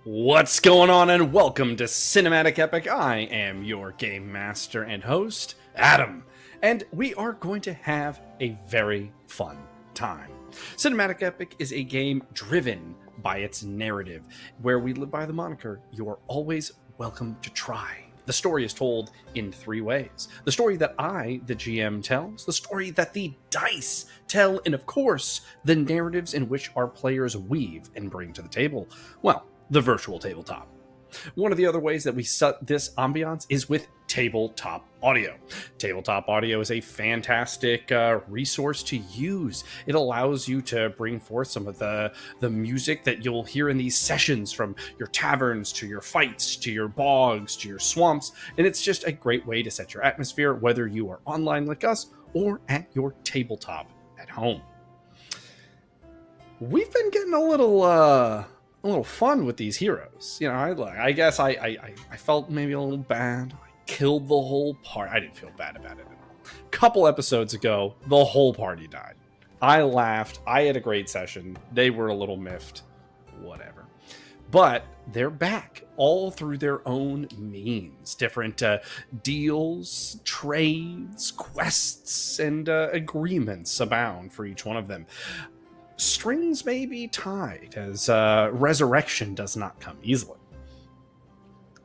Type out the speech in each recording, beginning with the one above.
What's going on, and welcome to Cinematic Epic. I am your game master and host, Adam, and we are going to have a very fun time. Cinematic Epic is a game driven by its narrative, where we live by the moniker, you are always welcome to try. The story is told in three ways. The story that I, the GM, tells, the story that the dice tell, and of course, the narratives in which our players weave and bring to the table. Well, the virtual tabletop. One of the other ways that we set this ambiance is with tabletop audio. Tabletop audio is a fantastic resource to use. It allows you to bring forth some of the music that you'll hear in these sessions, from your taverns to your fights to your bogs to your swamps, and it's just a great way to set your atmosphere, whether you are online like us or at your tabletop at home. We've been getting a little fun with these heroes. You know, I guess I felt maybe a little bad. I killed the whole party. I didn't feel bad about it at all. A couple episodes ago, the whole party died. I laughed. I had a great session. They were a little miffed. Whatever. But they're back, all through their own means. Different deals, trades, quests, and agreements abound for each one of them. Strings may be tied, as resurrection does not come easily.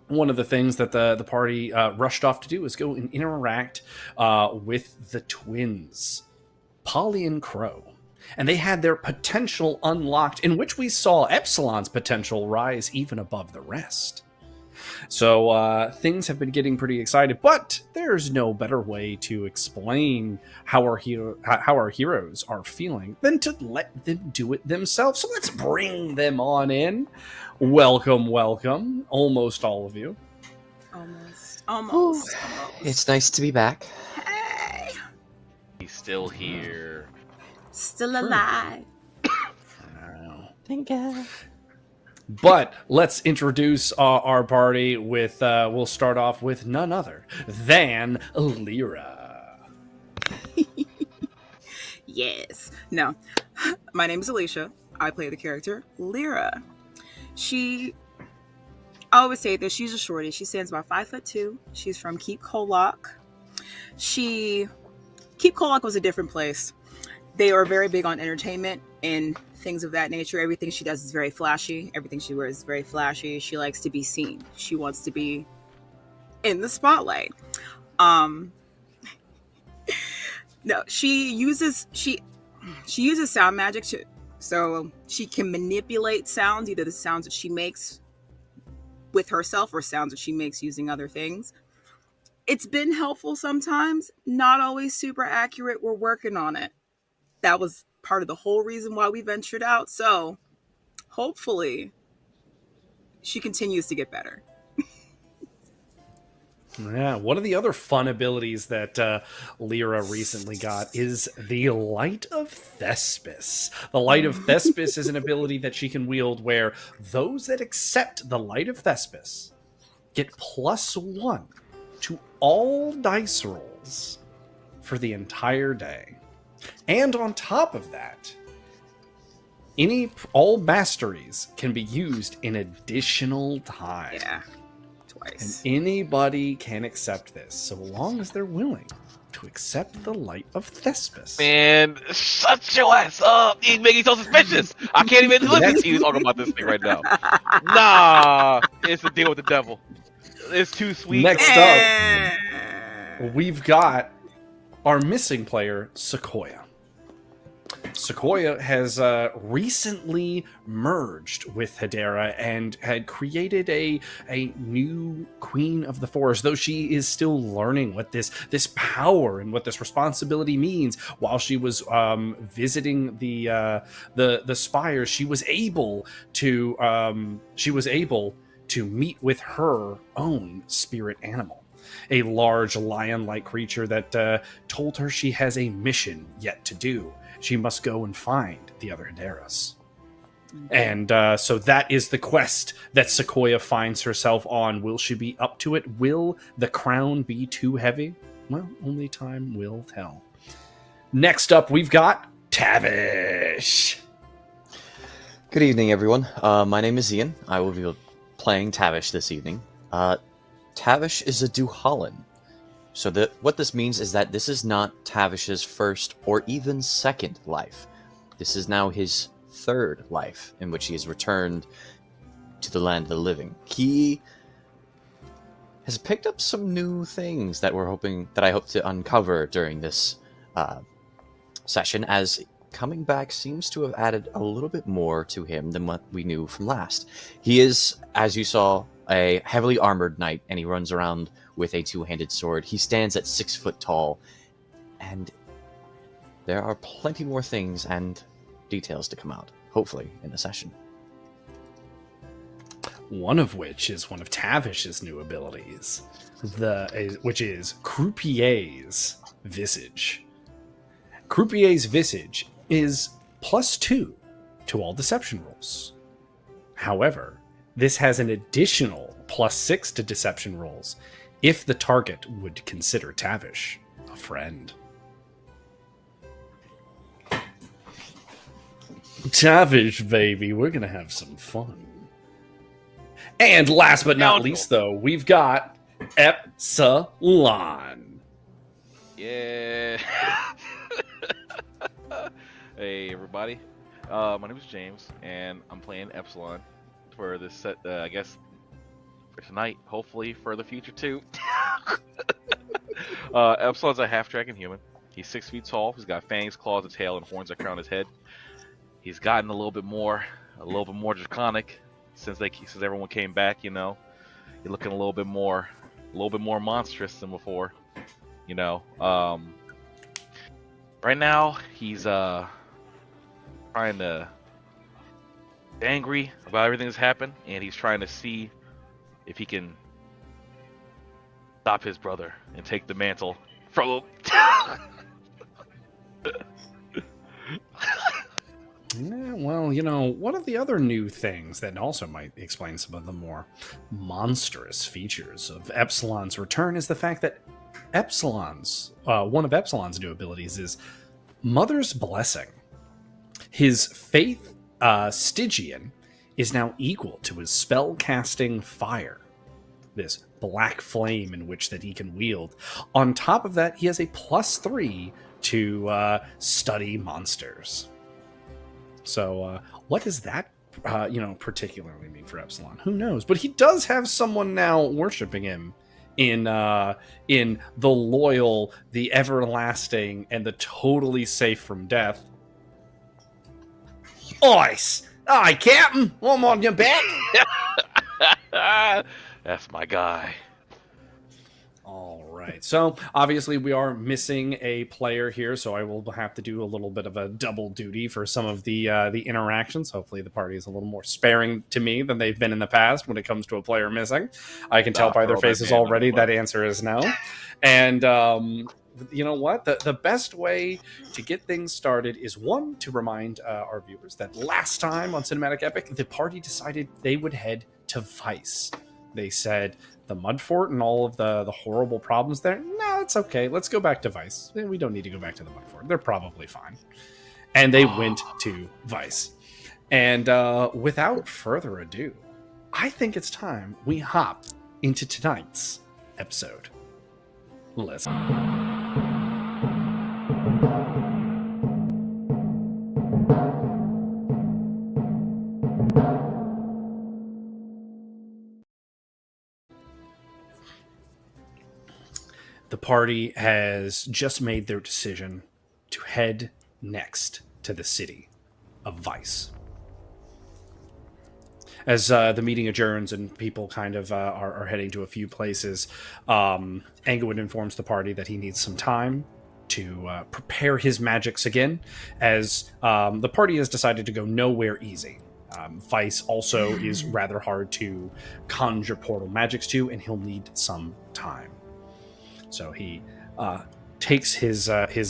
One of the things that the party rushed off to do is go and interact with the twins, Polly and Crow. And they had their potential unlocked, in which we saw Epsilon's potential rise even above the rest. So things have been getting pretty excited, but there's no better way to explain how our heroes are feeling than to let them do it themselves. So let's bring them on in. Welcome, almost all of you. Almost. It's nice to be back. Hey, He's still here. still alive. Thank you. But let's introduce our party with, we'll start off with none other than Lyra. Yes. No. My name is Alicia. I play the character Lyra. I always say this, she's a shorty. She stands about 5'2". She's from Keep Kolok. Keep Kolok was a different place. They are very big on entertainment and things of that nature. Everything she does is very flashy. Everything she wears is very flashy. She likes to be seen. She wants to be in the spotlight. No, she uses sound magic so she can manipulate sounds, either the sounds that she makes with herself or sounds that she makes using other things. It's been helpful sometimes, not always super accurate. We're working on it. That was part of the whole reason why we ventured out. So hopefully she continues to get better. Yeah, one of the other fun abilities that Lyra recently got is the Light of Thespis. The Light of Thespis is an ability that she can wield where those that accept the Light of Thespis get +1 to all dice rolls for the entire day. And on top of that, all masteries can be used in additional time. Yeah, twice. And anybody can accept this, so long as they're willing to accept the Light of Thespis. Man, shut your ass up! He's making so suspicious. I can't even listen to you talking about this thing right now. Nah, it's a deal with the devil. It's too sweet. Next up, we've got our missing player, Sequoia. Sequoia has recently merged with Hedera and had created a new Queen of the Forest, though she is still learning what this power and what this responsibility means. While she was visiting the Spires, she was able to meet with her own spirit animal, a large lion-like creature that told her she has a mission yet to do. She must go and find the other Hederas. And so that is the quest that Sequoia finds herself on. Will she be up to it? Will the crown be too heavy? Well, only time will tell. Next up, we've got Tavish. Good evening, everyone. My name is Ian. I will playing Tavish this evening. Tavish is a Duhallan. So what this means is that this is not Tavish's first or even second life. This is now his third life in which he has returned to the land of the living. He has picked up some new things that I hope to uncover during this session, as coming back seems to have added a little bit more to him than what we knew from last. He is, as you saw, a heavily armored knight, and he runs around with a two-handed sword. He stands at 6 foot tall, and there are plenty more things and details to come out, hopefully, in the session. One of which is one of Tavish's new abilities, which is Croupier's Visage. Croupier's Visage is +2 to all deception rolls. However, this has an additional +6 to deception rolls if the target would consider Tavish a friend. Tavish, baby, we're gonna have some fun. And last but not least, though, we've got Epsilon. Yeah. Hey, everybody. My name is James, and I'm playing Epsilon for this set, I guess, for tonight, hopefully for the future, too. Epsilon's a half-dragon human. He's 6 feet tall. He's got fangs, claws, a tail, and horns that crown his head. He's gotten a little bit more draconic since everyone came back. You know, he's looking a little bit more monstrous than before. You know, right now he's trying to angry about everything that's happened, and he's trying to see if he can stop his brother and take the mantle from him. Yeah, well, you know, one of the other new things that also might explain some of the more monstrous features of Epsilon's return is the fact that one of Epsilon's new abilities is Mother's Blessing. His faith, Stygian, is now equal to his spell-casting fire, this black flame in which that he can wield. On top of that, he has a +3 to study monsters. So, what does that, particularly mean for Epsilon? Who knows? But he does have someone now worshiping him in the loyal, the everlasting, and the totally safe from death. Ice! Aye, Captain! I'm on your back! That's my guy. All right. So obviously we are missing a player here, so I will have to do a little bit of a double duty for some of the interactions. Hopefully the party is a little more sparing to me than they've been in the past when it comes to a player missing. I can tell by their faces already that answer is no. And you know what? The best way to get things started is, one, to remind our viewers that last time on Cinematic Epic, the party decided they would head to Vice. They said the Mud Fort and all of the horrible problems there, no, it's okay. Let's go back to Vice. We don't need to go back to the Mud Fort. They're probably fine. And they went to Vice. And without further ado, I think it's time we hop into tonight's episode. Let's... The party has just made their decision to head next to the city of Vice. As the meeting adjourns and people kind of are heading to a few places, Englewood informs the party that he needs some time to prepare his magics again, as the party has decided to go nowhere easy. Vice also is rather hard to conjure portal magics to, and he'll need some time. So he takes his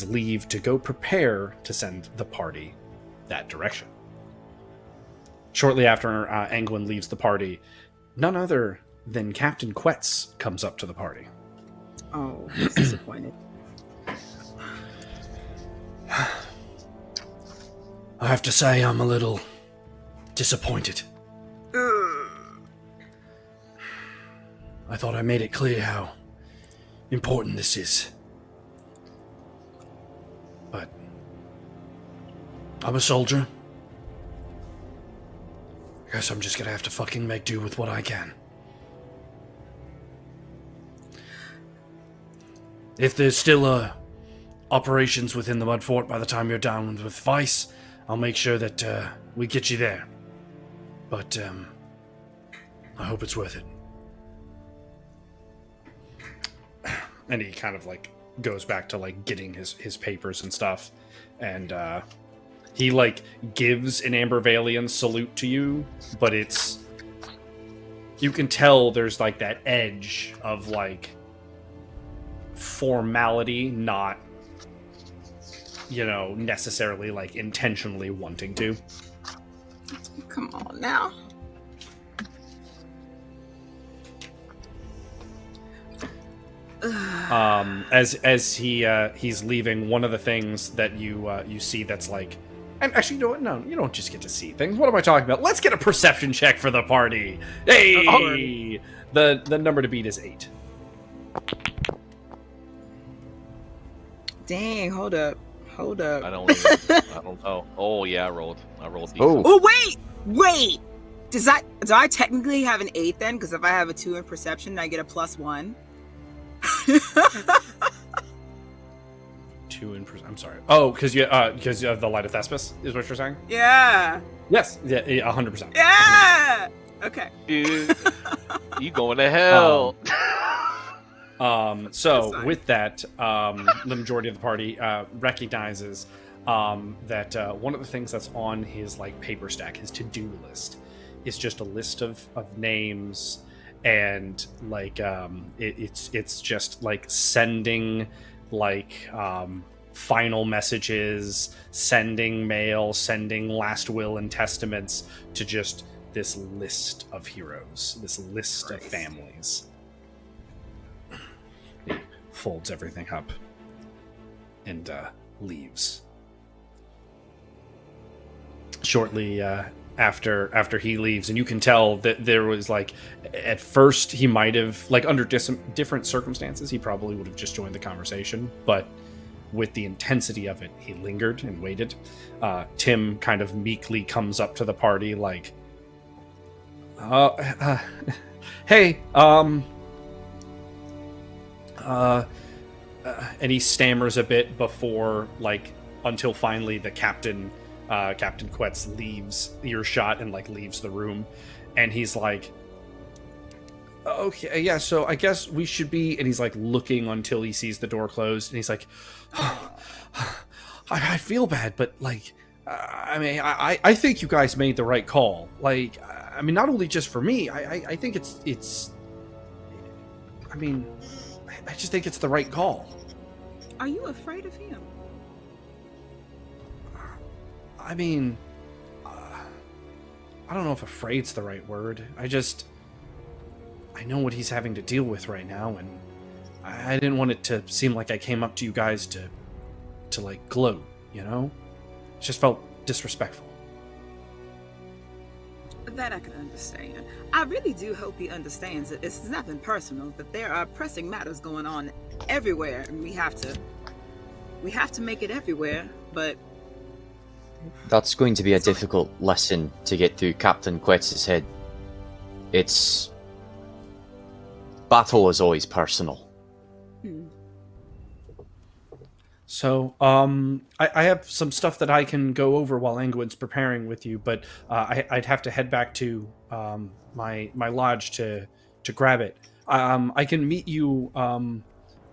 leave to go prepare to send the party that direction. Shortly after Anglin leaves the party, none other than Captain Quetz comes up to the party. Oh, he's disappointed. I have to say I'm a little disappointed. I thought I made it clear how important this is. But I'm a soldier. I guess I'm just gonna have to fucking make do with what I can. If there's still operations within the Mud Fort by the time you're down with Vice, I'll make sure that we get you there. But I hope it's worth it. And he kind of like goes back to like getting his papers and stuff, and he like gives an Ambervalian salute to you, but you can tell there's like that edge of like formality, not necessarily like intentionally wanting to. Come on now. As he's leaving, one of the things that you see that's like, and actually, you know what? No, you don't just get to see things. What am I talking about? Let's get a perception check for the party. Hey, the number to beat is 8. Dang, hold up. I don't know. Oh yeah, I rolled. Oh. Oh wait. Do I technically have an 8 then? Because if I have a 2 in perception, I get a +1. 2 in I'm sorry. Oh, because you have the Light of Thespis, is what you're saying? Yeah. Yes. Yeah. 100%. Yeah. Okay. Dude, you going to hell? So with that, the majority of the party recognizes that one of the things that's on his like paper stack, his to-do list, is just a list of names, and like it's just like sending like final messages, sending mail, sending last will and testaments to just this list of heroes, this list of families. He folds everything up and leaves. Shortly after he leaves, and you can tell that there was like, at first he might have, like under different circumstances, he probably would have just joined the conversation, but with the intensity of it, he lingered and waited. Tim kind of meekly comes up to the party like, hey, and he stammers a bit before, like, until finally the Captain Quetz leaves earshot and like leaves the room, and he's like, okay, yeah, so I guess we should be, and he's like looking until he sees the door closed, and he's like, I feel bad, but like, I mean, I think you guys made the right call. Like, I mean, not only just for me, I think it's I mean, I just think it's the right call. Are you afraid of him? I mean, I don't know if afraid's the right word. I know what he's having to deal with right now, and I didn't want it to seem like I came up to you guys to like gloat, you know? It just felt disrespectful. That I can understand. I really do hope he understands that it's nothing personal, that there are pressing matters going on everywhere, and we have to make it everywhere, but That's going to be a difficult lesson to get through Captain Quetz's head. It's... battle is always personal. So, I have some stuff that I can go over while Angwin's preparing with you, but I'd have to head back to my lodge to grab it. I can meet you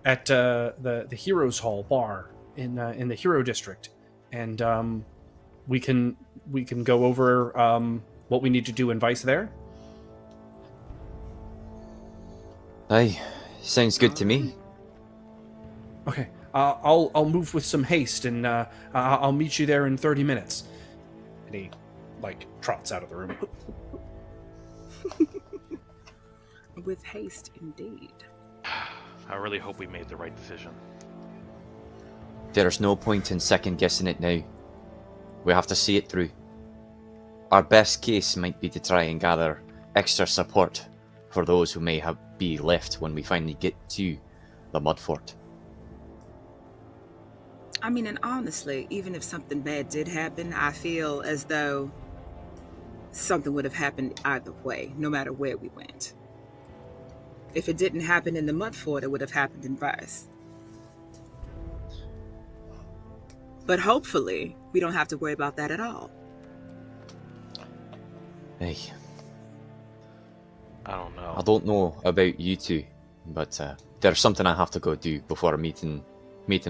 at the Heroes Hall bar in the Hero District, and we can go over what we need to do in Vice there. Aye, sounds good to me. Okay. I'll move with some haste, and I'll meet you there in 30 minutes. And he, like, trots out of the room. with haste indeed. I really hope we made the right decision. There's no point in second guessing it now. We have to see it through. Our best case might be to try and gather extra support for those who may be left when we finally get to the Mud Fort. I mean, and honestly, even if something bad did happen, I feel as though something would have happened either way, no matter where we went. If it didn't happen in the Mud Fort, it would have happened in Vice. But hopefully, we don't have to worry about that at all. Hey, I don't know. I don't know about you two, but there's something I have to go do before meeting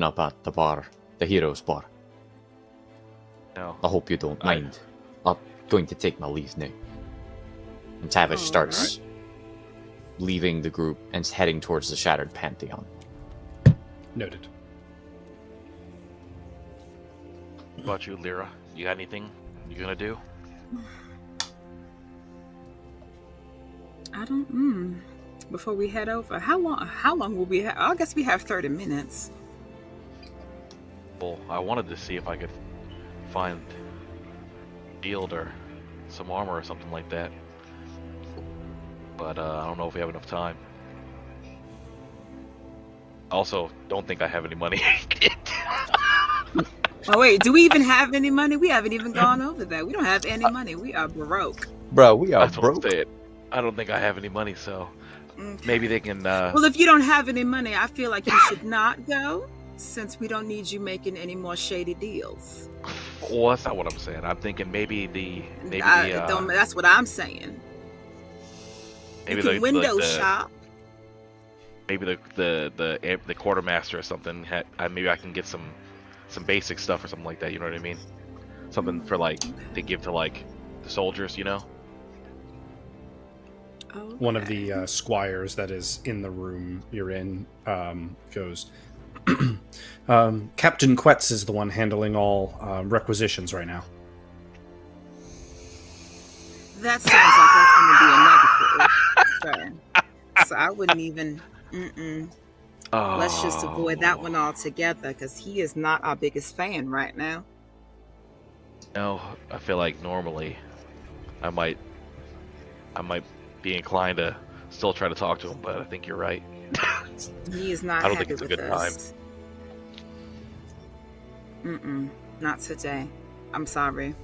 up at the bar, the Heroes Bar. No. I hope you don't mind. I'm going to take my leave now. And Tavish starts leaving the group and heading towards the Shattered Pantheon. Noted. What about you, Lyra? You got anything you gonna do? I don't. Before we head over, how long will we have? I guess we have 30 minutes. Well, I wanted to see if I could find shield or some armor or something like that. But I don't know if we have enough time. Also, don't think I have any money. Oh wait, do we even have any money? We haven't even gone over that. We don't have any money. We are broke. Bro, we are That's broke. what I'm saying. I don't think I have any money, so Okay. maybe they can. Well, if you don't have any money, I feel like you should not go, since we don't need you making any more shady deals. Well, that's not what I'm saying. I'm thinking That's what I'm saying. maybe You can window the shop. maybe the quartermaster or something. Maybe I can get some basic stuff or something like that. You know what I mean? Something for like they give to like the soldiers. You know? Okay. One of the squires that is in the room you're in goes, Captain Quetz is the one handling all requisitions right now. That sounds like that's going to be a negative. So I wouldn't even. Let's just avoid that one altogether, because he is not our biggest fan right now. No, I feel like normally I might be inclined to still try to talk to him, but I think you're right. He is not I don't happy think it's a with good us. Not today. I'm sorry.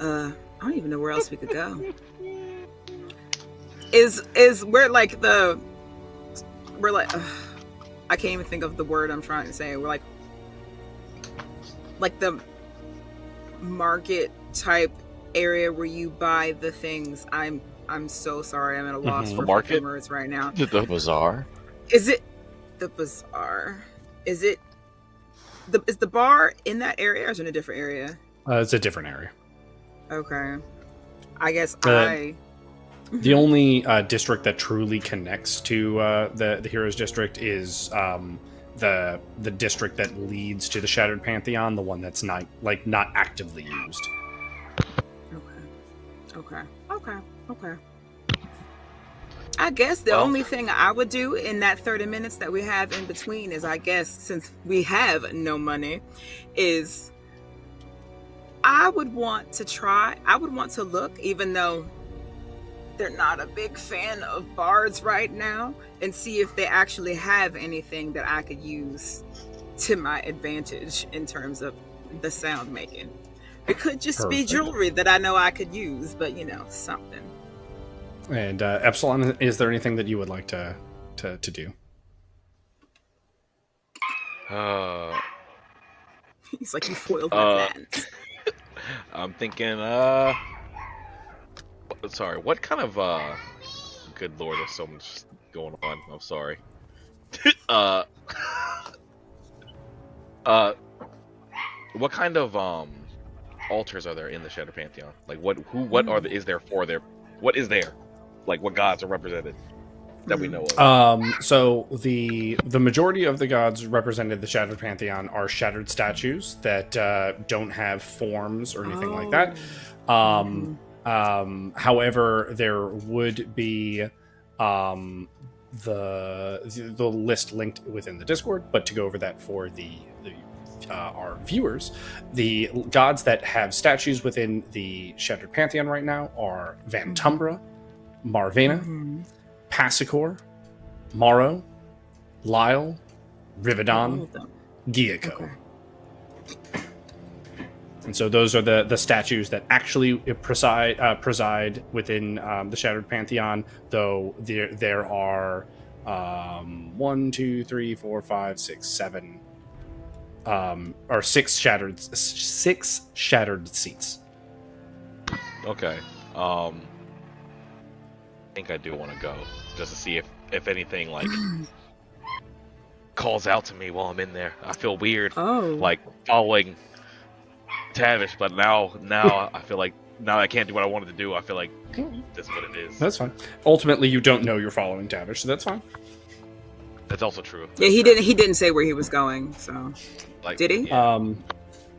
I don't even know where else we could go. We're like I can't even think of the word I'm trying to say. We're like the market type area where you buy the things. I'm so sorry. I'm at a loss for Market? words right now. The bazaar? Is it the bazaar? Is the bar in that area, or is it in a different area? It's a different area. Okay. I guess The only district that truly connects to the Heroes District is the district that leads to the Shattered Pantheon, the one that's not actively used. Okay. I guess the only thing I would do in that 30 minutes that we have in between is, I guess, since we have no money, is I would want to look, even though they're not a big fan of bards right now, and see if they actually have anything that I could use to my advantage in terms of the sound making. It could just be jewelry that I know I could use, but something. And Epsilon, is there anything that you would like to do? He's like, you foiled my plans. I'm thinking, sorry, what kind of, good lord, there's so much going on. I'm sorry. What kind of, altars are there in the Shadow Pantheon? Like, what is there? Like, what gods are represented that we know of? So the majority of the gods represented in the Shattered Pantheon are shattered statues that don't have forms or anything like that. However, there would be the list linked within the Discord, but to go over that for our viewers, the gods that have statues within the Shattered Pantheon right now are Vantumbra, Marvena, Passicor, Morrow, Lyle, All Rivedon, of them. Gyako. Okay. And so those are the statues that actually preside within the Shattered Pantheon, though there are 1, 2, 3, 4, 5, 6, 7 or six shattered seats. Okay. I think I do want to go just to see if anything like calls out to me while I'm in there. I feel weird, Oh. like following Tavish, but now I feel like now I can't do what I wanted to do. I feel like this is what it is. That's fine. Ultimately, you don't know you're following Tavish, so that's fine. That's also true. Yeah, he didn't. He didn't say where he was going. So Like, did he? yeah,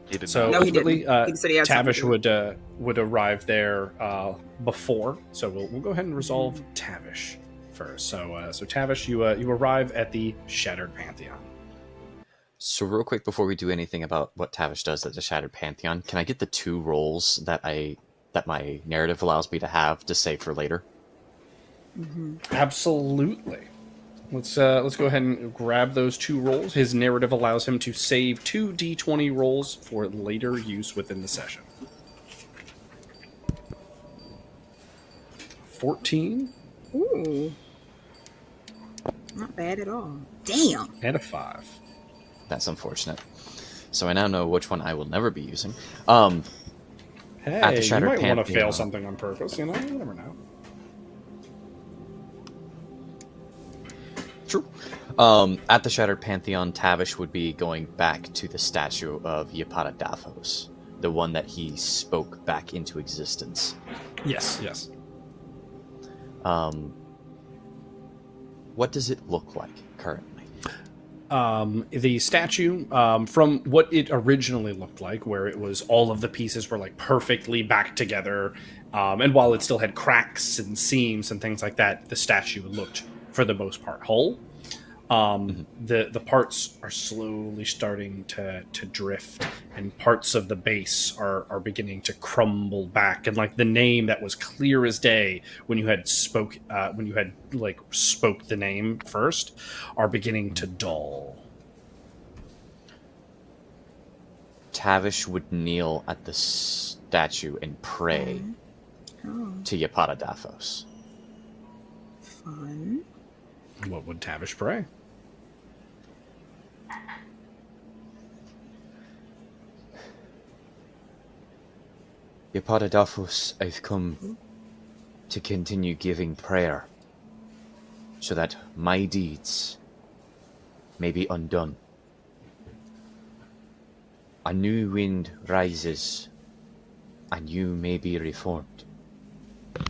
he did So not. No, he ultimately, didn't. He said he had something Tavish to do. would arrive there before. So we'll go ahead and resolve Tavish first. So Tavish, you arrive at the Shattered Pantheon. So real quick before we do anything about what Tavish does at the Shattered Pantheon, can I get the 2 rolls that my narrative allows me to have to save for later? Absolutely. Let's go ahead and grab those 2 rolls. His narrative allows him to save 2 d20 rolls for later use within the session. 14 Ooh. Not bad at all. Damn. and a 5. That's unfortunate. So I now know which one I will never be using. Hey, the you Shattered might want to Pantheon. fail something on purpose. You know, you never know. True. At the Shattered Pantheon, Tavish would be going back to the statue of Yapata, the one that he spoke back into existence. Yes, yes. What does it look like currently? The statue, from what it originally looked like, where it was all of the pieces were like perfectly back together, and while it still had cracks and seams and things like that, the statue looked, for the most part, whole. The parts are slowly starting to drift, and parts of the base are beginning to crumble back, and like the name that was clear as day when you had spoke the name first are beginning to dull. Tavish would kneel at the statue and pray Oh, to Yapata. fun. What would Tavish pray? Yapata, I've come to continue giving prayer so that my deeds may be undone. A new wind rises and you may be reformed.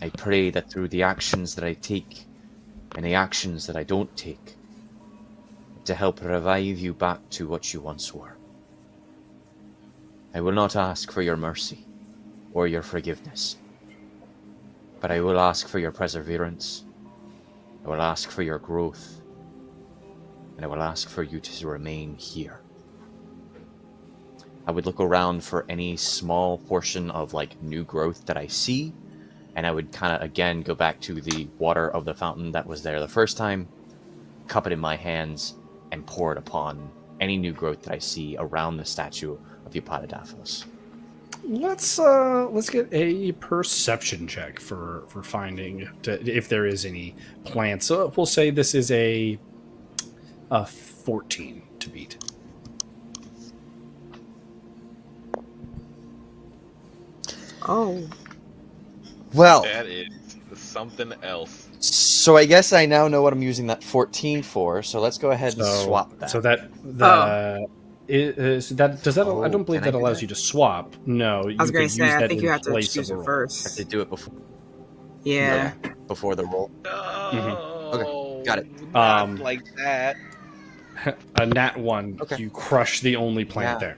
I pray that through the actions that I take and the actions that I don't take, to help revive you back to what you once were. I will not ask for your mercy or your forgiveness, but I will ask for your perseverance, I will ask for your growth, and I will ask for you to remain here. I would look around for any small portion of like new growth that I see, and I would kind of again go back to the water of the fountain that was there the first time, cup it in my hands, and pour it upon any new growth that I see around the statue of Yapata. Let's get a perception check for finding if there is any plants. So we'll say this is a 14 to beat. Oh, Well, That is something else. so I guess I now know what I'm using that 14 for, so let's go ahead and So, swap that. So that the is that does that? I don't believe can I that do allows that? you to swap. No, I was going to say, I think you have to choose it I have to first. do it before, Yeah. before the roll. No, Okay, got it. Not like that. A nat 1, Okay. you crush the only plant Yeah. there.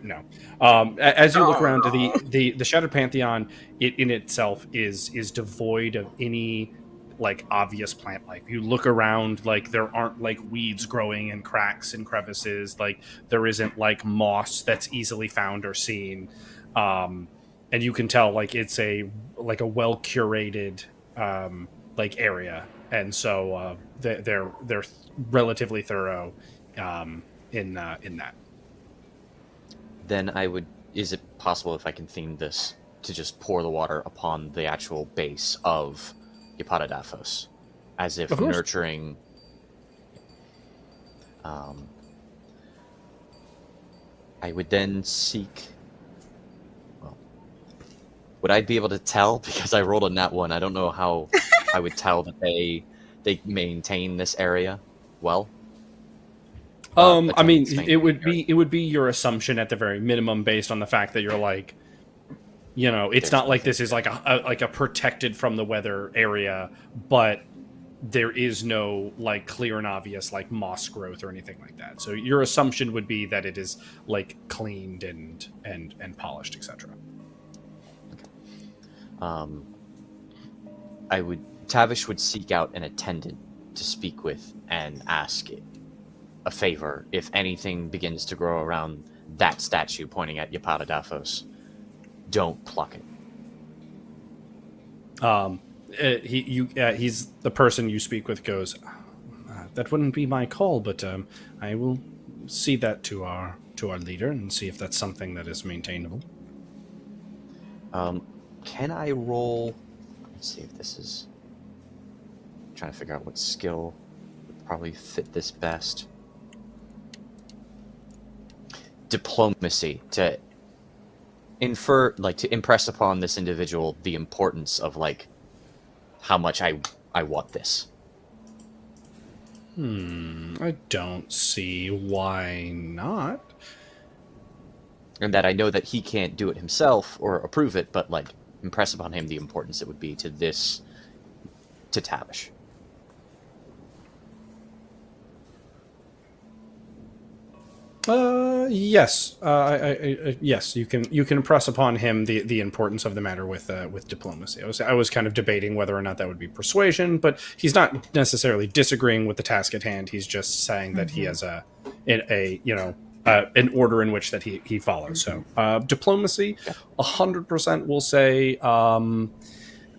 No. As you look Oh. around, the Shattered Pantheon, it in itself is devoid of any like obvious plant life. You look around, like there aren't like weeds growing in cracks and crevices. Like there isn't like moss that's easily found or seen, and you can tell like it's a well curated like area, and so they're relatively thorough in that. Then I would. Is it possible if I can theme this to just pour the water upon the actual base of Epatadaphos, as if Of course. nurturing? I would then seek. Well, would I be able to tell because I rolled a nat 1? I don't know how I would tell that they maintain this area well. I mean, Explain. it would be your assumption at the very minimum based on the fact that you're like, you know, it's There's not like nothing this is like a protected from the weather area, but there is no like clear and obvious like moss growth or anything like that. So your assumption would be that it is like cleaned and polished, etc. Tavish would seek out an attendant to speak with and ask a favor if anything begins to grow around that statue pointing at Epatadaphos. Don't pluck it. He's the person you speak with goes, that wouldn't be my call, but I will see that to our leader and see if that's something that is maintainable. Can I roll? Let's see if this is. I'm trying to figure out what skill would probably fit this best. Diplomacy to infer, like to impress upon this individual the importance of like how much I want this. I don't see why not. And that I know that he can't do it himself or approve it, but like impress upon him the importance it would be to Tavish. Yes. Yes, you can impress upon him the importance of the matter with diplomacy. I was kind of debating whether or not that would be persuasion, but he's not necessarily disagreeing with the task at hand. He's just saying that he has an order in which that he follows. So diplomacy, 100% will say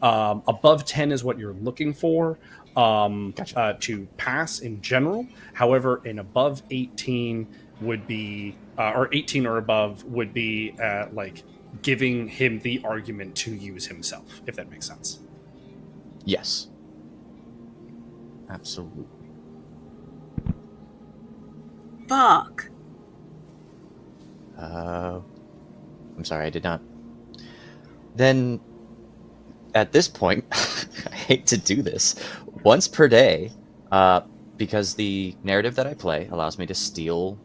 above 10 is what you're looking for to pass in general. However, an above 18 would be, or 18 or above would be like giving him the argument to use himself, if that makes sense. Yes. Absolutely. Fuck. I'm sorry, I did not. Then, at this point, I hate to do this, once per day, because the narrative that I play allows me to steal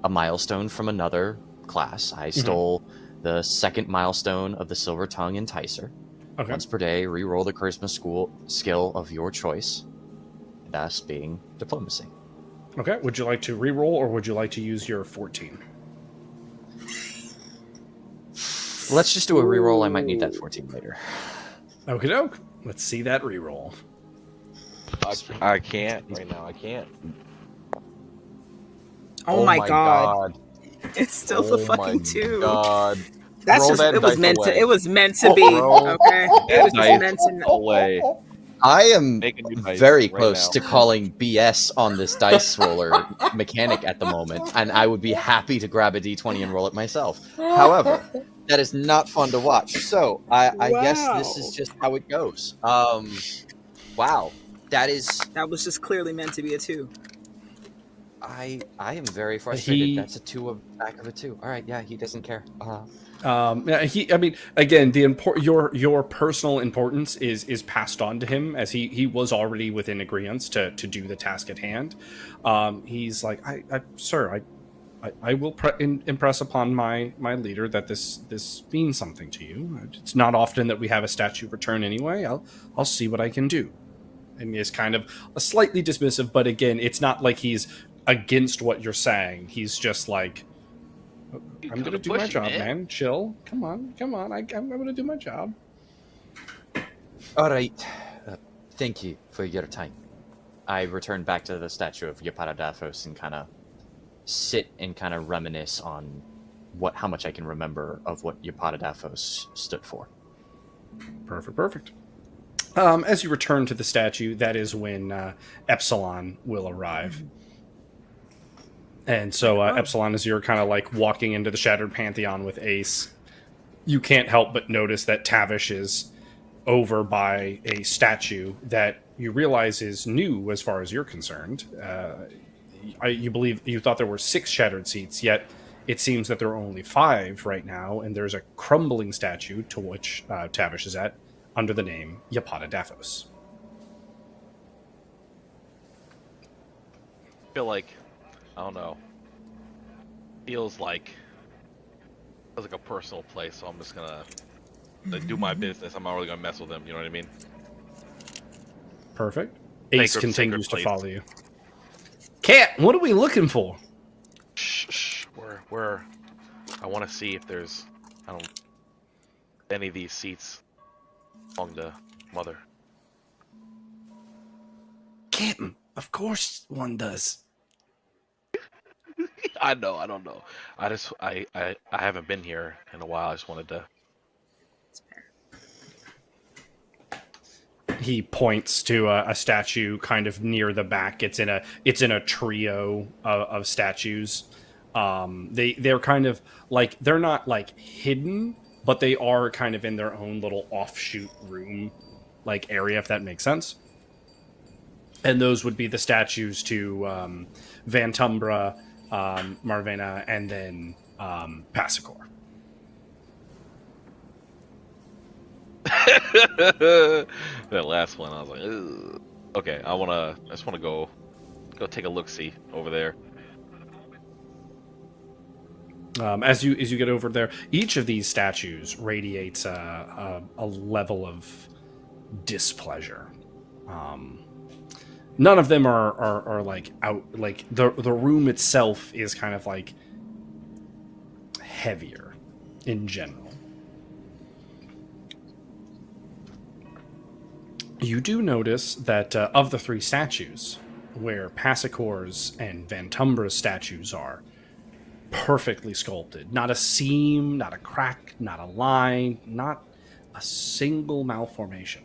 a milestone from another class. I stole the second milestone of the Silver Tongue Enticer. Okay. Once per day, re-roll the charisma skill of your choice, thus being diplomacy. Okay. Would you like to re-roll, or would you like to use your 14? Let's just do a re-roll. I might need that 14 later. Okie doke. Let's see that re-roll. I can't right now. I can't. Oh my god. It's still the fucking 2. God. That's Roll just that it was dice meant away. to it was meant to be. Roll Okay. It was just Dice meant to away. I am Make a new dice very right close now. to calling BS on this dice roller mechanic at the moment, and I would be happy to grab a d20 and roll it myself. However, that is not fun to watch. So I guess this is just how it goes. Wow, that was just clearly meant to be a 2. I am very frustrated. That's a 2 of back of a 2. All right, yeah, he doesn't care. I mean, again, your personal importance is passed on to him, as he was already within agreeance to do the task at hand. He's like, sir, I will impress upon my leader that this means something to you. It's not often that we have a statue return anyway. I'll see what I can do. And he's kind of a slightly dismissive, but again, it's not like he's against what you're saying. He's just like, I'm going to do my job, man. Chill. Come on. I'm going to do my job. All right. Thank you for your time. I return back to the statue of Epatadaphos and kind of sit and kind of reminisce on how much I can remember of what Epatadaphos stood for. Perfect. As you return to the statue, that is when Epsilon will arrive. And so, Epsilon, as you're kind of like walking into the Shattered Pantheon with Ace, you can't help but notice that Tavish is over by a statue that you realize is new as far as you're concerned. You believe you thought there were 6 shattered seats, yet it seems that there are only 5 right now, and there's a crumbling statue to which Tavish is at under the name Yapata Daphos. I feel like, I don't know, feels like a personal place, so I'm just gonna do my business. I'm not really gonna mess with them. You know what I mean? Perfect. Ace Sacred continues to place. follow you. Cat, what are we looking for? Shh. Where? I want to see if there's, any of these seats belong to Mother. Captain, of course one does. I know. I don't know. I haven't been here in a while. I just wanted to. He points to a statue kind of near the back. It's in a trio of statues. They're kind of like, they're not like hidden, but they are kind of in their own little offshoot room like area, if that makes sense. And those would be the statues to Vantumbra, Marvena, and then Passacor. That last one, I was like, ugh. Okay, I just wanna go take a look see over there. As you get over there, each of these statues radiates a level of displeasure. None of them are like out, like the room itself is kind of like heavier in general. You do notice that of the 3 statues, where Passacor's and Vantumbra's statues are perfectly sculpted, not a seam, not a crack, not a line, not a single malformation.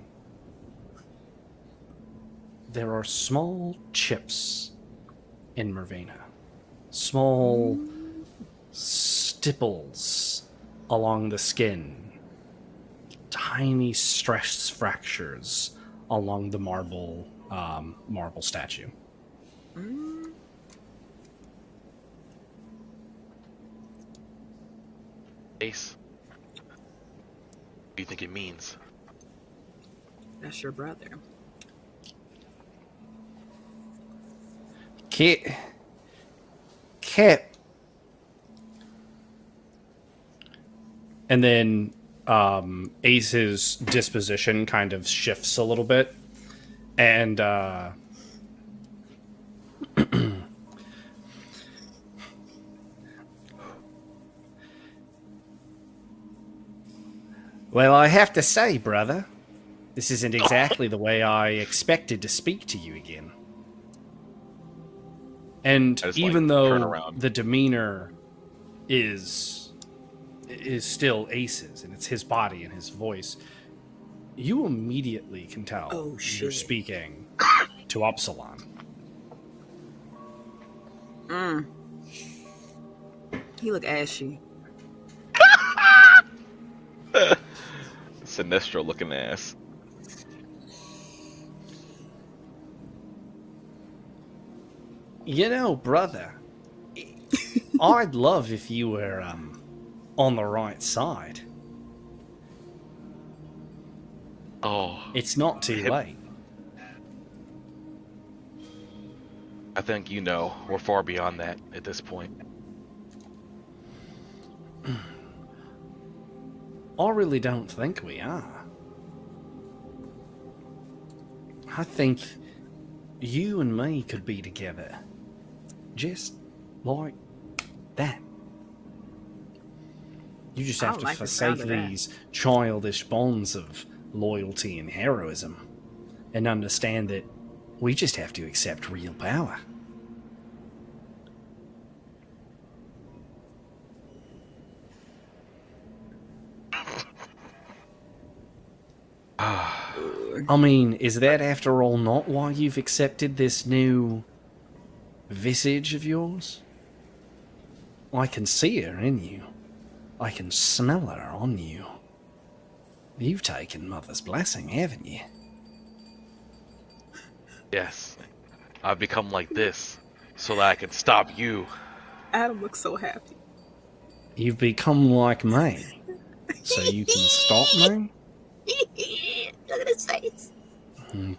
There are small chips in Mervena. Small stipples along the skin. Tiny stress fractures along the marble statue. Ace, what do you think it means? That's your brother. Kit. And then Ace's disposition kind of shifts a little bit. And well, I have to say, brother, this isn't exactly the way I expected to speak to you again. And even though the demeanor is still Ace's, and it's his body and his voice, you immediately can tell you're speaking to Upsilon. He look ashy. Sinestro looking ass. You know, brother, I'd love if you were on the right side. Oh, it's not too late. I think we're far beyond that at this point. I really don't think we are. I think you and me could be together. Just like that. You just have to forsake these childish bonds of loyalty and heroism and understand that we just have to accept real power. I mean, is that after all not why you've accepted this new visage of yours? I can see her in you. I can smell her on you. You've taken Mother's blessing, haven't you? Yes. I've become like this so that I can stop you. Adam looks so happy. You've become like me, so you can stop me? Look at his face.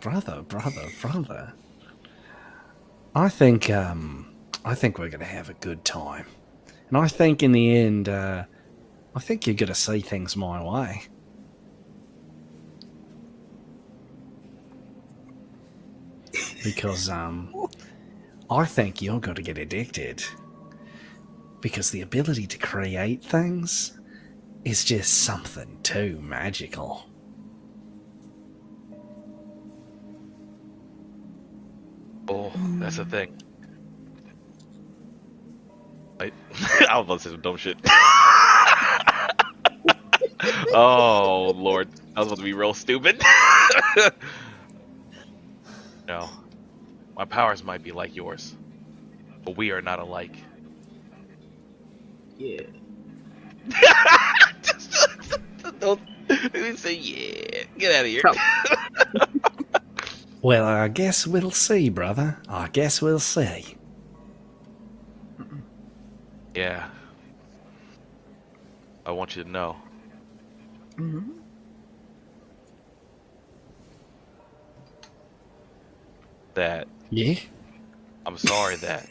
Brother. I think we're gonna have a good time. And I think in the end, I think you're gonna see things my way. Because I think you're gonna get addicted. Because the ability to create things is just something too magical. Oh, that's the thing. I was about to say some dumb shit. Oh, Lord. I was about to be real stupid. No. My powers might be like yours, but we are not alike. Yeah. Don't say yeah. Get out of here. Well, I guess we'll see, brother. I guess we'll see. Yeah. I want you to know. Mm-hmm. That Yeah? I'm sorry that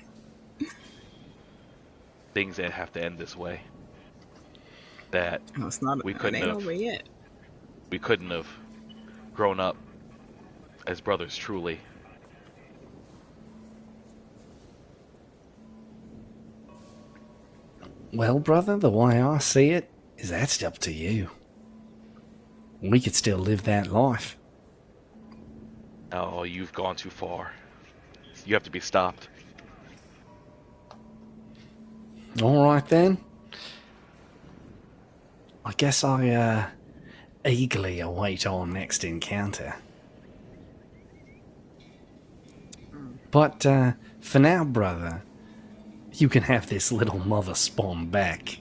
things that have to end this way. That No, it's not. We It couldn't ain't have. over yet. we couldn't have grown up as brothers truly. Well, brother, the way I see it is that's up to you. We could still live that life. Oh, you've gone too far. You have to be stopped. All right, then. I guess I eagerly await our next encounter. But for now, brother, you can have this little mother spawn back.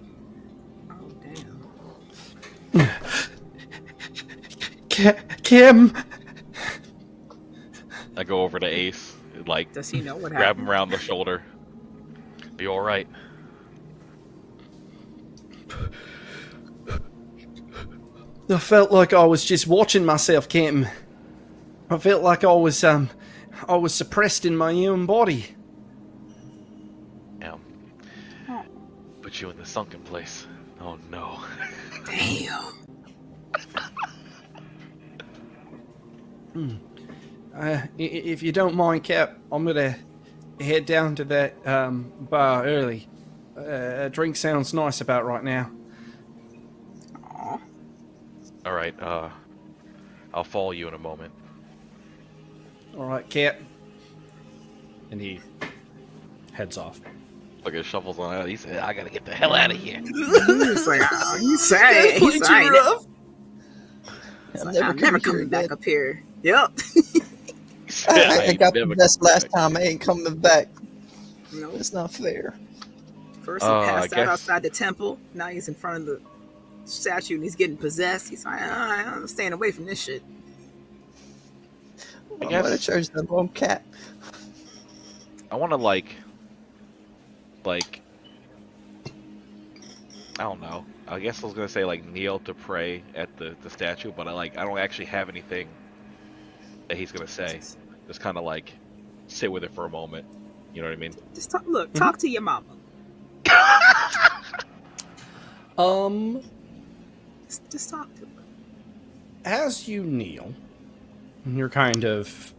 Oh damn. Kim! I go over to Ace, like, Does he know what grab him happened? around the shoulder. Are you alright? I felt like I was just watching myself, Captain. I felt like I was suppressed in my human body. Damn. Put you in the sunken place. Oh no. Damn. If you don't mind, Cap, I'm gonna head down to that bar early. A drink sounds nice about right now. Aw. Alright, I'll follow you in a moment. All right, Cap. And he heads off. Look at shuffles on out. He said, I gotta get the hell out of here. He's like, oh, he's saying, he's saying, I'm never coming back up here. Yep. I got never possessed come last back. time. I ain't coming back. No. It's not fair. First he I passed out guess- outside the temple. Now he's in front of the statue and he's getting possessed. He's like, I'm staying away from this shit. I'm guess- going to church that wrong cat. I wanna like, I don't know. I guess I was gonna say like kneel to pray at the statue, but I don't actually have anything that he's gonna say. Just kind of like sit with it for a moment. You know what I mean? Just talk, look, talk to your mama. Just talk to her. As you kneel, and you're kind of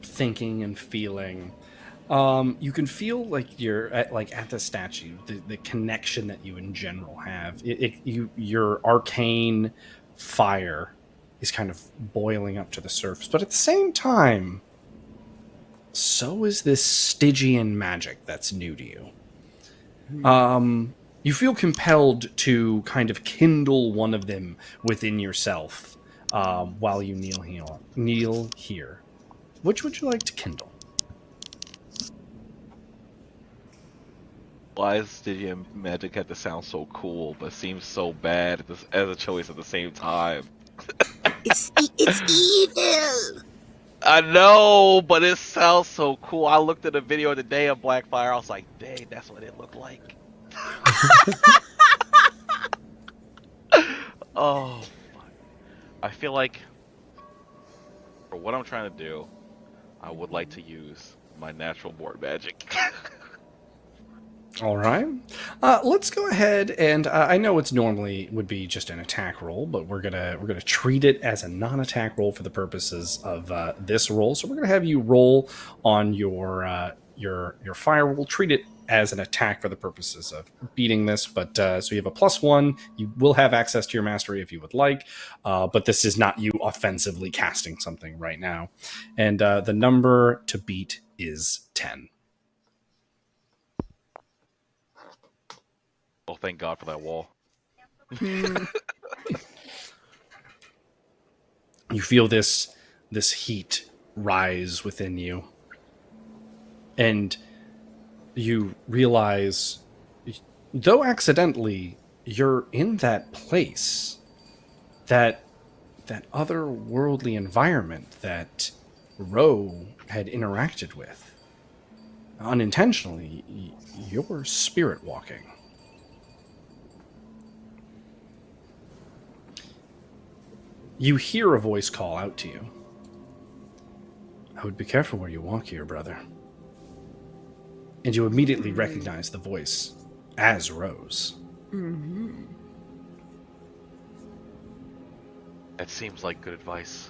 thinking and feeling, you can feel like you're at the statue, the connection that you in general have. Your arcane fire is kind of boiling up to the surface, but at the same time, so is this Stygian magic that's new to you. You feel compelled to kind of kindle one of them within yourself. while you kneel here. Which would you like to kindle? Why does Stygian magic have to sound so cool, but seems so bad as a choice at the same time? It's evil. I know, but it sounds so cool. I looked at a video today of Blackfire. I was like, dang, that's what it looked like. Oh, fuck. I feel like for what I'm trying to do, I would like to use my natural board magic. All right. Let's go ahead and I know it's normally would be just an attack roll, but we're gonna treat it as a non-attack roll for the purposes of this roll. So we're gonna have you roll on your fire. We'll treat it as an attack for the purposes of beating this. But so you have a +1. You will have access to your mastery if you would like, but this is not you offensively casting something right now. And the number to beat is 10. Well, thank God for that wall. Hmm. You feel this heat rise within you, and you realize, though accidentally, you're in that place, that otherworldly environment that Ro had interacted with. Unintentionally, you're spirit walking. You hear a voice call out to you. I would be careful where you walk here, brother. And you immediately recognize the voice as Rose. Mm-hmm. That seems like good advice.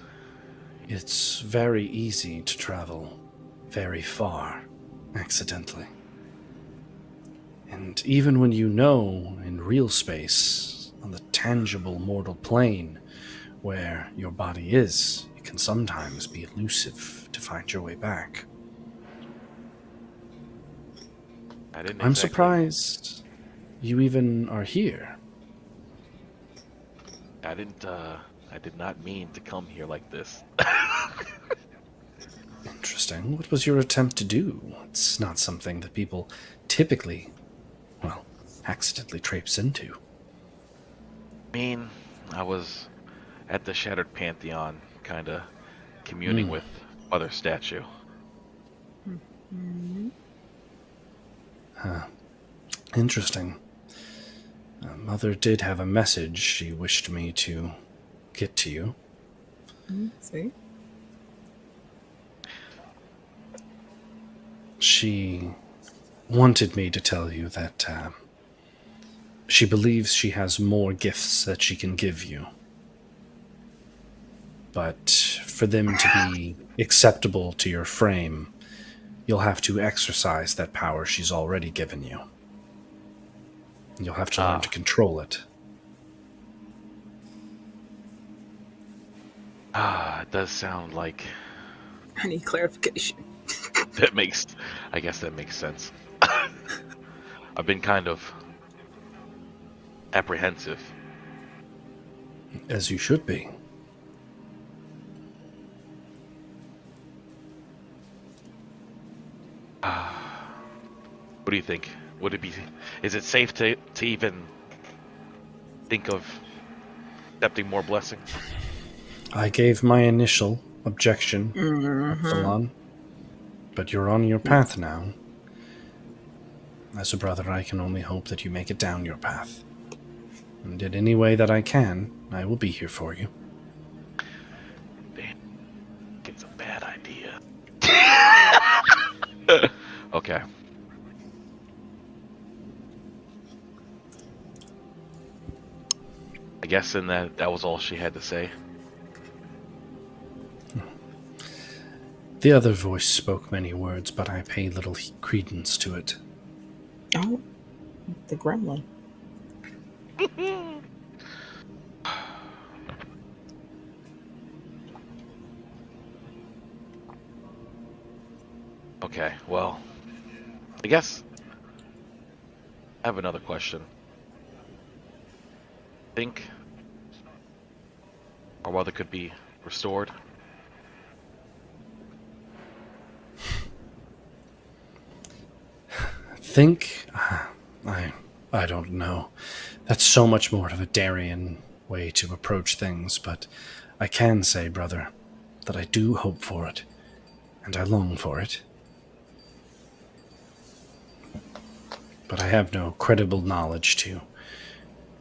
It's very easy to travel very far accidentally. And even when you know in real space, on the tangible mortal plane, where your body is, it can sometimes be elusive to find your way back. I'm surprised you even are here. I did not mean to come here like this. Interesting. What was your attempt to do? It's not something that people typically, well, accidentally traipse into. I mean, I was at the Shattered Pantheon, kind of communing with Mother Statue. Mm-hmm. Interesting. Mother did have a message she wished me to get to you. See? She wanted me to tell you that she believes she has more gifts that she can give you. But for them to be acceptable to your frame, you'll have to exercise that power she's already given you. You'll have to learn to control it. It does sound like I need clarification. I guess that makes sense. I've been kind of apprehensive. As you should be. What do you think? Is it safe to even think of accepting more blessings? I gave my initial objection, Mm-hmm. Epsilon, but you're on your path now. As a brother, I can only hope that you make it down your path. And in any way that I can, I will be here for you. Damn, it's a bad idea. Okay. I guess then that was all she had to say. The other voice spoke many words, but I pay little credence to it. Oh, the gremlin. Okay, well, I guess I have another question. Think Our weather could be restored. Think? I don't know. That's so much more of a Darien way to approach things, but I can say, brother, that I do hope for it, and I long for it. But I have no credible knowledge to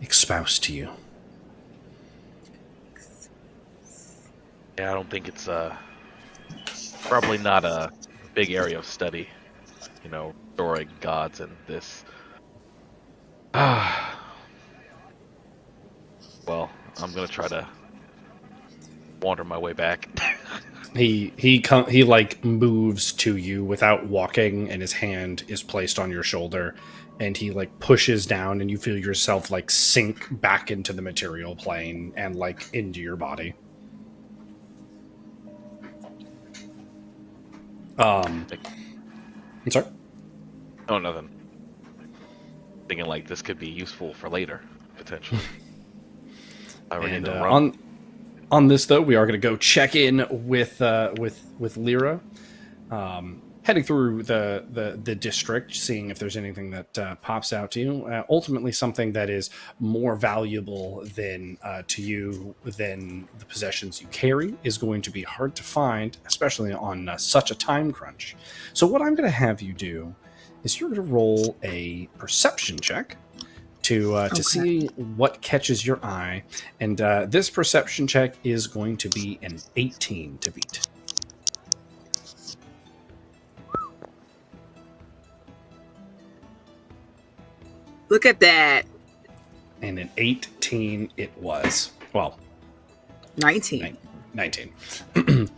espouse to you. Yeah, I don't think it's probably not a big area of study. You know, restoring gods and this. Well, I'm gonna try to wander my way back. He like moves to you without walking, and his hand is placed on your shoulder, and he like pushes down, and you feel yourself like sink back into the material plane and like into your body. I'm sorry. Oh, nothing. Thinking like this could be useful for later, potentially. I already And know rum. on this though, we are going to go check in with Lyra, heading through the district, seeing if there's anything that pops out to you. Ultimately, something that is more valuable than to you than the possessions you carry is going to be hard to find, especially on such a time crunch. So, what I'm going to have you do is you're going to roll a perception check to see what catches your eye, and this perception check is going to be an 18 to beat. Look at that. And an 18 it was. Well, 19. 19.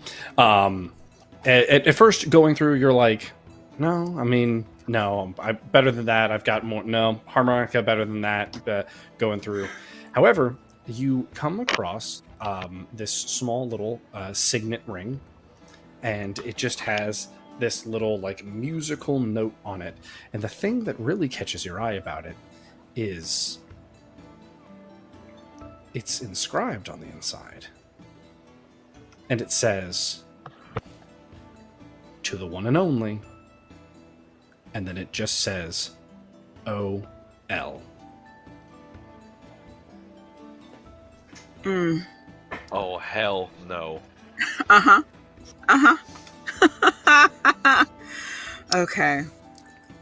At first, going through, you're like, no, I mean, no, better than that. I've got more. No, harmonica better than that. Going through. However, you come across this small little signet ring, and it just has this little like musical note on it. And the thing that really catches your eye about it is it's inscribed on the inside. And it says, "To the one and only." And then it just says, O.L. Oh, hell no. Uh-huh. Okay.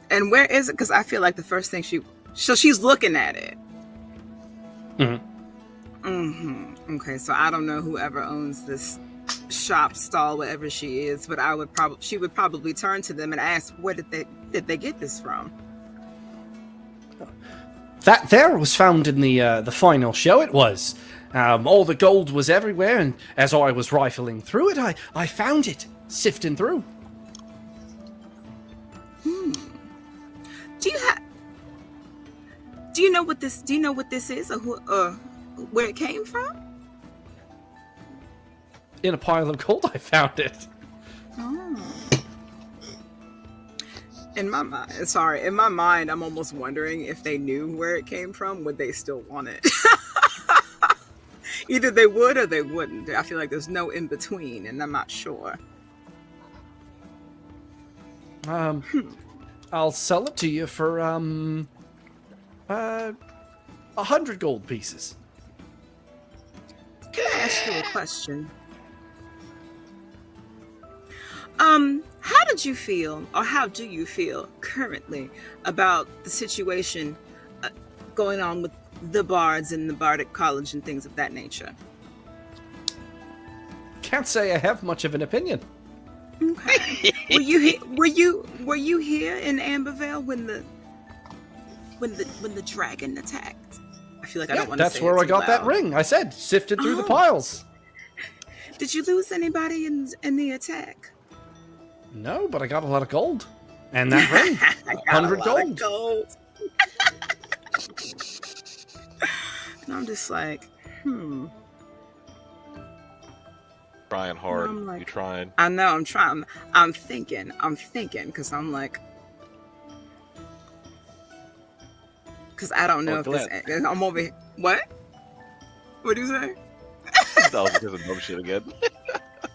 And where is it? Because I feel like the first thing she's looking at it. Okay, so I don't know whoever owns this shop, stall, whatever she is, but she would probably turn to them and ask, where did they get this from? That there was found in the final show. It was. All the gold was everywhere, and as I was rifling through it, I found it, sifting through. Do you know what this is, or where it came from? In a pile of gold, I found it. Oh. In my mind, I'm almost wondering if they knew where it came from, would they still want it? Either they would or they wouldn't. I feel like there's no in between, and I'm not sure. I'll sell it to you for 100 gold pieces. Can I ask you a question? How did you feel, or how do you feel currently about the situation going on with the bards and the bardic college and things of that nature? Can't say I have much of an opinion. Okay. Were you here in Ambervale when the dragon attacked? I feel like I don't want to say that's where I got that ring. I said sifted through the piles. Did you lose anybody in the attack? No, but I got a lot of gold. And that ring. 100 gold. And I'm just like, Trying hard. I'm like, You trying? I know, I'm trying. I'm thinking, because I'm like, because I don't know if this. I'm over here. What? What do you say? That was because of dumb shit again.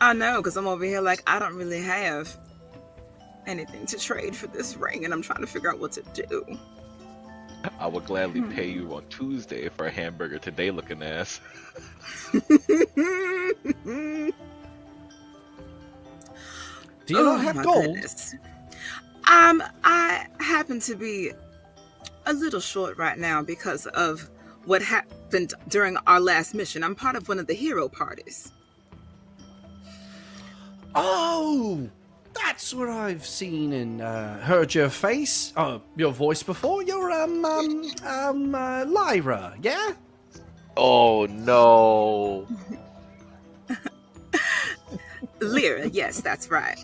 I know, because I'm over here like, I don't really have anything to trade for this ring, and I'm trying to figure out what to do. I would gladly pay you on Tuesday for a hamburger today, looking ass. Do you not have my gold? goodness. I happen to be a little short right now because of what happened during our last mission. I'm part of one of the hero parties. Oh, that's what I've seen and heard your face, your voice before. You're Lyra, yeah? Oh no! Lyra, yes, that's right.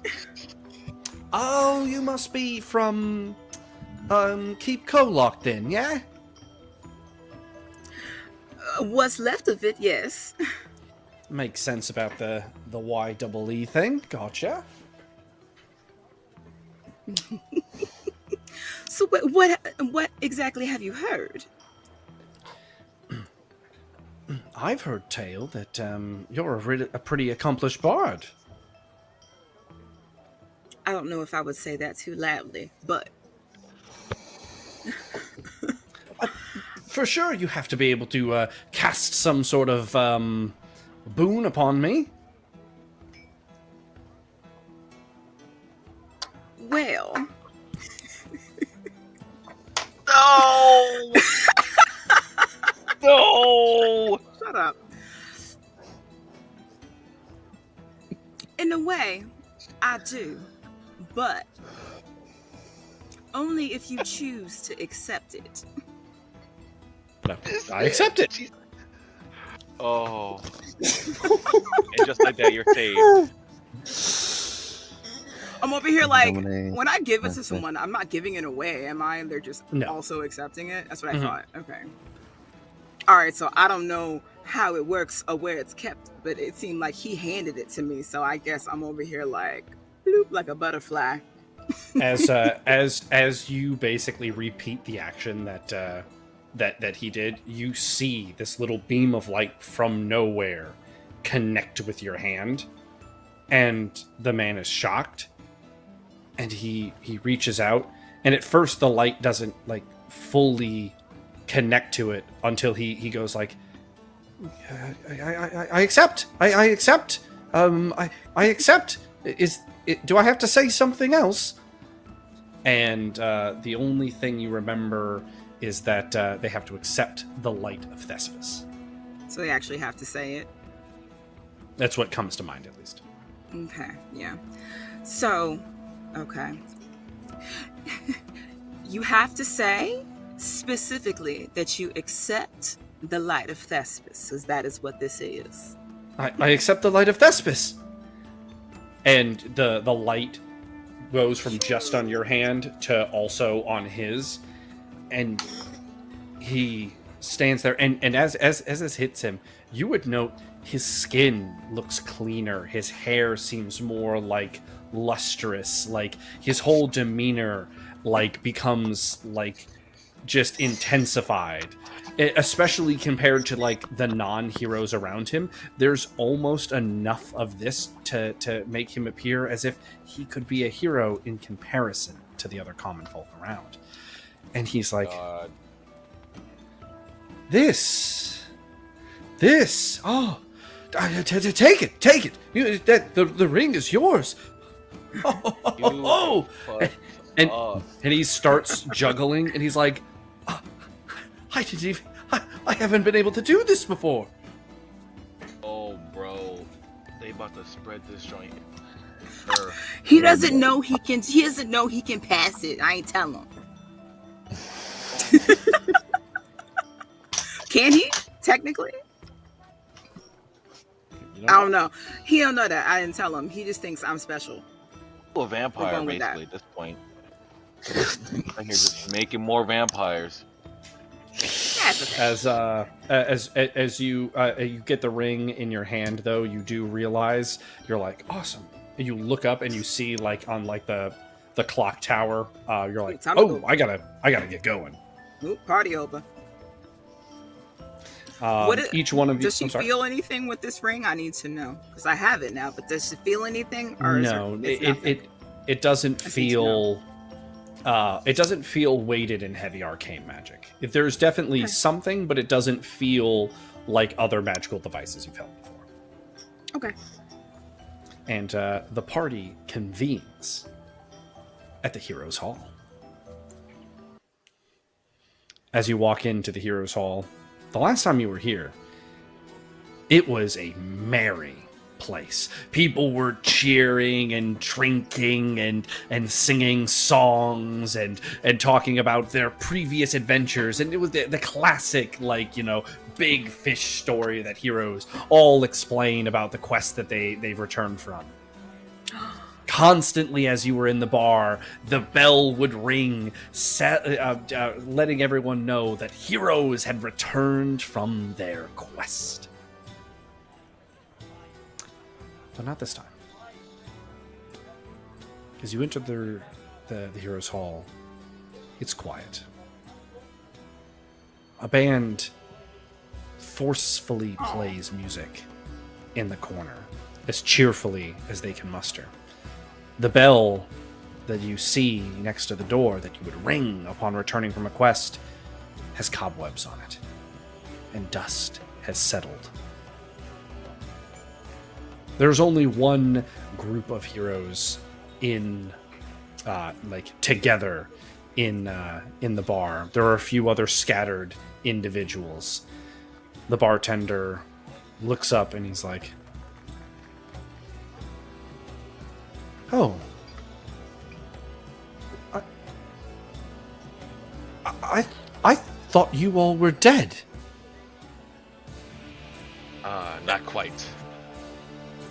Oh, you must be from Keep Kolok then, yeah? What's left of it, yes. Makes sense about the YEE thing. Gotcha. So what exactly have you heard? I've heard tale that you're a pretty accomplished bard. I don't know if I would say that too loudly, but For sure, you have to be able to cast some sort of boon upon me. well, No! No! shut up. In a way, I do, but only if you choose to accept it. No, I accept it. Jeez. Oh. And just like that, you're saved. I'm over here like, Dominate. when I give it to Okay. someone, I'm not giving it away, am I? They're just No. also accepting it? That's what I Mhm. thought. Okay. All right, so I don't know how it works or where it's kept, but it seemed like he handed it to me, so I guess I'm over here like, bloop, like a butterfly. As you basically repeat the action that he did, you see this little beam of light from nowhere connect with your hand, and the man is shocked, and he reaches out, and at first the light doesn't like fully connect to it until he goes like, I accept. I accept. I accept. Do I have to say something else? And the only thing you remember is that they have to accept the light of Thespis. So they actually have to say it. That's what comes to mind, at least. Okay, yeah. So, okay. You have to say specifically that you accept the light of Thespis, because that is what this is. I accept the light of Thespis. And the light goes from just on your hand to also on his, and he stands there. And as this hits him, you would note his skin looks cleaner. His hair seems more like lustrous. Like his whole demeanor like becomes like just intensified. Especially compared to like the non-heroes around him, there's almost enough of this to make him appear as if he could be a hero in comparison to the other common folk around. And he's like, God. this, oh, take it. The ring is yours. Oh, and he starts juggling, and he's like, I haven't been able to do this before. Oh, bro. They about to spread this joint. He doesn't know he can pass it. I ain't tell him. Can he? Technically? You I don't know. He don't know that. I didn't tell him. He just thinks I'm special. A vampire, going with basically, at this point. I'm here just making more vampires. That's okay. As you get the ring in your hand, though, you do realize you're like, awesome. And you look up and you see like on like the clock tower, you're like, Time to oh, go. I gotta get going. Oop, party over. Each one of you. Does she feel anything with this ring? I need to know because I have it now. But does she feel anything? Or No, it doesn't feel. It doesn't feel weighted in heavy arcane magic. If there's definitely something, but it doesn't feel like other magical devices you've held before. Okay. And the party convenes at the Heroes Hall. As you walk into the Heroes Hall, the last time you were here, it was a merry place. People were cheering and drinking and singing songs and talking about their previous adventures. And it was the classic, like, you know, big fish story that heroes all explain about the quest that they've returned from. Constantly, as you were in the bar, the bell would ring, letting everyone know that heroes had returned from their quest. But not this time. As you enter the Heroes Hall, it's quiet. A band forcefully plays music in the corner, as cheerfully as they can muster. The bell that you see next to the door that you would ring upon returning from a quest has cobwebs on it, and dust has settled. There's only one group of heroes together in the bar. There are a few other scattered individuals. The bartender looks up and he's like, "Oh, I thought you all were dead." Not quite.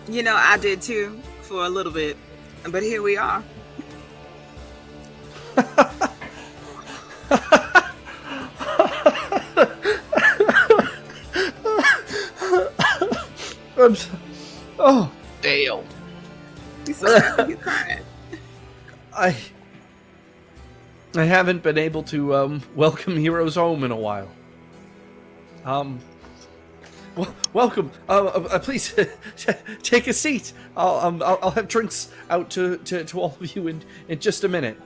You know, I did too for a little bit, but here we are. Oh, Dale. You crying? I haven't been able to welcome heroes home in a while. Welcome. Please take a seat. I'll have drinks out to all of you in just a minute.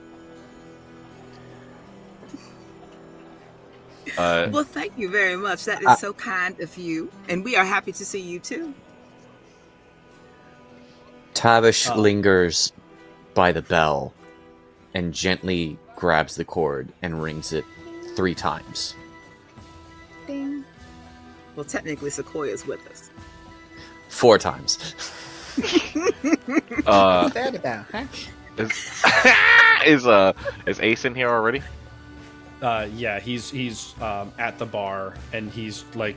Well, thank you very much. That is so kind of you, and we are happy to see you too. Tavish lingers by the bell and gently grabs the cord and rings it 3 times. Ding. Well, technically, Sequoia's with us. 4 times. What's that about, huh? Is Ace in here already? Yeah, he's at the bar and he's like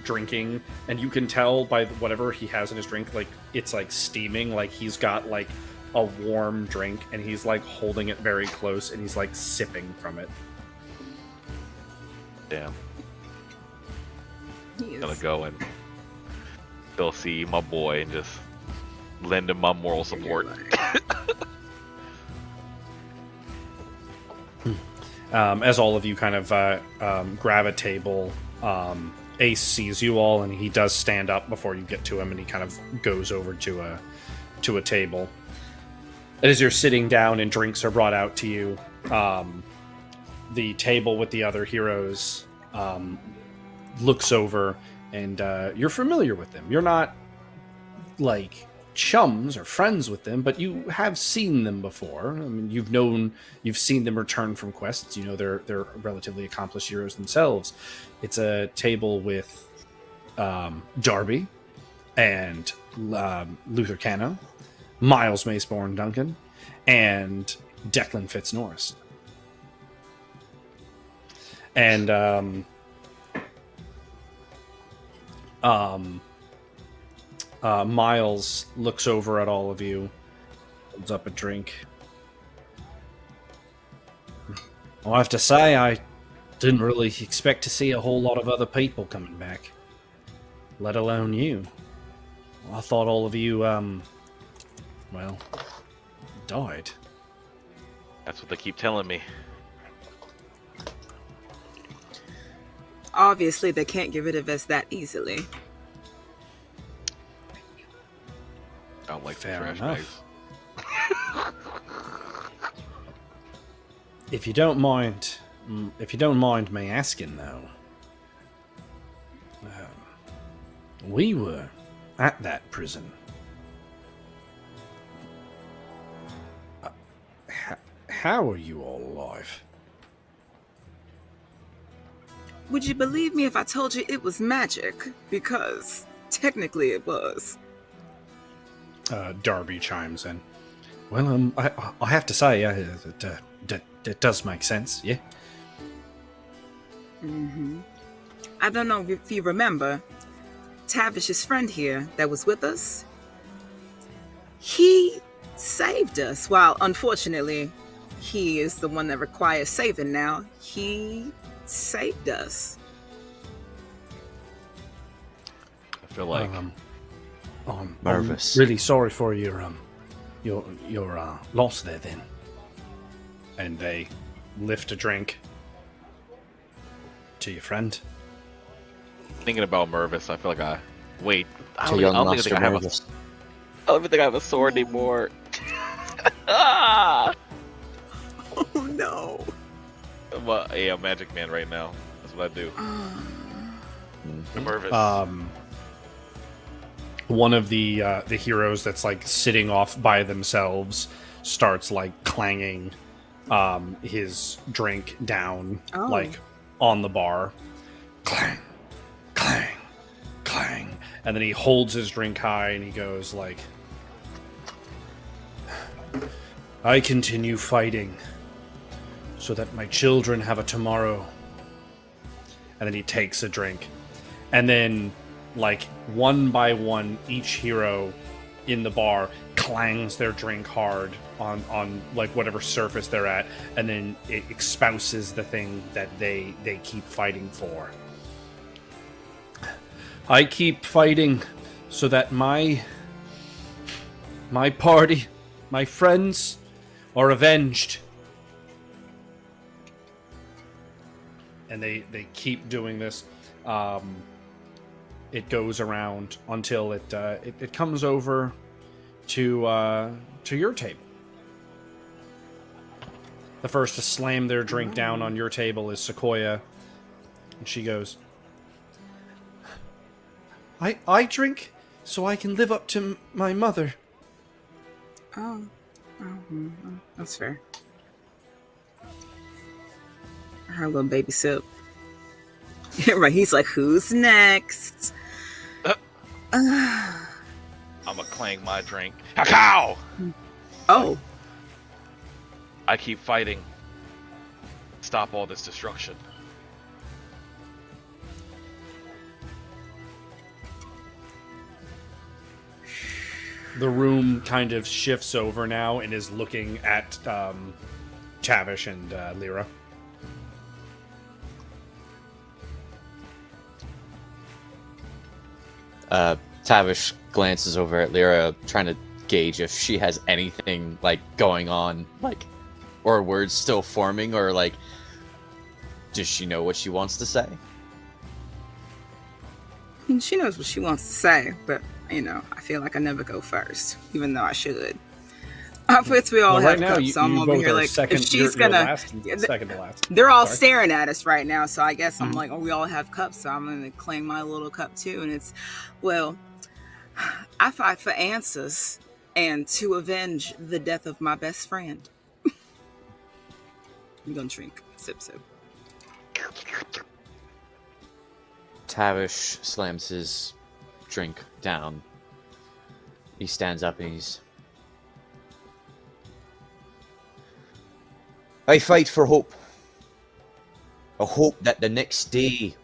drinking, and you can tell by whatever he has in his drink, like it's like steaming, like he's got like a warm drink and he's like holding it very close and he's like sipping from it. Damn. He is. Gonna go and they'll see my boy and just lend him my moral support. As all of you kind of grab a table, Ace sees you all, and he does stand up before you get to him, and he kind of goes over to a table. And as you're sitting down and drinks are brought out to you, the table with the other heroes looks over, and you're familiar with them. You're not like chums or friends with them, but you have seen them before. I mean, you've seen them return from quests. You know they're relatively accomplished heroes themselves. It's a table with Darby and Luther Cano, Miles Maceborn Duncan, and Declan Fitznorris. And Miles looks over at all of you, holds up a drink. Well, I have to say, I didn't really expect to see a whole lot of other people coming back, let alone you. I thought all of you, died. That's what they keep telling me. Obviously, they can't get rid of us that easily. I don't like the Fair trash enough. bags. If you don't mind, me asking, though, we were at that prison. How are you all alive? Would you believe me if I told you it was magic? Because technically it was. Darby chimes in. Well, I have to say, it does make sense, yeah? Mm-hmm. I don't know if you remember, Tavish's friend here that was with us, he saved us. While unfortunately, he is the one that requires saving now. He saved us. I feel like Nervous. I'm really sorry for your loss there, then. And they lift a drink to your friend. thinking about Mervis. I feel like I wait. I To don't, young I don't Master think I have a. Nervous. I don't even think I have a sword anymore. Ah! Oh no. Well, yeah, I'm Magic Man right now. That's what I do. Mervis. One of the heroes that's like sitting off by themselves starts like clanging his drink down like on the bar. Clang, clang, clang. And then he holds his drink high and he goes like, I continue fighting so that my children have a tomorrow. And then he takes a drink. And then, like, one by one, each hero in the bar clangs their drink hard on like, whatever surface they're at. And then it espouses the thing that they keep fighting for. I keep fighting so that my party, my friends, are avenged. And they keep doing this. It goes around until it comes over to your table. The first to slam their drink down on your table is Sequoia, and she goes, I drink so I can live up to my mother. Oh, that's fair. Her little baby sip. Right, he's like, who's next? I'ma clang my drink. Cacao! Oh, I keep fighting. Stop all this destruction. The room kind of shifts over now and is looking at Tavish and Lyra. Tavish glances over at Lyra, trying to gauge if she has anything like going on, like, or words still forming, or like, does she know what she wants to say? I mean, she knows what she wants to say, but you know, I feel like I never go first, even though I should. But we all Well, have right now, cups, so I'm you over both here are like, second, if she's you're gonna, last and second to last. they're all Sorry. staring at us right now. So I guess I'm like, oh, we all have cups, so I'm gonna claim my little cup too. And it's, well, I fight for answers and to avenge the death of my best friend. I'm gonna drink, sip. Tavish slams his drink down. He stands up and he's... I fight for hope. A hope that the next day,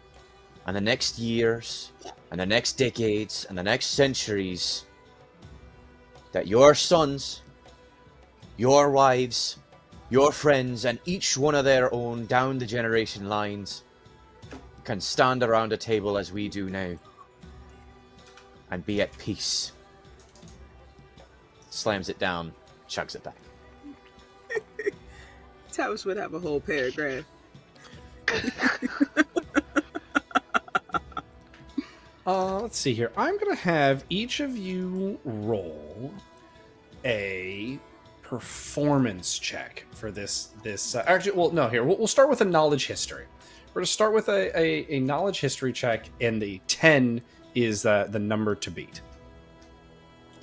and the next years, and the next decades, and the next centuries, that your sons, your wives, your friends, and each one of their own down the generation lines can stand around a table as we do now and be at peace. Slams it down, chugs it back. Tavish would have a whole paragraph. Let's see here. I'm gonna have each of you roll a performance check for this. Actually, well, no. Here, we'll start with a knowledge history. We're gonna start with a knowledge history check, and the 10 is the number to beat.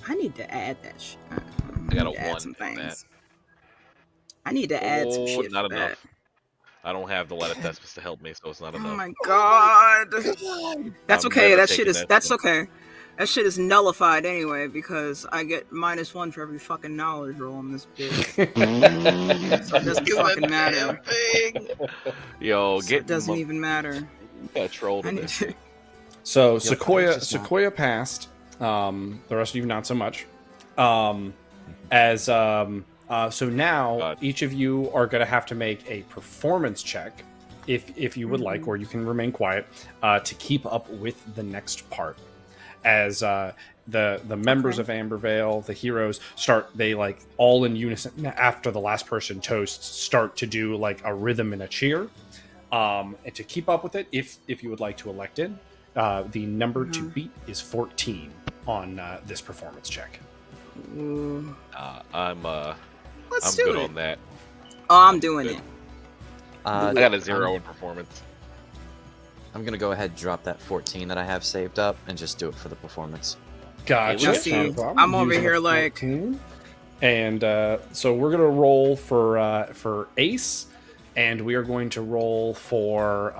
I need to add that. I got a need to add 1 some in that. things. I need to add some shit. Not for enough. that. I don't have the ladder thespis to help me, so it's not Oh enough. my god. That's I'm okay. never That shit taking is. that That's shit. okay. That shit is nullified anyway because I get -1 for every fucking knowledge roll on this bitch. So it doesn't fucking matter. Yo, So it doesn't even matter. got trolled I in need this. to. So Yep, Sequoia just not. Sequoia passed. The rest of you not so much. So now God. each of you are going to have to make a performance check, if you would like, or you can remain quiet, to keep up with the next part. As the members of Ambervale, the heroes, they like all in unison after the last person toasts start to do like a rhythm and a cheer. And to keep up with it, if you would like to elect it, the number to beat is 14 on this performance check. Ooh. Let's I'm do good it. on that. Oh, I'm doing Good. it. I got a 0 in performance. I'm gonna go ahead and drop that 14 that I have saved up and just do it for the performance. Gotcha. Now, see, No problem. I'm over Using a here like- 14. And so we're gonna roll for Ace, and we are going to roll for.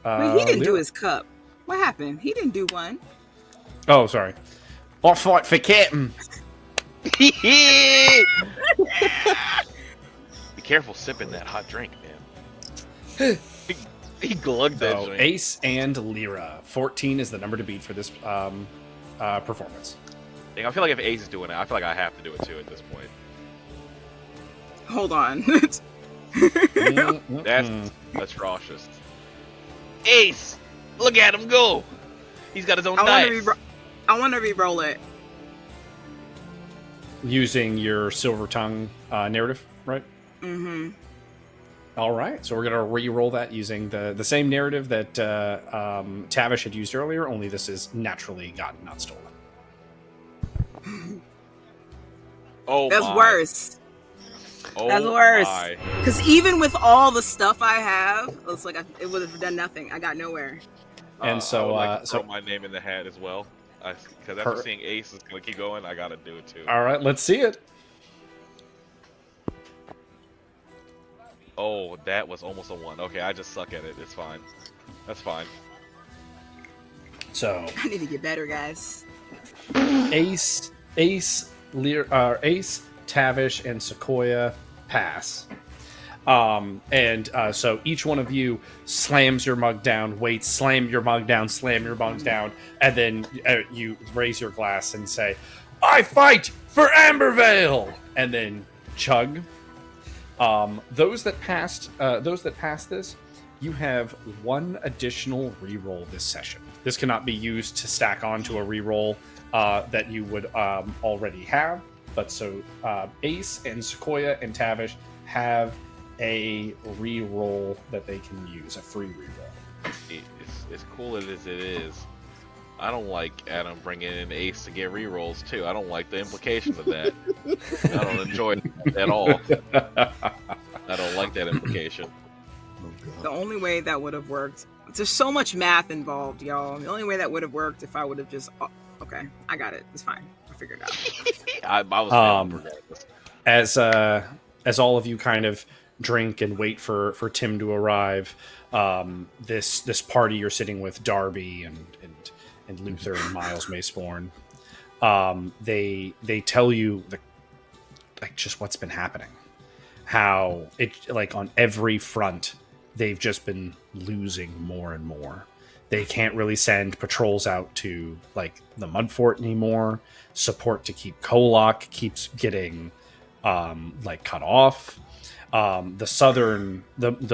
Wait, he didn't do Lyra. his cup. What happened? He didn't do one. Oh, sorry. I fight for Captain. Be careful sipping that hot drink, man. he glugged that So drink. Ace and Lyra. 14 is the number to beat for this performance. I feel like if Ace is doing it, I feel like I have to do it too at this point. Hold on. Mm-mm-mm. That's atrocious. Ace, look at him go. He's got his own I dice. want to re-roll it. Using your silver tongue narrative, right? Mm-hmm. All right, so we're gonna re-roll that using the same narrative that Tavish had used earlier. Only this is naturally gotten, not stolen. Oh, That's my. worse. Oh, That's worse. my. Because even with all the stuff I have, it's like it would have done nothing. I got nowhere. And so, I would like to so throw my name in the hat as well. Because after Per- seeing Ace is gonna keep going, I gotta do it too. all right, let's see it. Oh, that was almost a 1. Okay, I just suck at it. It's fine. That's fine. So I need to get better, guys. Ace, Tavish, and Sequoia pass. So each one of you slams your mug down, waits, slam your mug down, and then you raise your glass and say, "I fight for Ambervale!" and then chug. Those that passed this, you have one additional reroll this session. This cannot be used to stack onto a reroll that you would already have. But so Ace and Sequoia and Tavish have a reroll that they can use, a free reroll. It's as cool as it is. I don't like Adam bringing in Ace to get rerolls too. I don't like the implications of that. I don't enjoy it at all. I don't like that implication. The only way that would have worked. There's so much math involved, y'all. The only way that would have worked if I would have just. Oh, okay, I got it. It's fine. I figured it out. I was regardless. As all of you kind of drink and wait for Tim to arrive, this party you're sitting with, Darby and Luther and Miles Maysporn, they tell you just what's been happening, how it like on every front they've just been losing more and more. They can't really send patrols out to like the Mud Fort anymore. Support to keep Kolok keeps getting cut off. The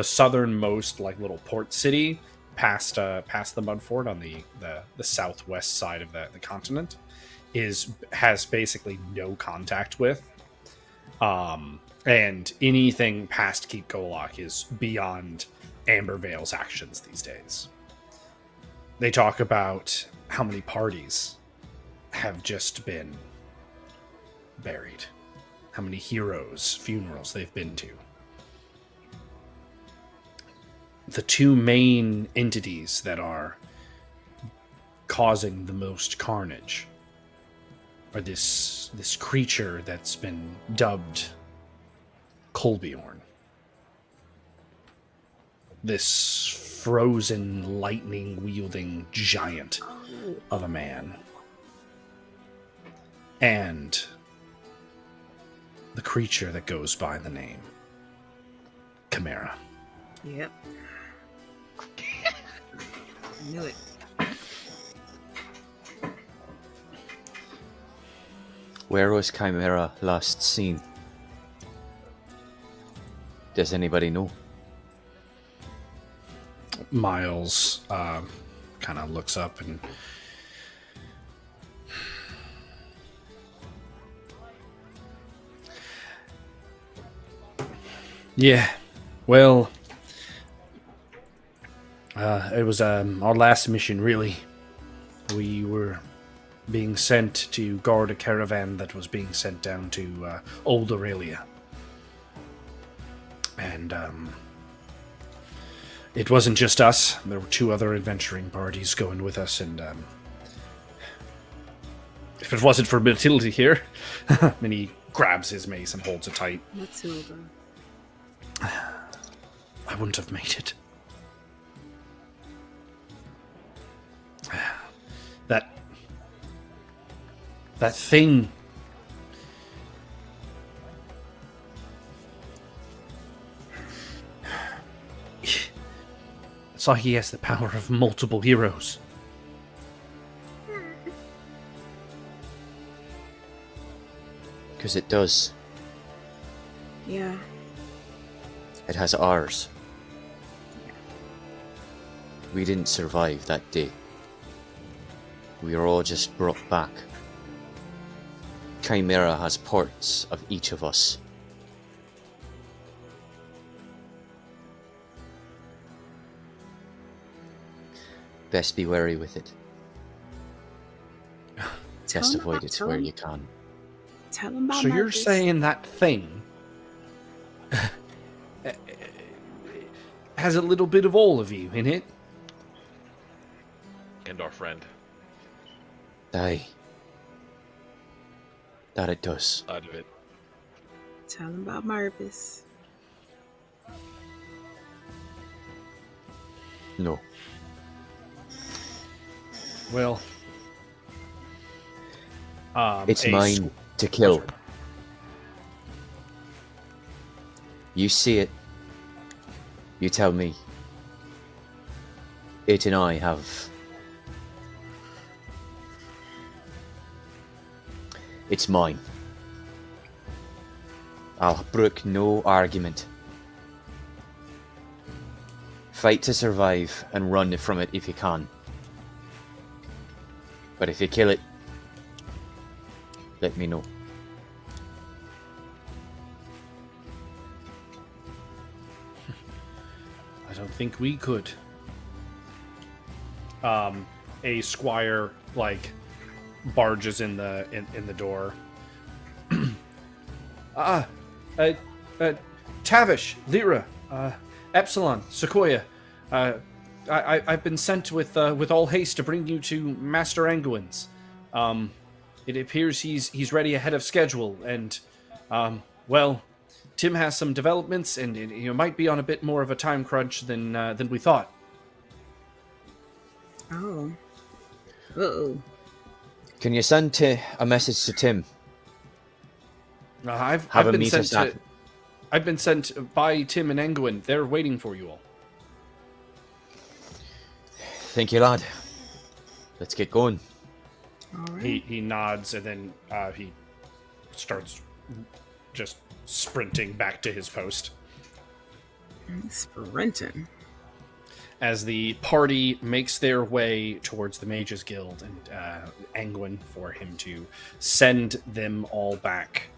southernmost like little port city past the Mud Fort on the southwest side of the continent has basically no contact with. And anything past Keep Kolok is beyond Ambervale's actions these days. They talk about how many parties have just been buried, how many heroes' funerals they've been to. The two main entities that are causing the most carnage are this creature that's been dubbed Kolbjorn. This frozen, lightning-wielding giant of a man. And the creature that goes by the name Chimera. Yep. Knew it. Where was Chimera last seen? Does anybody know? Miles kind of looks up and yeah, well, it was our last mission, really. We were being sent to guard a caravan that was being sent down to Old Aurelia. And it wasn't just us. There were two other adventuring parties going with us, and if it wasn't for Matilda here, and he grabs his mace and holds it tight, Matilda. I wouldn't have made it. That thing. It's like he has the power of multiple heroes. Because it does. Yeah. It has ours. We didn't survive that day. We were all just brought back. Chimera has parts of each of us. Best be wary with it. Best avoid it where you can. Tell him about So you're Marcus. saying that thing has a little bit of all of you in it? And our friend. Aye. That it does. Out of it. Tell him about Marcus. No. Well, It's a mine to kill. You see it. You tell me. It and I have... It's mine. I'll brook no argument. Fight to survive and run from it if you can. But if you kill it, let me know. I don't think we could. A squire barges in the door. Tavish, Lyra, Epsilon, Sequoia. I've been sent with all haste to bring you to Master Anguin's. It appears he's ready ahead of schedule, and well, Tim has some developments, and it might be on a bit more of a time crunch than we thought. Oh. Uh-oh. Can you send a message to Tim? I've Have him been meet sent us at... I've been sent by Tim and Anguin. They're waiting for you all. Thank you, lad. Let's get going. All right. He nods, and then he starts just sprinting back to his post. Sprinting. As the party makes their way towards the Mages Guild, and Anguin for him to send them all back,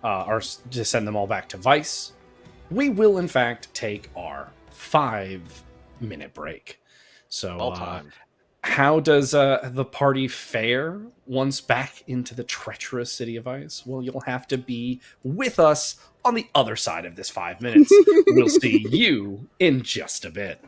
or to send them all back to Vice, we will in fact take our 5-minute break. So All time. how does the party fare once back into the treacherous city of ice? Well, you'll have to be with us on the other side of this 5 minutes. We'll see you in just a bit.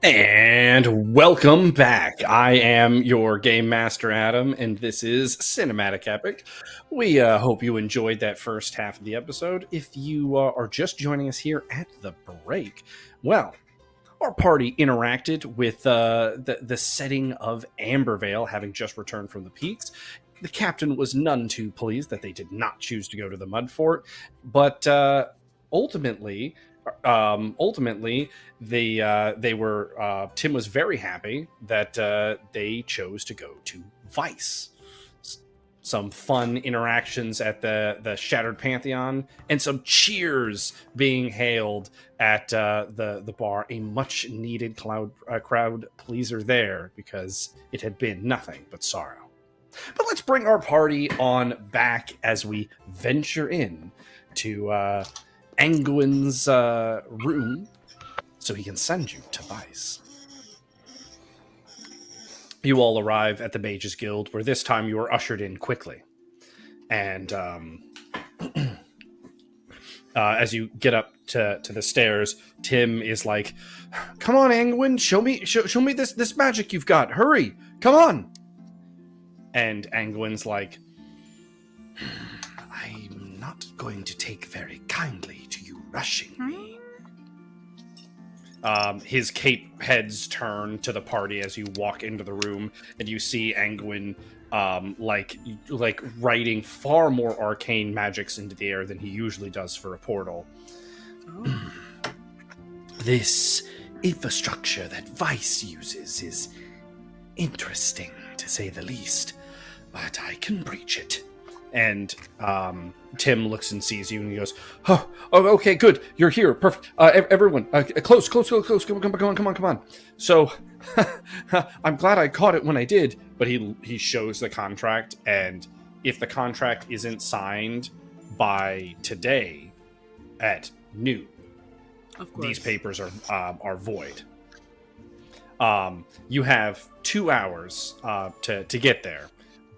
And welcome back. I am your Game Master Adam, and this is Cinematic Epic. We hope you enjoyed that first half of the episode. If you are just joining us here at the break, well, our party interacted with the setting of Ambervale, having just returned from the peaks. The captain was none too pleased that they did not choose to go to the Mud Fort, but ultimately, they were. Tim was very happy that they chose to go to Vice. Some fun interactions at the Shattered Pantheon, and some cheers being hailed at the bar. A much needed crowd pleaser there, because it had been nothing but sorrow. But let's bring our party on back as we venture in to Angwin's room, so he can send you to Vice. You all arrive at the Mages Guild, where this time you are ushered in quickly. And as you get up to the stairs, Tim is like, "Come on, Angwin, show me this magic you've got. Hurry, come on!" And Angwin's like, "I'm not going to take very kindly to you rushing me." His cape heads turn to the party as you walk into the room, and you see Angwin like writing far more arcane magics into the air than he usually does for a portal. Oh. This infrastructure that Vice uses is interesting, to say the least, but I can breach it. And Tim looks and sees you, and he goes, "Oh, okay, good. You're here. Perfect. Everyone, close. Come on. So, I'm glad I caught it when I did." But he shows the contract, and if the contract isn't signed by today at noon, these papers are void. You have 2 hours to get there,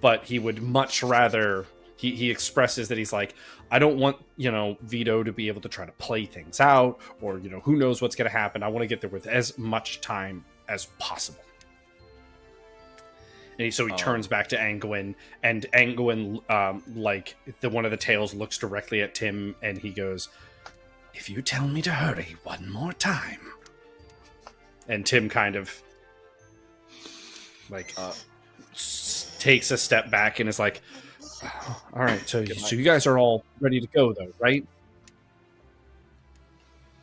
but he would much rather. He expresses that he's like, "I don't want, Vito to be able to try to play things out, or, who knows what's going to happen. I want to get there with as much time as possible." And so he turns back to Angwin, and Angwin, one of the tails looks directly at Tim, and he goes, "If you tell me to hurry one more time." And Tim kind of, takes a step back and is like, "All right, so you guys are all ready to go, though, right?"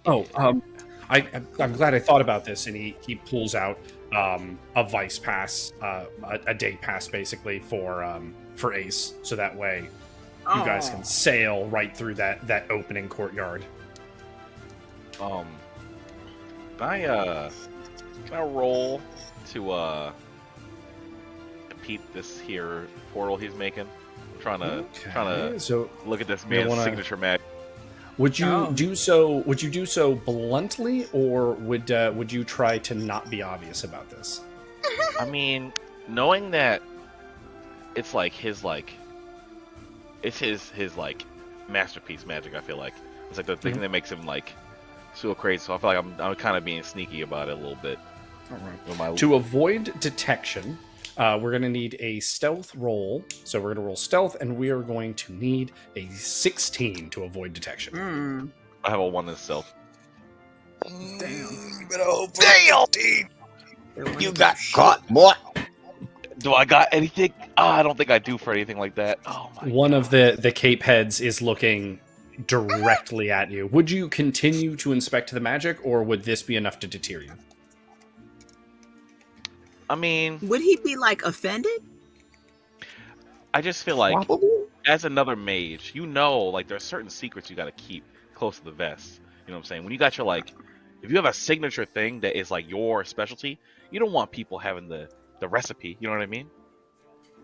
"Oh, I'm glad I thought about this." And he pulls out a Vice pass, a day pass, basically for Ace, so that way you guys can sail right through that opening courtyard. Can I roll to peep this here portal he's making? Trying to look at this man's signature magic. Would you do so? Would you do so bluntly, or would you try to not be obvious about this? I mean, knowing that it's his masterpiece magic. I feel like it's the thing that makes him so crazy. So I feel like I'm kind of being sneaky about it a little bit. All right. To avoid detection, we're going to need a stealth roll. So we're going to roll stealth, and we are going to need a 16 to avoid detection. I have a 1 in stealth. Damn! You got caught, boy. Do I got anything? I don't think I do for anything like that. Oh my! One of the cape heads is looking directly at you. Would you continue to inspect the magic, or would this be enough to deter you? I mean, would he be offended? I just feel like, Probably. as another mage, there are certain secrets you got to keep close to the vest. You know what I'm saying? When you got your if you have a signature thing that is your specialty, you don't want people having the recipe. You know what I mean?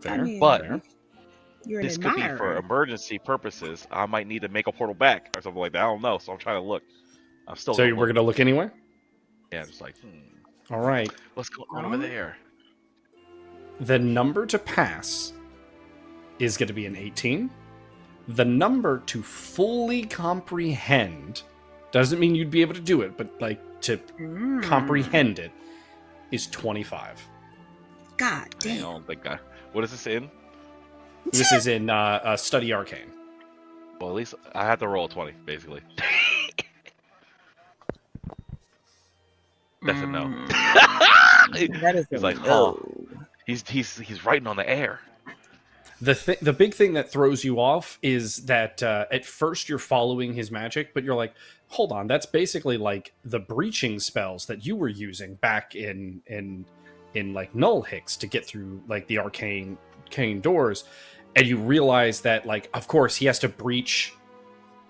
Fair. But you're this could be for emergency purposes. I might need to make a portal back or something like that. I don't know. So I'm trying to look. I'm still. So we're gonna look anyway. Yeah, just All right. What's going on over there? The number to pass is going to be an 18. The number to fully comprehend doesn't mean you'd be able to do it, but to comprehend it is 25. God I damn. don't think I. What is this in? This is in Study Arcane. Well, at least I had to roll a 20, basically. That's a no. That is He's a like, huh. no. He's writing on the air. The big thing that throws you off is that at first you're following his magic, but you're like, hold on, that's basically like the breaching spells that you were using back in like Null Hicks to get through like the arcane doors, and you realize that like of course he has to breach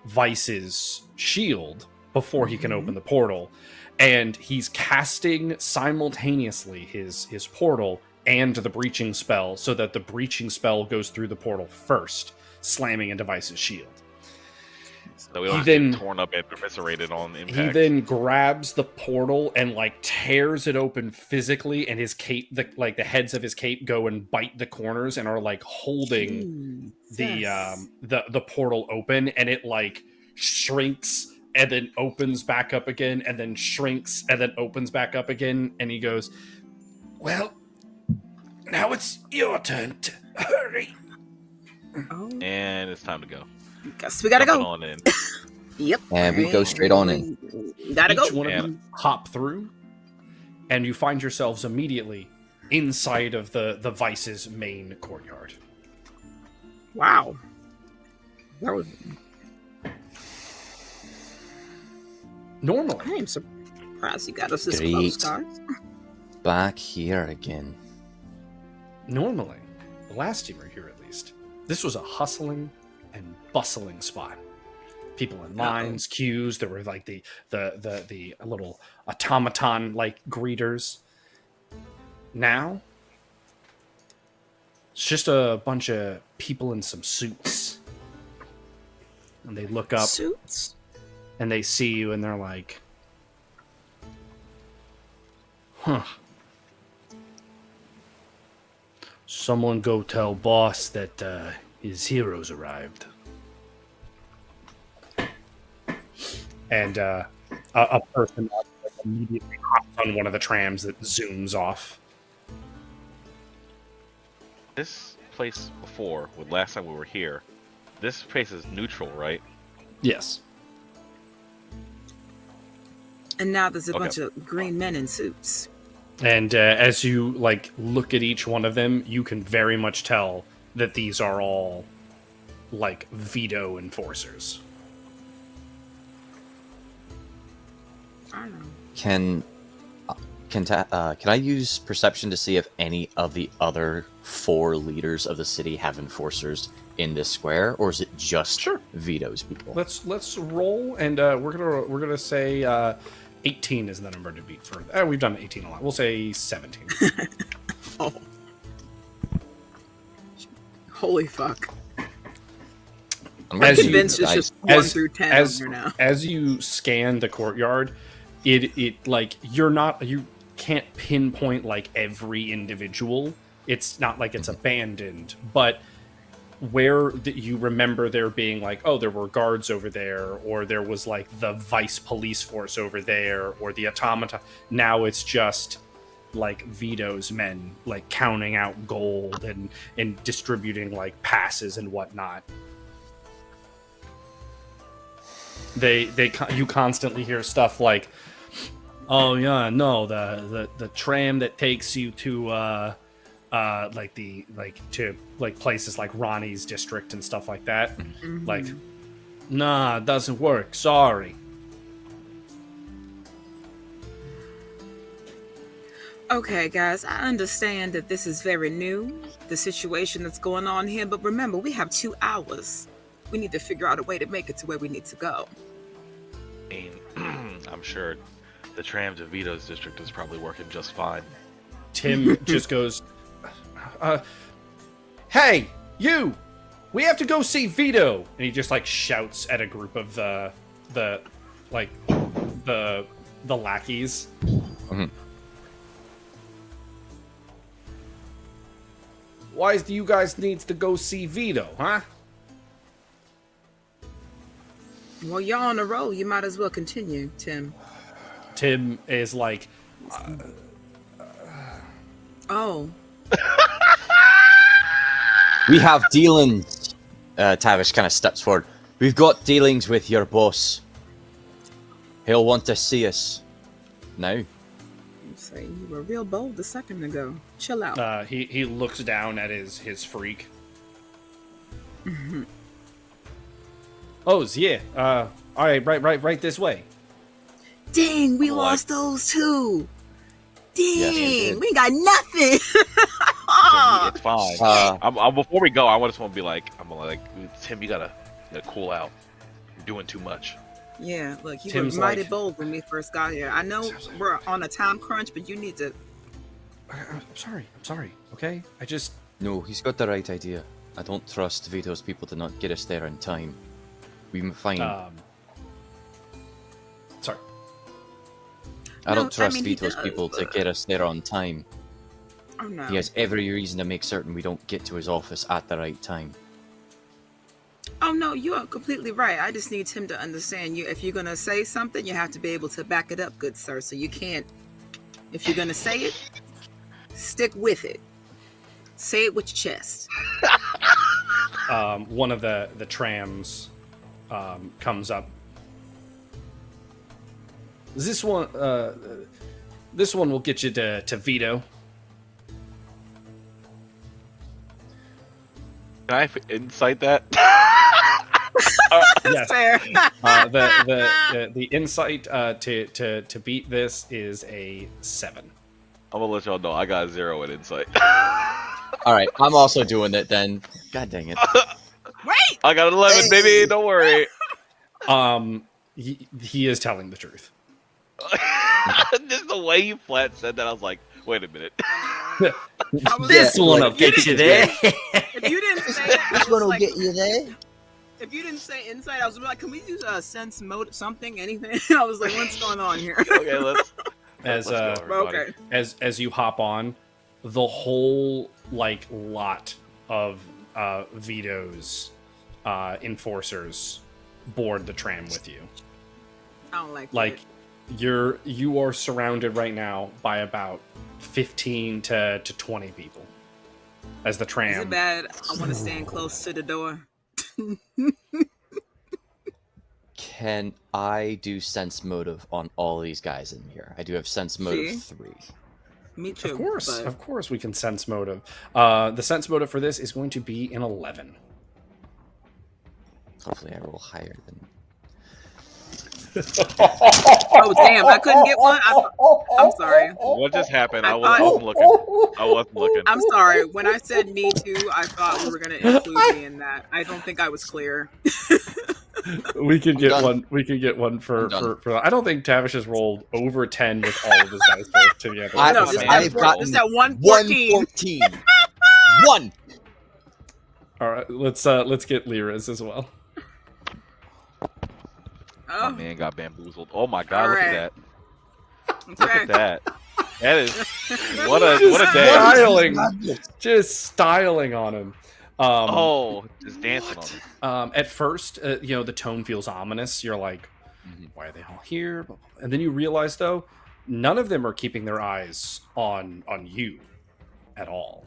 Vice's shield before he can open the portal, and he's casting simultaneously his portal and the breaching spell so that the breaching spell goes through the portal first, slamming into Vice's shield. So we don't get torn up and eviscerated on impact. He then grabs the portal and like tears it open physically, and his cape, the heads of his cape go and bite the corners and are like holding the portal open, and it like shrinks and then opens back up again, and then shrinks and then opens back up again, and he goes, "Well, now it's your turn to hurry." Oh, And it's time to go. guess we gotta Jumping go. on in. Yep. And we go straight on in. Gotta Each go. one of them hop through, and you find yourselves immediately inside of the Vice's main courtyard. Wow. That was. Normally, I am surprised you got us this Great. close, guys. Back here again. the last you were here at least, this was a hustling and bustling spot. People in lines, queues. There were like the little automaton like greeters. Now, it's just a bunch of people in some suits, and they look up Suits. and they see you, and they're like, "Huh. Someone go tell boss that his heroes arrived." And a person immediately hops on one of the trams that zooms off. This place before, with last time we were here, this place is neutral, right? Yes. And now there's a Okay. bunch of green men in suits. And as you like look at each one of them, you can very much tell that these are all like veto enforcers. I don't know. Can I use perception to see if any of the other 4 leaders of the city have enforcers in this square, or is it just Sure. Vito's people? Let's roll, and we're gonna say 18 is the number to beat for. We've done 18 a lot. We'll say 17. Oh. Holy fuck. I'm I'm As you- convinced it's just 1 through 10 as over now. as you scan the courtyard, it like you can't pinpoint like every individual. It's not like it's abandoned, but where you remember there being like, oh, there were guards over there, or there was like the Vice police force over there, or the automata. Now it's just like Vito's men like counting out gold and distributing like passes and whatnot. You constantly hear stuff like, "Oh yeah, no, the tram that takes you to to places like Ronnie's district and stuff like that. Mhm. Like, nah, it doesn't work. Sorry." Okay, guys, I understand that this is very new, the situation that's going on here, but remember, we have 2 hours. We need to figure out a way to make it to where we need to go. I mean, I'm sure the tram to Vito's district is probably working just fine. Tim just goes, "Hey, you! We have to go see Vito!" And he just like shouts at a group of the lackeys. Mhm. Why do you guys need to go see Vito, huh? Well, y'all on a roll. You might as well continue, Tim. Tim is like, Oh, We have dealings. Tavish kind of steps forward. We've got dealings with your boss. He'll want to see us now. you say you were real bold a second ago. Chill out. He looks down at his freak. Oh, yeah. All right, right this way. Dang, we What? lost those too. Dang, Yes, we did. we got nothing. It's fine. Before we go, I just want to be like, Tim, you gotta cool out. You're doing too much. Yeah, look, you Tim's were mighty like- bold when we first got here. I know we're on a time crunch, but you need to. I'm sorry. Okay, I just No, he's got the right idea. I don't trust Vito's people to not get us there in time. We might find. sorry. I No, don't trust I mean, he Vito's does, people to but- get us there on time. Oh no. He has every reason to make certain we don't get to his office at the right time. Oh no, you are completely right. I just need Tim to understand you. If you're gonna say something, you have to be able to back it up, good sir. So you can't. If you're gonna say it, stick with it. Say it with your chest. One of the trams comes up. This one will get you to Vito. Can I insight that? Yes. Fair. The insight to beat this is a 7. I'm gonna let y'all know I got 0 in insight. Alright, I'm also doing it then. God dang it. Wait. I got an 11, baby. Don't worry. He is telling the truth. Just the way you flat said that, I was like, wait a minute. I was This like, one'll get you there. If you didn't say it, I This was one will like, get you there. if you didn't say insight, I was like, can we use a sense mode, something, anything? I was like, what's going on here? Okay, let's As go, everybody. Okay. as you hop on, the whole lot of Vito's enforcers board the tram with you. I don't like Like it. you are surrounded right now by about 15 to 20 people as the Is tram. it bad? I want to stand close to the door. Can I do sense motive on all these guys in here? I do have sense motive See? 3. Me too. but- Of course, we can sense motive. The sense motive for this is going to be an 11. Hopefully I roll higher than... Oh damn! I couldn't get one. I'm sorry. What just happened? I I wasn't looking. I wasn't looking. I'm sorry. When I said me too, I thought we were gonna include me in that. I don't think I was clear. We could get done. one. We could get one I'm for done. I don't think Tavish has rolled over 10 with all of his dice rolls together. I- No, So- just I've that gotten just that 114. 114! 1! all right, let's get Lyra's as well. My Oh, man got bamboozled. Oh my god! All Look right. at that! Look okay. at that! That is what a day! Styling, just styling on him. Oh, just dancing on it. At first, the tone feels ominous. You're like, Mhm. why are they all here? And then you realize, though, none of them are keeping their eyes on you at all.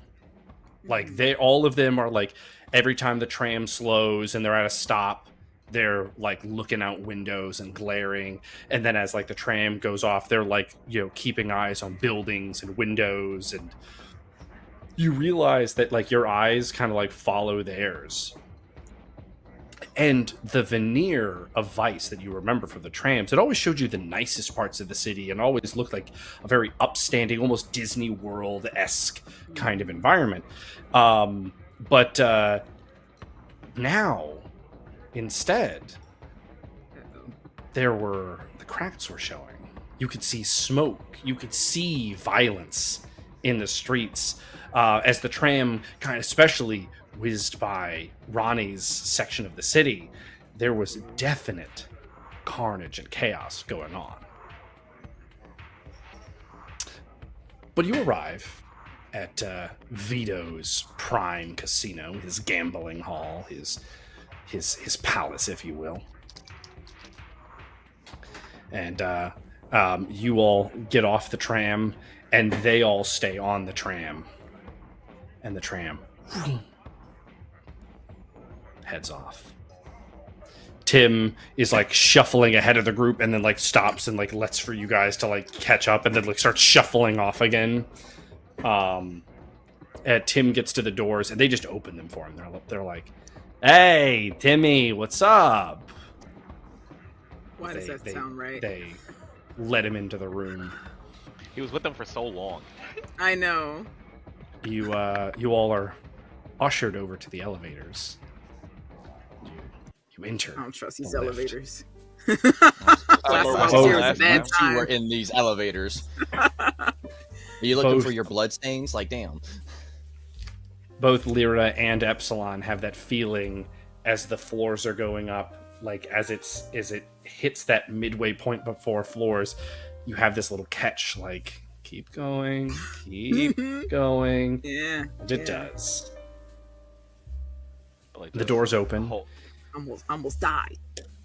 Like all of them are like, every time the tram slows and they're at a stop, they're like looking out windows and glaring. And then as like the tram goes off, they're like, keeping eyes on buildings and windows. And you realize that like your eyes kind of like follow theirs. And the veneer of vice that you remember from the trams, it always showed you the nicest parts of the city and always looked like a very upstanding, almost Disney World-esque kind of environment. But now, instead, the cracks were showing. You could see smoke. You could see violence in the streets as the tram kind of especially whizzed by Ronnie's section of the city. There was definite carnage and chaos going on. But you arrive at Vito's prime casino, his gambling hall, his palace, if you will. And you all get off the tram, and they all stay on the tram. And the tram heads off. Tim is like shuffling ahead of the group and then like stops and like lets for you guys to like catch up and then like starts shuffling off again. Tim gets to the doors and they just open them for him. They're like, "Hey, Timmy, what's up?" Why does that sound right? They let him into the room. He was with them for so long. I know. You all are ushered over to the elevators. You enter. I don't trust these the lift. elevators. Both you were in these elevators. Are you looking for your blood stains? Like, damn. Both Lyra and Epsilon have that feeling as the floors are going up, like as it hits that midway point before floors, you have this little catch, like, keep going, keep going. Yeah. And it does. Like The doors open. Almost died.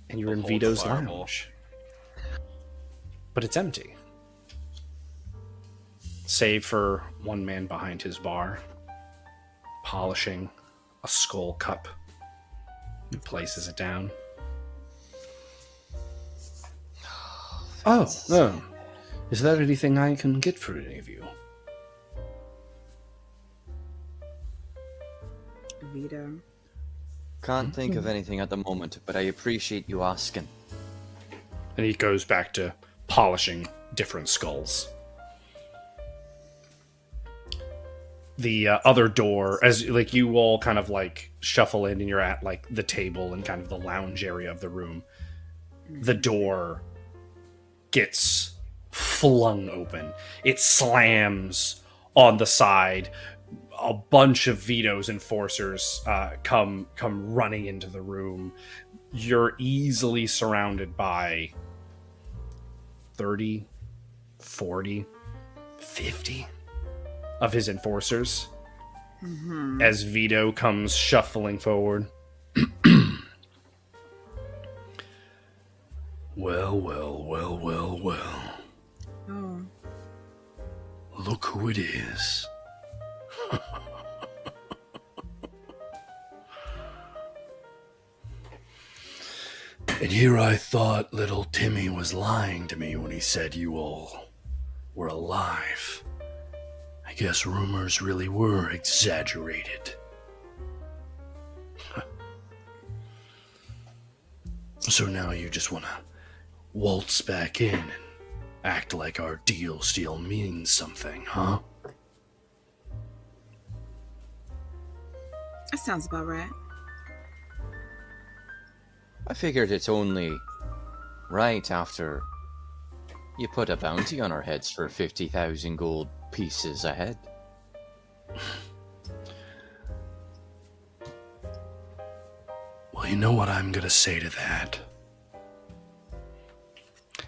And you're in hold Vito's the fireball. lounge. But it's empty. Save for one man behind his bar, polishing a skull cup. He places it down. Oh. Is there anything I can get for any of you? Vito. Can't think of anything at the moment, but I appreciate you asking. And he goes back to polishing different skulls. The other door, as like you all kind of like shuffle in and you're at like the table and kind of the lounge area of the room, the door gets flung open. It slams on the side. A bunch of Vito's enforcers come running into the room. You're easily surrounded by 30, 40, 50 of his enforcers as Vito comes shuffling forward. Well. Oh. Look who it is. And here I thought little Timmy was lying to me when he said you all were alive. I guess rumors really were exaggerated. So now you just want to waltz back in and act like our deal still means something, huh? That sounds about right. I figured it's only right after you put a bounty on our heads for 50,000 gold pieces a head. Well, you know what I'm gonna say to that.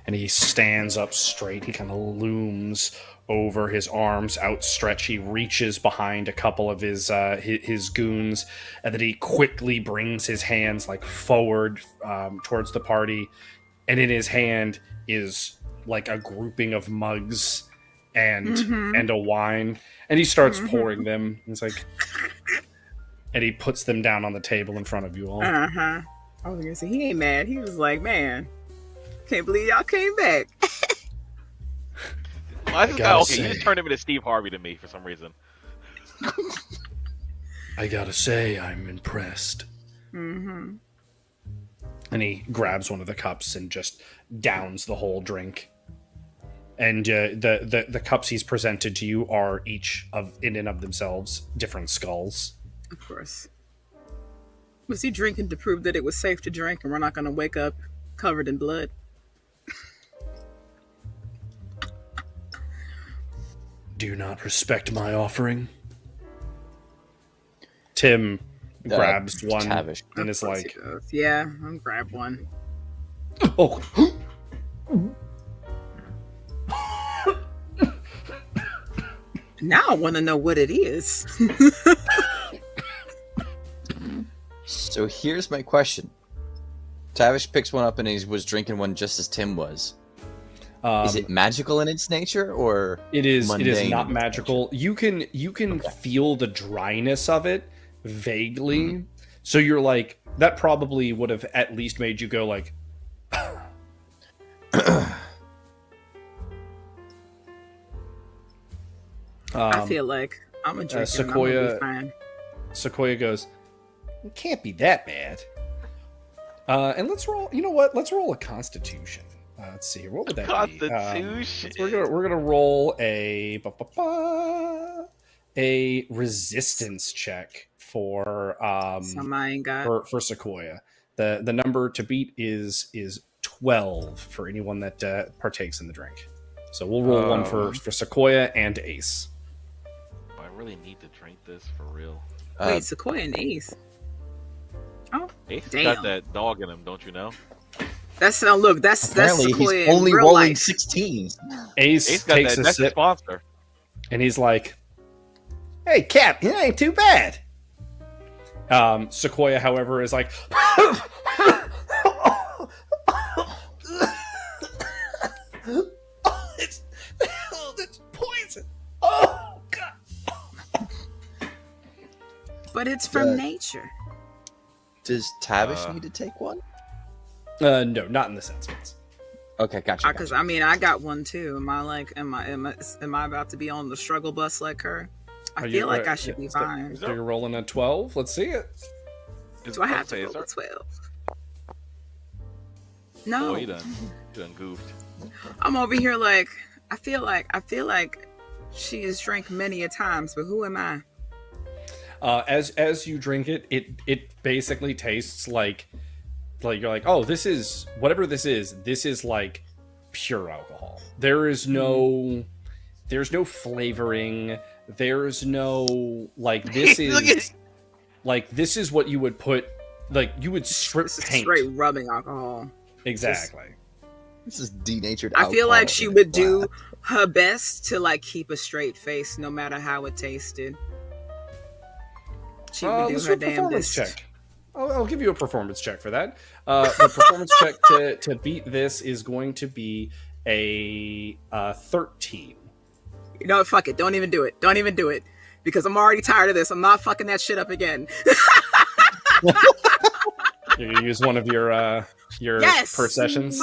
And he stands up straight. He kind of looms over, his arms outstretched. He reaches behind a couple of his goons, and then he quickly brings his hands like forward towards the party. And in his hand is like a grouping of mugs and a wine, and he starts pouring them. It's like, and he puts them down on the table in front of you all. I was gonna say he ain't mad. He was like, man, can't believe y'all came back. Why is this guy okay? You just turned him into Steve Harvey to me for some reason. I gotta say, I'm impressed. And he grabs one of the cups and just downs the whole drink. And the cups he's presented to you are each in and of themselves different skulls. Of course. Was he drinking to prove that it was safe to drink and we're not going to wake up covered in blood? Do you not respect my offering? Tim grabs one Tavish. and is like, yeah, I'll grab one. oh. Now I want to know what it is. So here's my question. Tavish picks one up and he was drinking one just as Tim was. Is it magical in its nature, or It is mundane not in its magical. You can feel the dryness of it vaguely. Mhm. So you're like, that probably would have at least made you go like, I feel like I'm a drinker. Sequoia- I'm gonna be fine. Sequoia goes, it can't be that bad. And let's roll. You know what? Let's roll a Constitution. Let's see here. What would that be? Constitution. We're gonna roll a resistance check for Some I ain't got. for Sequoia. The number to beat is 12 for anyone that partakes in the drink. So we'll roll one for Sequoia and Ace. I really need to drink this for real. Wait, Sequoia and Ace. Oh, Ace has damn. got that dog in him, don't you know? That's look. That's apparently Sequoia he's in only real rolling life. 16s. Ace Ace got takes that. a That's his sip sponsor. and he's like, "Hey, Cap, it ain't too bad." Sequoia, however, is like, it's poison. Oh God. But it's from Yeah. nature. Does Tavish need to take one? No, not in this instance. Okay, gotcha. Because I mean, I got one too. Am I like, am I about to be on the struggle bus like her? I Are feel you- like I should be fine. So you're rolling a 12. Let's see it. Do I have to Say, roll sir? a 12? No, Boy, you done goofed. I'm over here like I feel like she has drank many a times, but who am I? As you drink it, it basically tastes like you're like, oh, this is whatever this is. This is like pure alcohol. There's no flavoring. There's no like this Look at is like this is what you would put like you would strip This is paint. straight rubbing alcohol. Exactly. This is denatured I feel like alcohol she in a would glass. do her best to like keep a straight face no matter how it tasted. She would do Let's do her a damn performance best. check. I'll give you a performance check for that. The performance check to beat this is going to be a 13. You know what? Fuck it. Don't even do it. Don't even do it. Because I'm already tired of this. I'm not fucking that shit up again. You're gonna use one of your Yes! processions.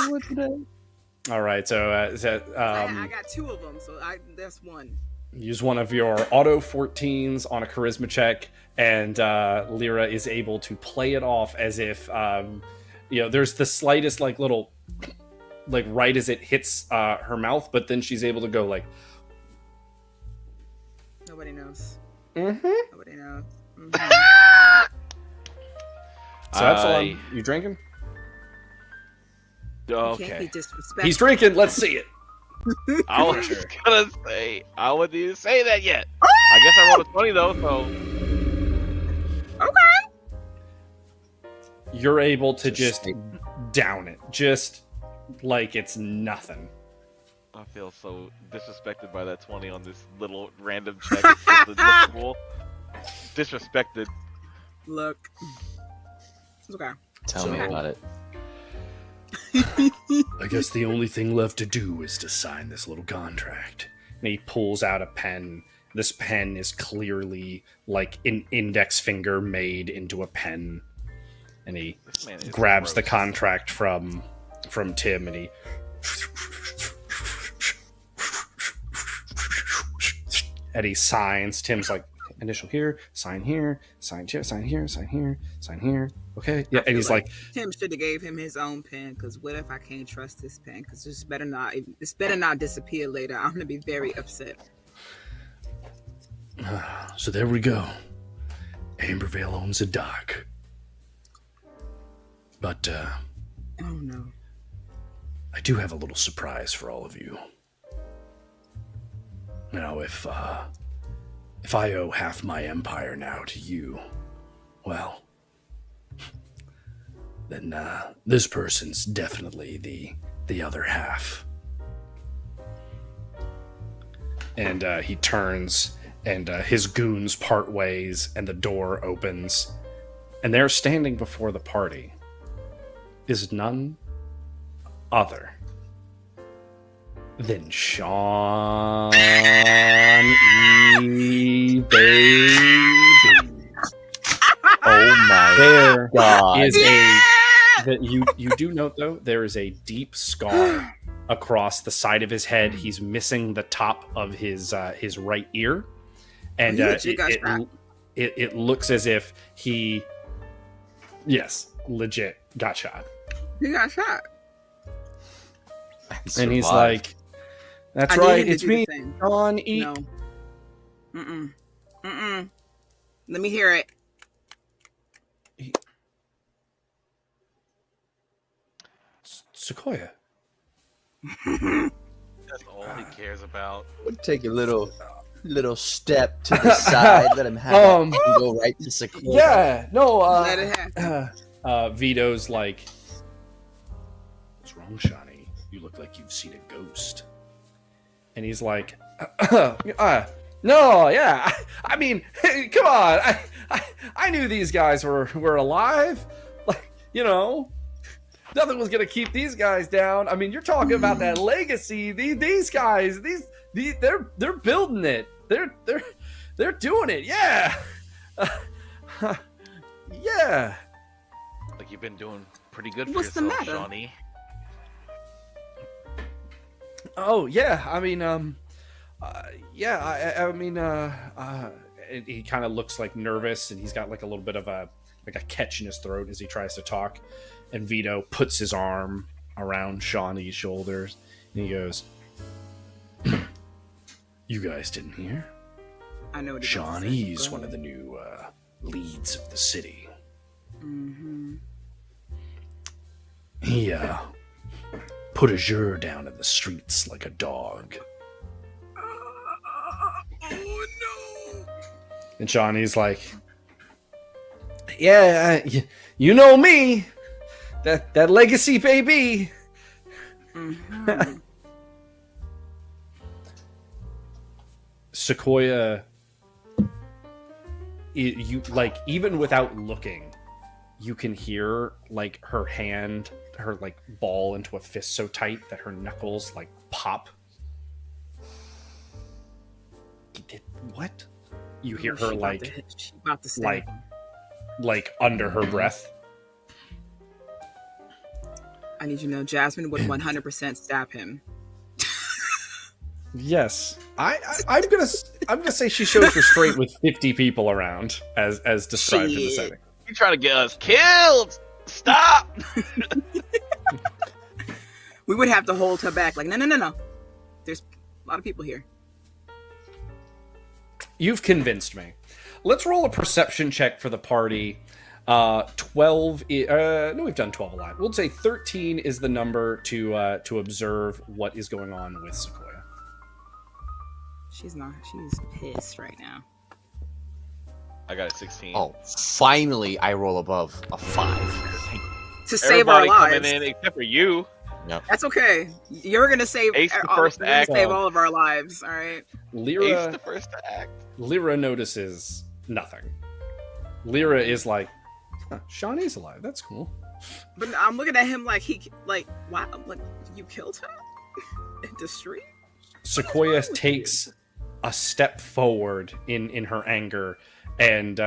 All right, so I got two of them, so that's one. use one of your auto 14s on a charisma check, and Lyra is able to play it off as if there's the slightest like little like right as it hits her mouth, but then she's able to go like. Nobody knows. Mm-hmm. Nobody knows. Mhm. So Epsilon, you drinking? You can't Okay. be disrespectful. He's drinking. Let's see it. I was gonna say I wouldn't even say that yet. I guess I rolled a 20 though, so Okay. You're able to Just just down it, just like it's nothing. I feel so disrespected by that 20 on this little random check. It's just a little cool. Disrespected. Look. It's okay. Tell me Okay. about it. I guess the only thing left to do is to sign this little contract. And he pulls out a pen. This pen is clearly like an index finger made into a pen. And he This man is grabs the gross. contract from Tim, and he signs. Tim's like, initial here, sign here, sign here, sign here, sign here, sign here. Okay, yeah, and he's like, Tim should have gave him his own pen. Because what if I can't trust this pen? Because this better not disappear later. I'm gonna be very upset. so there we go. Ambervale owns a dock. But Oh no. I do have a little surprise for all of you. Now, if I owe half my empire now to you, well, then this person's definitely the other half. And he turns, and his goons part ways, and the door opens, and there, standing before the party, is none other Then Sean E. Baby. Oh my There god. is that you do note though, there is a deep scar across the side of his head. He's missing the top of his right ear, and it looks as if he, yes, legit got shot. He got shot. And he's like, "That's right, it's me, Sean E." No. Mm-mm. Let me hear it. Sequoia. That's all he cares about. Would take a little step to the side, let him have it, and go right to Sequoia. Yeah, no. Let it happen. Vito's like, "What's wrong, Shawnee? You look like you've seen a ghost." And he's like, "No, yeah. I mean, hey, come on. I knew these guys were alive. Like, you know, nothing was gonna keep these guys down. I mean, you're talking about that legacy. These guys, they're building it. They're doing it. Yeah, yeah." Like you've been doing pretty good for What's the yourself, matter? Shawnee. Oh yeah, I mean, yeah, I mean, he kind of looks like nervous, and he's got like a little bit of a catch in his throat as he tries to talk. And Vito puts his arm around Shawnee's shoulders, and he goes, "You guys didn't hear? I know what he Shawnee's one of the new leads of the city. Mm-hmm. He put Azure down in the streets like a dog." Oh no! And Shawnee's like, "Yeah, you know me, that legacy baby." Mm-hmm. Sequoia, you like, even without looking, you can hear like her hand, her like ball into a fist so tight that her knuckles like pop. What? You hear her She about to stab him. like under her breath. I need you to know, Jasmine would 100% stab him. Yes, I'm gonna say she shows restraint with 50 people around, as described in the setting. You trying to get us killed? Stop! We would have to hold her back. Like, no. There's a lot of people here. You've convinced me. Let's roll a perception check for the party. 12. No, we've done 12 a lot. We'll say 13 is the number to observe what is going on with Sequoia. She's pissed right now. I got a 16. Oh, finally I roll above a 5. To save our Everybody lives. coming in except for you. That's okay. You're gonna save. Ace the first you're gonna act. save all of our lives. All right. Ace the first to act. Lyra notices nothing. Lyra is like, huh, Shawnee's alive. That's cool. But I'm looking at him like wow, like you killed her in the street. Sequoia takes a step forward in her anger, and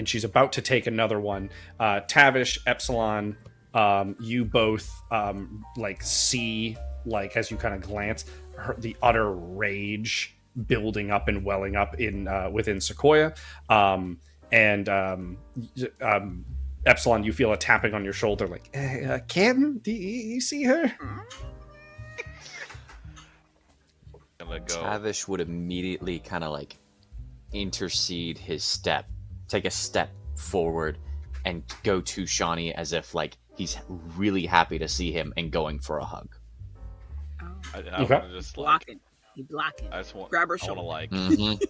she's about to take another one. Tavish, Epsilon, you both like see, like as you kind of glance, the utter rage building up and welling up in within Sequoia. Epsilon, you feel a tapping on your shoulder, like, Canton, do you see her? Gonna go. Tavish would immediately kind of like intercede his step, take a step forward, and go to Shawnee as if like he's really happy to see him and going for a hug. Oh. I Okay. want to just like. Blocking. He blocking. I just want. Grab her I want to shoulder. like. Mm-hmm.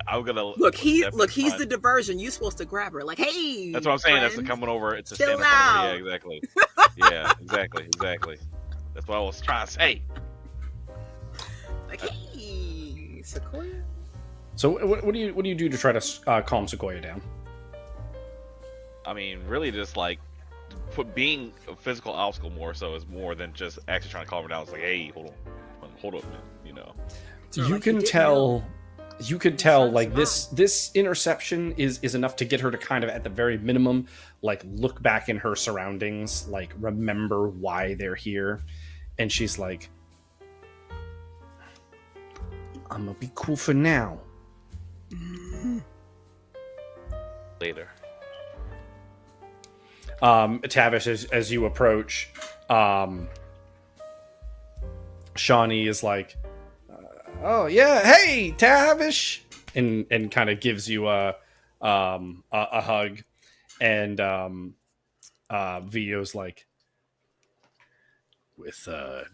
I'm gonna Look, he's definitely the diversion. You're supposed to grab her. Like, hey. That's what I'm saying. That's the friend. coming over. It's a Chill stand up. out. Yeah, exactly. Yeah, exactly. That's what I was trying to say. Like, hey, Sequoia. So what do you do to try to calm Sequoia down? I mean, really, just like for being a physical obstacle more so is more than just actually trying to calm her down. It's like, hey, hold up, man, you know. So, You like, can didn't tell. know. You could tell, like, this interception is enough to get her to kind of, at the very minimum, like, look back in her surroundings, like, remember why they're here, and she's like, I'm gonna be cool for now. Later. Tavish, as you approach, Shawnee is like, oh yeah, hey Tavish, and kind of gives you a hug, and Vito's like, with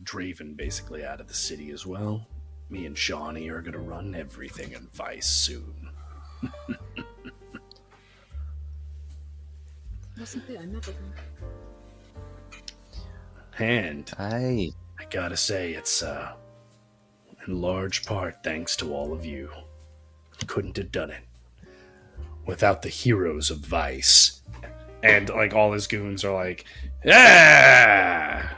Draven basically out of the city as well, me and Shawnee are gonna run everything in Vice soon. Wasn't there another one? And Aye. I gotta say, it's in large part thanks to all of you. Couldn't have done it without the heroes of Vice. And like all his goons are like, yeah.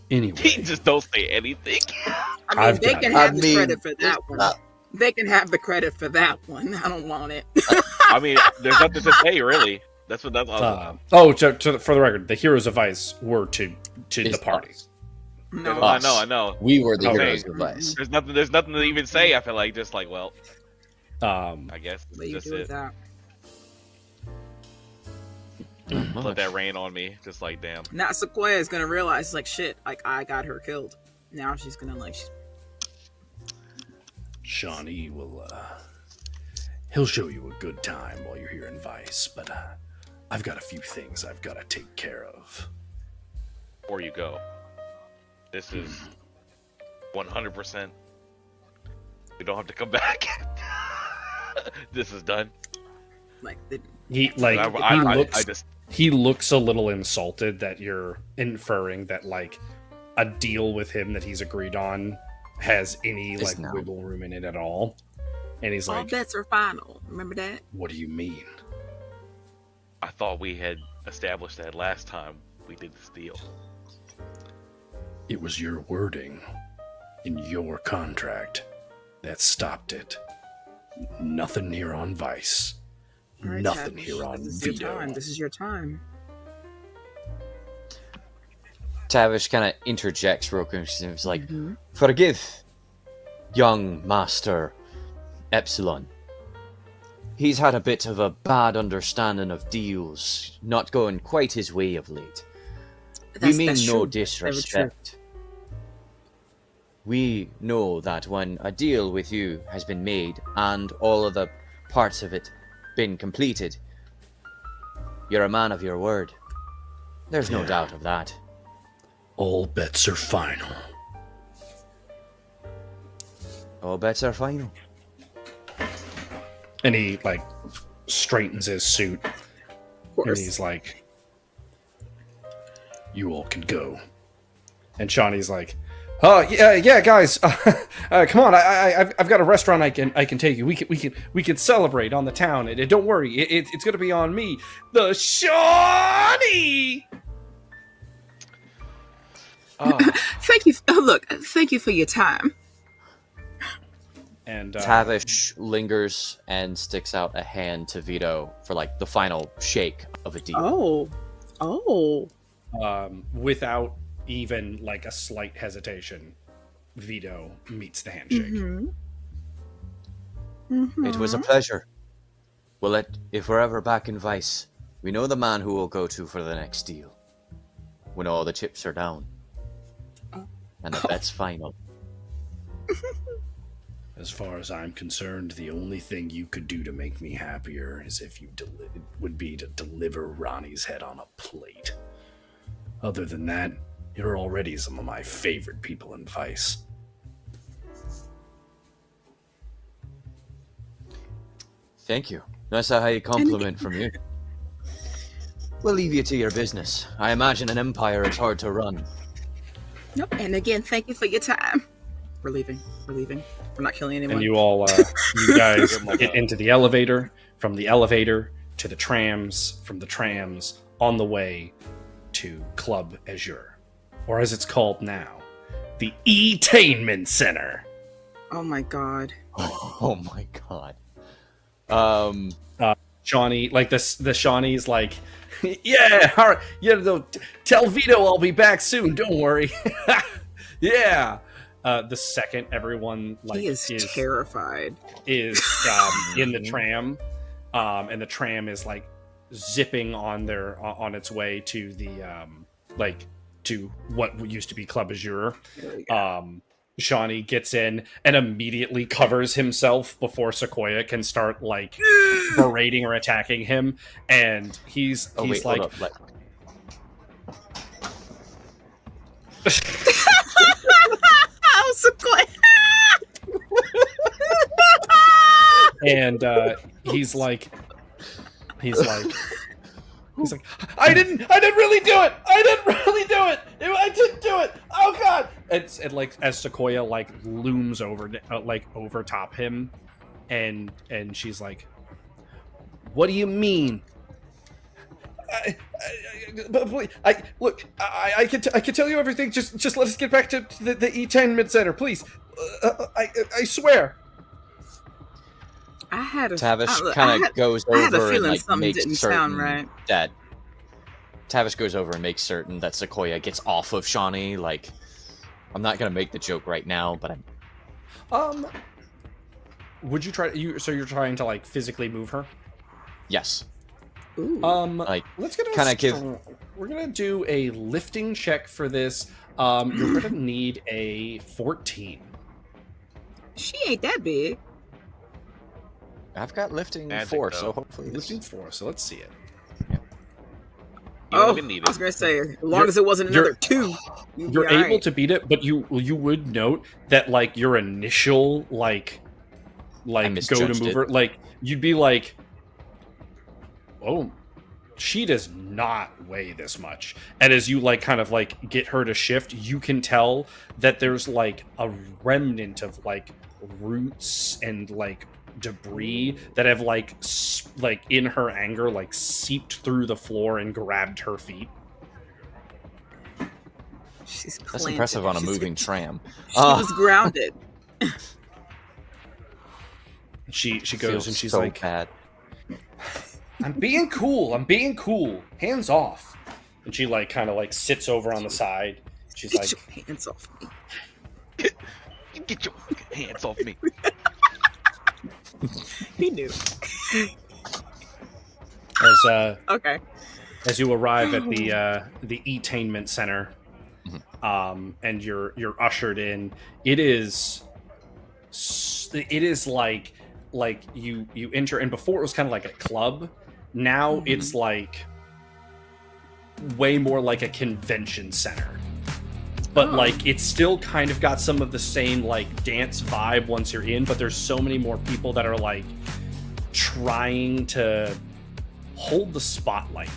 Anyway, He just don't say anything. I mean, I've they got can it. have I the mean, credit for that one. They can have the credit for that one. I don't want it. I mean, there's nothing to say really. That's for the record, the heroes of Vice were to It's the party. us. No. I know. We were the Okay. heroes of Vice. There's nothing to even say. I feel like just like, well, Um, I guess this What is do you just do with it. that? Let that rain on me. Just like, damn. Now Sequoia is gonna realize, like, shit, like I got her killed. Now she's gonna like. Shawnee will, he'll show you a good time while you're here in Vice, but I've got a few things I've got to take care of. Before you go, this is 100%. You don't have to come back. This is done. Like, the, He looks a little insulted that you're inferring that like a deal with him that he's agreed on has any Is like now. wiggle room in it at all. And he's all like, bets are final. Remember that? what do you mean? I thought we had established that last time we did this deal. It was your wording in your contract that stopped it. Nothing here on Vice. All right, Nothing Tavish, here on this is your Vito. time. This is your time. Tavish kind of interjects real quick. She's like, Mm-hmm. forgive, young Master Epsilon. He's had a bit of a bad understanding of deals, not going quite his way of late. We mean That's no true. disrespect. We know that when a deal with you has been made and all of the parts of it been completed, you're a man of your word. There's no Yeah. doubt of that. All bets are final. All bets are final. And he like straightens his suit Of and course. he's like, you all can go. And Shawnee's like, yeah, guys, come on! I've got a restaurant I can take you. We can celebrate on the town. And don't worry, it's gonna be on me, the Shawnee. Oh, Thank you. Oh, look, thank you for your time. And Tavish lingers and sticks out a hand to Vito for like the final shake of a deal. Oh. without even like a slight hesitation, Vito meets the handshake. Mm-hmm. It was a pleasure. Well, if we're ever back in Vice, we know the man who we'll go to for the next deal. When all the chips are down. And the bet's final. As far as I'm concerned, the only thing you could do to make me happier is if you would be to deliver Ronnie's head on a plate. Other than that, you're already some of my favorite people in Vice. Thank you. That's a high compliment from you. We'll leave you to your business. I imagine an empire is hard to run. Yep. And again, thank you for your time. We're leaving. We're not killing anyone. And you all, you guys Give 'em like get a- into the elevator, from the elevator to the trams, from the trams on the way to Club Azure, or as it's called now, the E-tainment Center. Oh my god. Oh my god. Shawnee, like the Shawnee's like, yeah, all right, tell Vito I'll be back soon. Don't worry. Yeah. The second everyone like He is terrified. is in the tram, and the tram is like zipping on its way to the to what used to be Club Azure. Shawnee gets in and immediately covers himself before Sequoia can start like berating or attacking him, and he's wait, like, hold up. Oh, Sequoia. and he's like, I didn't really do it. I didn't do it. Oh god! And like as Sequoia like looms over over top him, and she's like, "What do you mean?" I can tell you everything. Just let us get back to the E-tainment Center, please. I swear. I had a Tavish I kind of goes I had a over and feeling like something makes didn't certain sound right. that Tavish goes over and makes certain that Sequoia gets off of Shawnee. Like, I'm not gonna make the joke right now, but Would you try? So you're trying to like physically move her? yes, Ooh. like Let's get kinda give- We're gonna do a lifting check for this. You're gonna need a 14. She ain't that big. I've got lifting Magic, 4, though. so hopefully Lifting 4. So let's see it. You don't even need I was it. gonna say, as long as it wasn't you're- another 2. You're able to beat it, but you would note that like your initial like go to misjudged move it. her, like you'd be like, oh, she does not weigh this much. And as you like kind of like get her to shift, you can tell that there's like a remnant of like roots and like debris that have like in her anger like seeped through the floor and grabbed her feet. She's that's planted. impressive on a moving tram. She was grounded. She goes Feels and she's so like, bad. I'm being cool. Hands off. And she like kind of like sits over on the side. She's Get like, your hands off me. Get your hands off me. He knew. Okay. as you arrive at the E-tainment Center, and you're ushered in, it is like you enter, and before it was kind of like a club. Now it's like way more like a convention center. But like it's still kind of got some of the same like dance vibe once you're in, but there's so many more people that are like trying to hold the spotlight.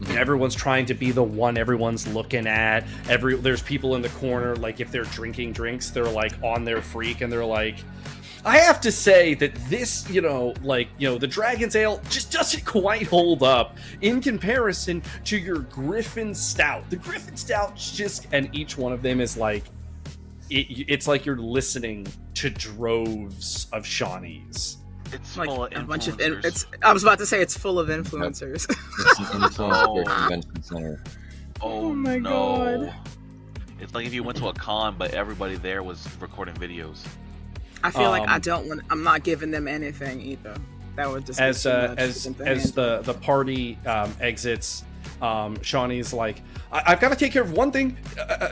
And everyone's trying to be the one everyone's looking at. There's people in the corner, like if they're drinking drinks, they're like on their freak and they're like, I have to say that this, the Dragon's Ale just doesn't quite hold up in comparison to your Griffin Stout. The Griffin Stout's just, and each one of them is like, it's like you're listening to droves of Shawnees. It's Like full of a bunch of influencers. I was about to say it's full of influencers. It's an influencer Oh. convention center. Oh my no. God. It's like if you went to a con, but everybody there was recording videos. I feel like I'm not giving them anything either. That would just be As too much as for them to as handle. the party exits, Shawnee's like, I've got to take care of one thing.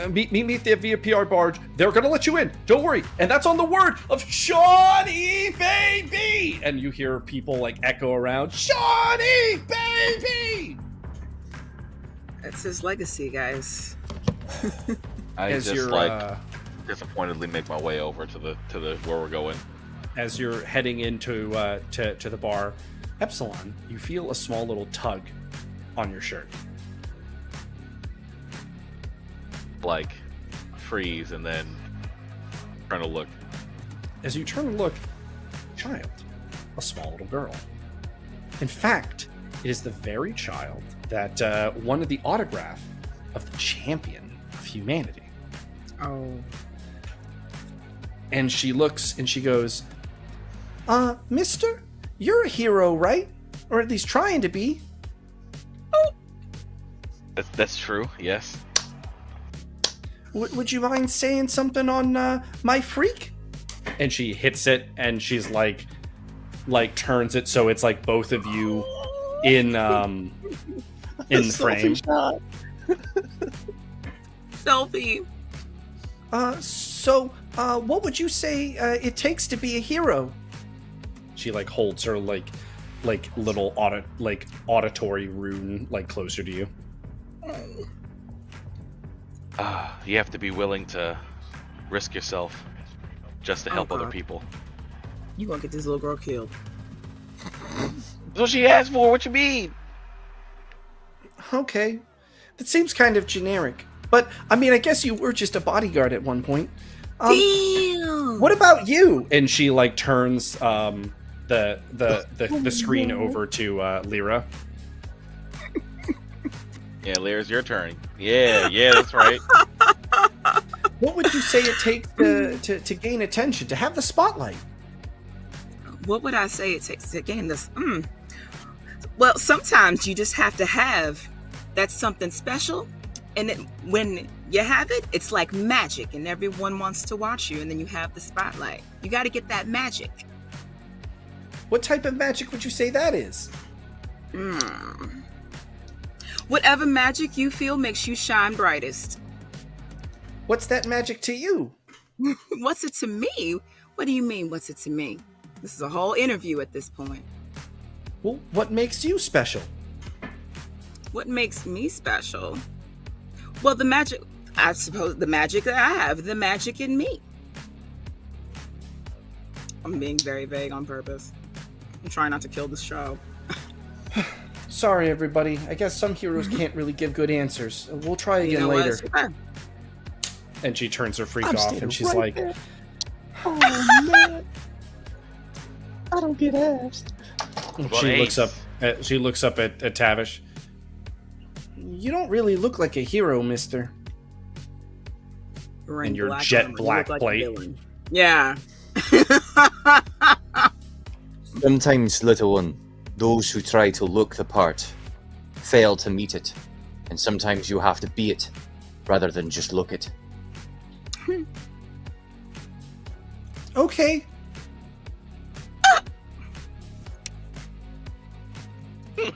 Meet me at the via PR barge. They're gonna let you in. Don't worry. And that's on the word of Shawnee, baby. And you hear people like echo around, Shawnee, baby. It's his legacy, guys. I As just you're disappointedly make my way over to the where we're going. as you're heading into to the bar, Epsilon, you feel a small little tug on your shirt. Like freeze and then Trying to look. As you turn and look, child, a small little girl. In fact, it is the very child that wanted the autograph of the champion of humanity. Oh. And she looks and she goes, mister, you're a hero, right? Or at least trying to be. That's true. Yes. Would you mind saying something on my freak? And she hits it, and she's like turns it so it's like both of you in the frame. Selfie. So what would you say it takes to be a hero? She like holds her like little auditory rune like closer to you. You have to be willing to risk yourself just to help other God. people. You gonna get this little girl killed. That's what she asked for. What you mean? Okay, that seems kind of generic. But I mean, I guess you were just a bodyguard at one point. Damn. What about you? And she like turns the screen over to Lyra. Yeah, Lyra's your turn. Yeah, that's right. What would you say it takes to gain attention, to have the spotlight? What would I say it takes to gain this? Well, sometimes you just have to have that's something special, and when you have it, it's like magic, and everyone wants to watch you, and then you have the spotlight. You got to get that magic. What type of magic would you say that is? Whatever magic you feel makes you shine brightest. What's that magic to you? What's it to me? What do you mean, what's it to me? This is a whole interview at this point. Well, what makes you special? What makes me special? Well, the magic, I suppose, the magic that I have, the magic in me. I'm being very vague on purpose. I'm trying not to kill this show. Sorry, everybody. I guess some heroes can't really give good answers. We'll try again You know later. what? Sure. And she turns her freak off, and she's like, there. Oh man, I don't get asked. Well, she Ace. looks up at Tavish. You don't really look like a hero, mister. Wearing And your black jet armor, you black look like a plate. villain. Yeah. Sometimes, little one, those who try to look the part fail to meet it, and sometimes you have to be it rather than just look it. Okay. You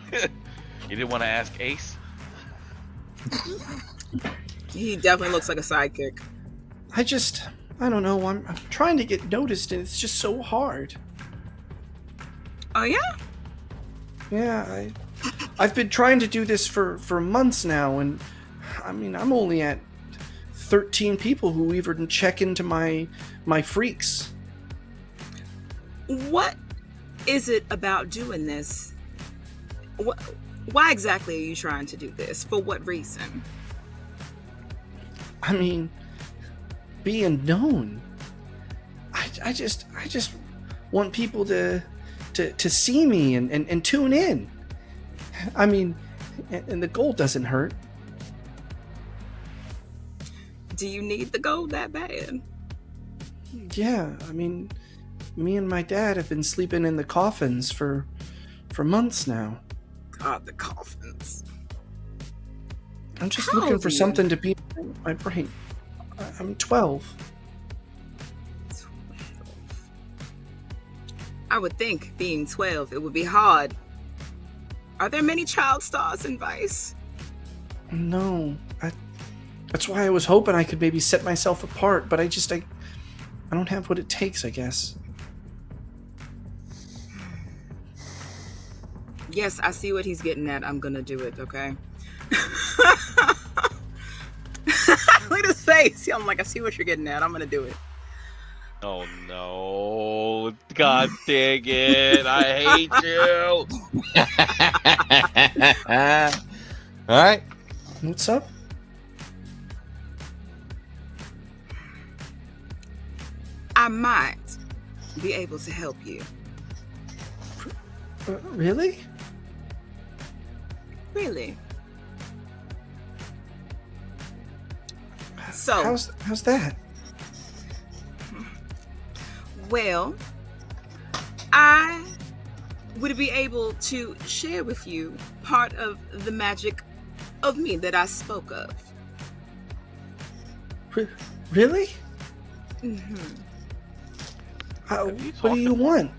didn't want to ask Ace? He definitely looks like a sidekick. I don't know. I'm trying to get noticed, and it's just so hard. Oh, yeah? Yeah, I've been trying to do this for months now, and I mean, I'm only at 13 people who even check into my freaks. What is it about doing this? Why exactly are you trying to do this? For what reason? I mean, being known. I just want people to see me and tune in. I mean, and the gold doesn't hurt. Do you need the gold that bad? Yeah, I mean, me and my dad have been sleeping in the coffins for months now. God, the coffins. I'm just How looking old for are you? something to be in my brain. I'm 12. I would think, being 12, it would be hard. Are there many child stars in Vice? No, that's why I was hoping I could maybe set myself apart, but I don't have what it takes, I guess. Yes, I see what he's getting at. I'm gonna do it, okay? Look at his face. I'm like, I see what you're getting at. I'm gonna do it. Oh no. God dang it. I hate you. Alright. What's up? I might be able to help you. Really? Really? So, how's that? well, I would be able to share with you part of the magic of me that I spoke of. Really? Mm-hmm. What do you want?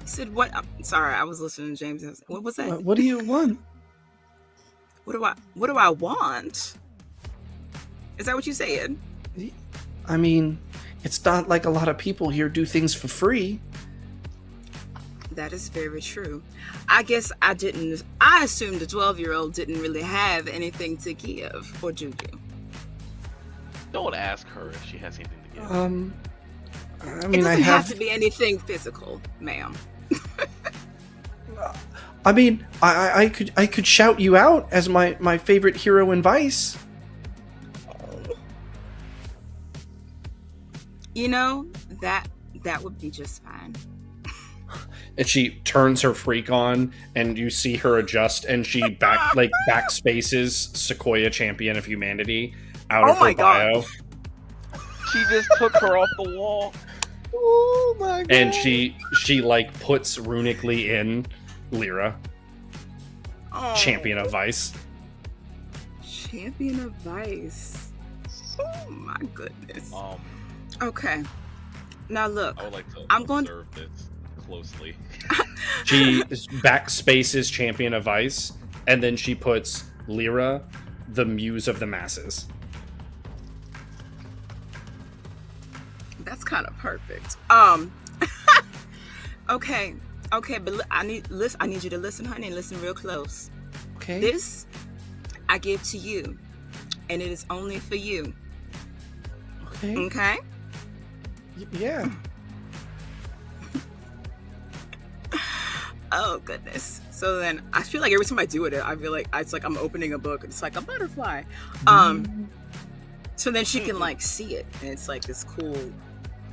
He said, "What?" I'm sorry, I was listening to James. What was that? What do you want? What do I want? Is that what you said? I mean, it's not like a lot of people here do things for free. That is very true. I guess I didn't. I assumed the 12-year-old didn't really have anything to give, or do you? Don't ask her if she has anything to give. I mean, It doesn't have to be anything physical, ma'am. I mean, I could shout you out as my favorite hero in Vice. You know, that would be just fine. And she turns her freak on, and you see her adjust, and she backspaces Sequoia Champion of Humanity out of her bio. She just took her off the wall. Oh my god. And she like puts runically in Lyra, Champion of Vice. Champion of Vice. Oh my goodness. Okay. Now look, I would like to I'm going observe this closely. She backspaces Champion of Vice, and then she puts Lyra, the Muse of the Masses. That's kind of perfect. Okay, but I need you to listen, honey, and listen real close. Okay. This I give to you, and it is only for you. Okay. Okay? Yeah. Oh goodness. So then I feel like every time I do it, I feel like it's like I'm opening a book. It's like a butterfly. So then she can like see it, and it's like this cool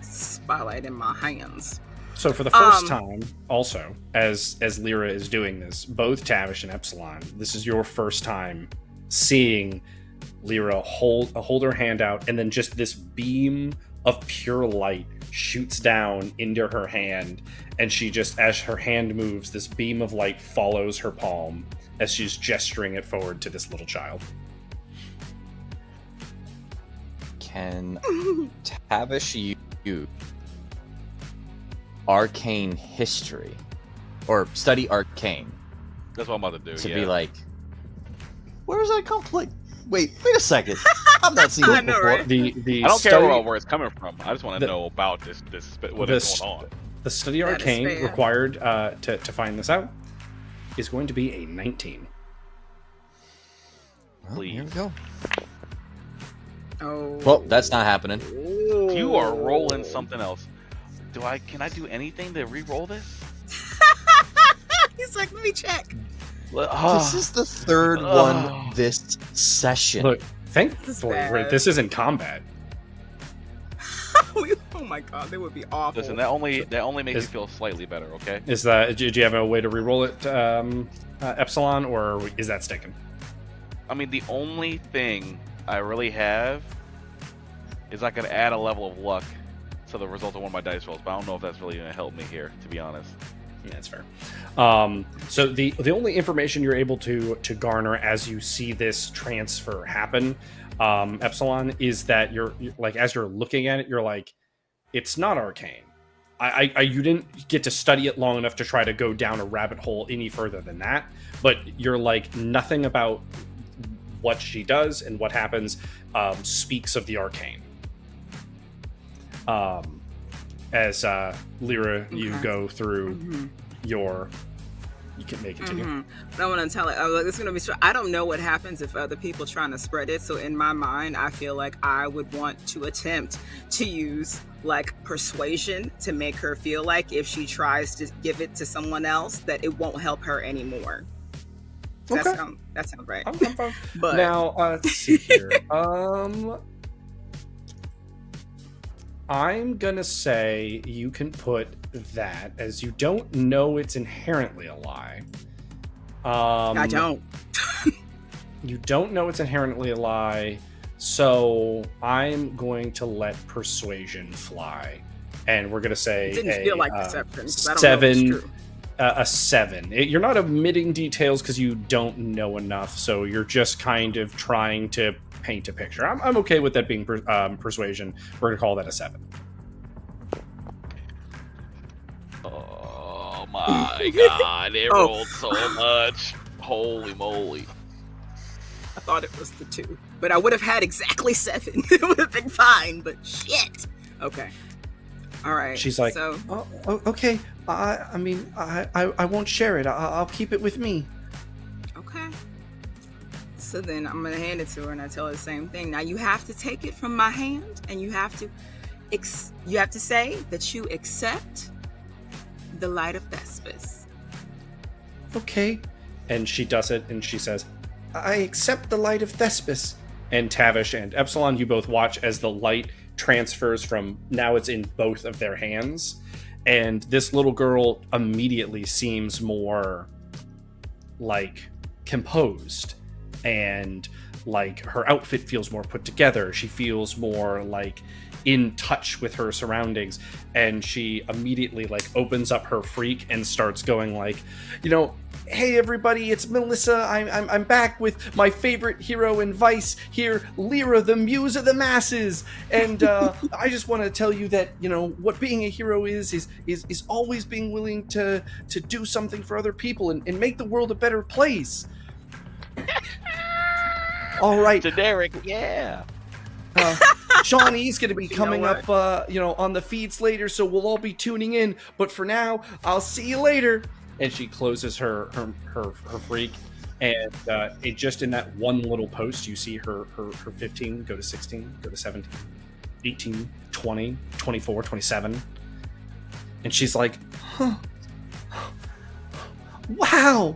spotlight in my hands. So for the first time, also, as Lyra is doing this, both Tavish and Epsilon, this is your first time seeing Lyra hold her hand out, and then just this beam of pure light shoots down into her hand, and she just, as her hand moves, this beam of light follows her palm as she's gesturing it forward to this little child. Can Tavish use arcane history or study arcane That's what I'm about to do. to yeah. be like, where does that come from? Like, wait a second. I've not seen I this know, before. right? The I don't study, care where it's coming from. I just want to know about this what is going on. The study That is arcane fair. required to find this out is going to be a 19. Well, here we Please. go. Oh. Well, that's not happening. You are rolling something else. Can I do anything to re-roll this? He's like, let me check. This is the third one this session. Look, This thankfully, is bad. this isn't combat. Oh my god, they would be awful. Listen, that only makes Is- me feel slightly better. Okay. Is that? Do you have a way to re-roll it, Epsilon, or is that sticking? I mean, the only thing I really have is I could add a level of luck to the result of one of my dice rolls, but I don't know if that's really going to help me here, to be honest. Yeah, that's fair. So the only information you're able to garner as you see this transfer happen, Epsilon, is that you're like, as you're looking at it, you're like, it's not arcane. You didn't get to study it long enough to try to go down a rabbit hole any further than that, but you're like, nothing about what she does and what happens speaks of the arcane. As Lyra, you Okay. go through Mhm. your, you can continue. Mhm. But I want to tell it. I was like, this is gonna be. I don't know what happens if other people trying to spread it. So in my mind, I feel like I would want to attempt to use like persuasion to make her feel like if she tries to give it to someone else, that it won't help her anymore. Does Okay. that sounds right. I'm fine. But Now, let's see here. I'm gonna say you can put that, as you don't know it's inherently a lie. I don't. You don't know it's inherently a lie, so I'm going to let persuasion fly, and we're gonna say It didn't feel like deception, 'cause I don't know if it's 7. true. A 7. You're not omitting details because you don't know enough, so you're just kind of trying to paint a picture. I'm okay with that being persuasion. We're gonna call that a 7. Oh my god, it rolled so much. Holy moly. I thought it was the 2, but I would have had exactly 7. It would have been fine, but shit. Okay. All right. She's like, so oh, okay. I mean, I won't share it. I'll keep it with me. okay. So then I'm gonna hand it to her, and I tell her the same thing. Now you have to take it from my hand, and you have to say that you accept the light of Thespis. Okay. And she does it, and she says, I accept the light of Thespis. And Tavish and Epsilon, you both watch as the light transfers from, now it's in both of their hands. And this little girl immediately seems more, like, composed. And, like, her outfit feels more put together. She feels more, like, in touch with her surroundings. And she immediately, like, opens up her freak and starts going, like, hey everybody, it's Melissa. I'm back with my favorite hero in Vice here, Lyra, the muse of the masses. And I just want to tell you that what being a hero is always being willing to do something for other people and make the world a better place. All right, Generic, yeah. Shawnee's going to be coming up, on the feeds later, so we'll all be tuning in. But for now, I'll see you later. And she closes her freak, and it just in that one little post, you see her 15 go to 16, go to 17, 18, 20, 24, 27. And she's like, huh. Wow!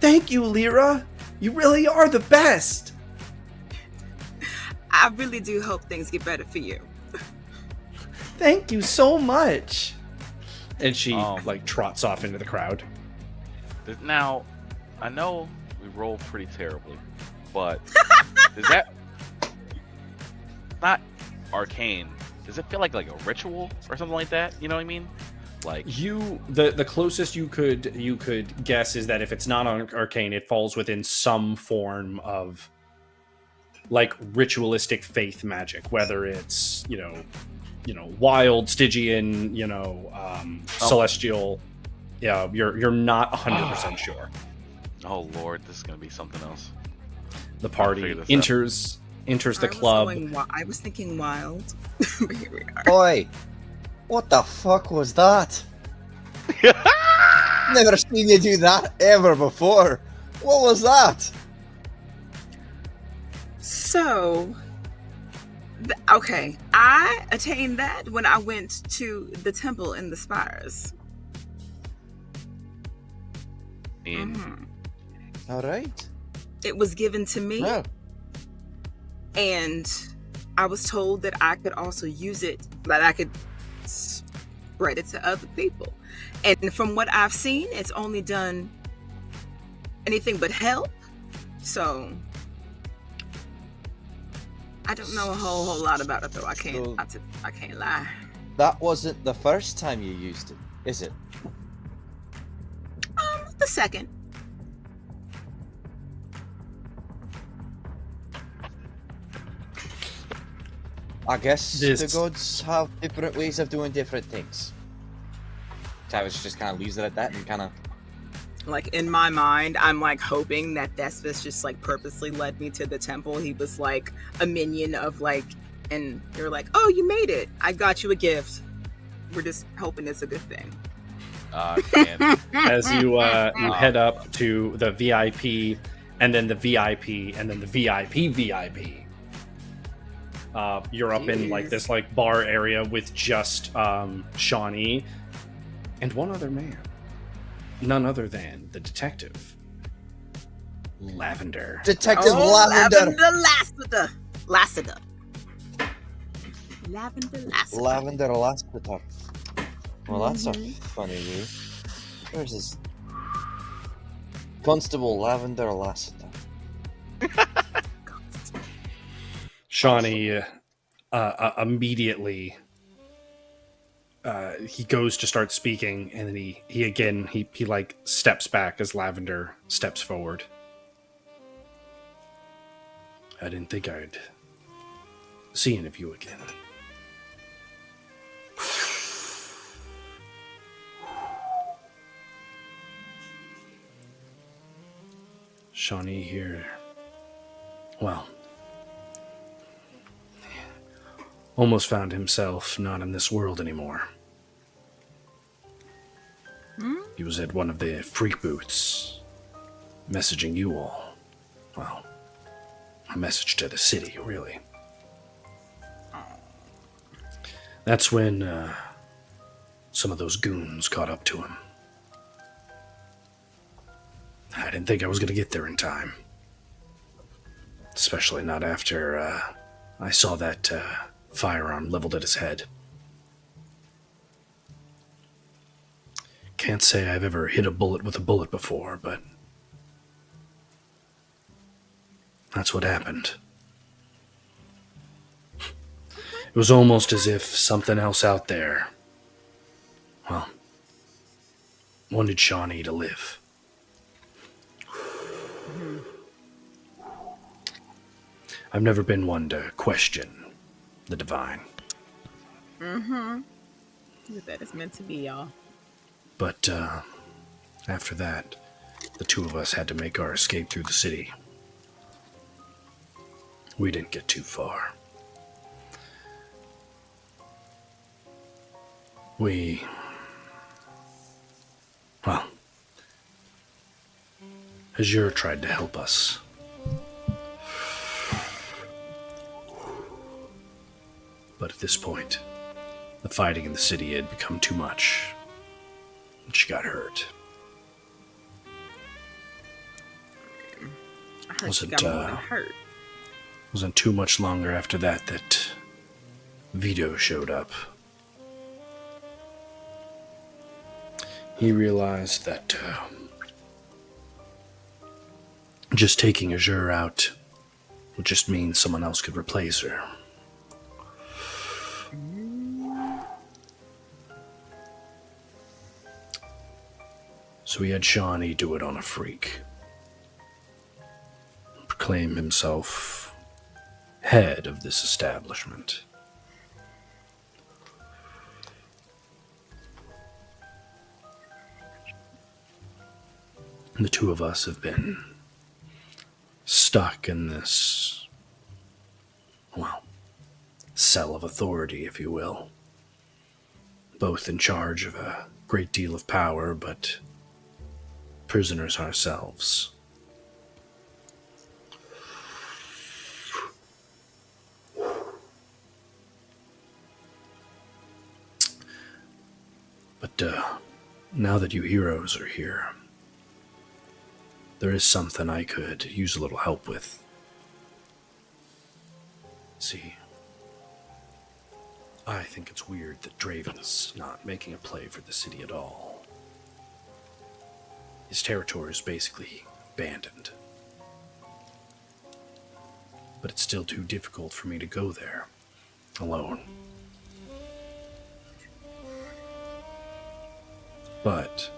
Thank you, Lyra! You really are the best! I really do hope things get better for you. Thank you so much! And she, trots off into the crowd. Now, I know we roll pretty terribly, but is that not arcane? Does it feel like a ritual or something like that? You know what I mean? Like the closest you could guess is that if it's not arcane, it falls within some form of like ritualistic faith magic, whether it's wild Stygian, celestial. Yeah, you're not 100% sure. Oh Lord, this is gonna be something else. The party enters the club. I was thinking wild. But here we are. Boy, what the fuck was that? Never seen you do that ever before. What was that? So, okay, I attained that when I went to the temple in the Spires. All right. It was given to me, and I was told that I could also use it, that I could spread it to other people. And from what I've seen, it's only done anything but help. So I don't know a whole lot about it, though. I can't lie. That wasn't the first time you used it, is it? The second. I guess the gods have different ways of doing different things. Tavish just kind of leaves it at that and kind of... Like, in my mind, I'm, like, hoping that Thespis just, like, purposely led me to the temple. He was, like, a minion of, like... And you're like, oh, you made it. I got you a gift. We're just hoping it's a good thing. As you head up to the VIP, and then the VIP, and then the VIP. You're up in like this like bar area with just Shawnee and one other man, none other than the detective, Lavender. Detective Lavender. Lassiter. Lavender Lassiter. Lavender Lassiter. Well, that's a Mhm. funny name. Where's his... Constable Lavender Lassiter. Shawnee immediately he goes to start speaking, and then he like steps back as Lavender steps forward. I didn't think I'd see any of you again. Shawnee here. Well, almost found himself not in this world anymore. He was at one of the freak booths, messaging you all. Well, a message to the city, really. That's when some of those goons caught up to him. I didn't think I was going to get there in time. Especially not after I saw that firearm leveled at his head. Can't say I've ever hit a bullet with a bullet before, but that's what happened. It was almost as if something else out there, well, wanted Shawnee to live. I've never been one to question the divine. Mm-hmm. That is meant to be, y'all. But after that, the two of us had to make our escape through the city. We didn't get too far. Well, Azure tried to help us. But at this point, the fighting in the city had become too much. And she got hurt. I heard she got more than hurt. Wasn't too much longer after that Vito showed up. He realized that just taking Azure out would just mean someone else could replace her. So he had Shawnee do it on a freak. Proclaim himself head of this establishment. And the two of us have been stuck in this, well, cell of authority, if you will. Both in charge of a great deal of power, but prisoners ourselves. But now that you heroes are here, there is something I could use a little help with. See, I think it's weird that Draven's not making a play for the city at all. His territory is basically abandoned. But it's still too difficult for me to go there alone. But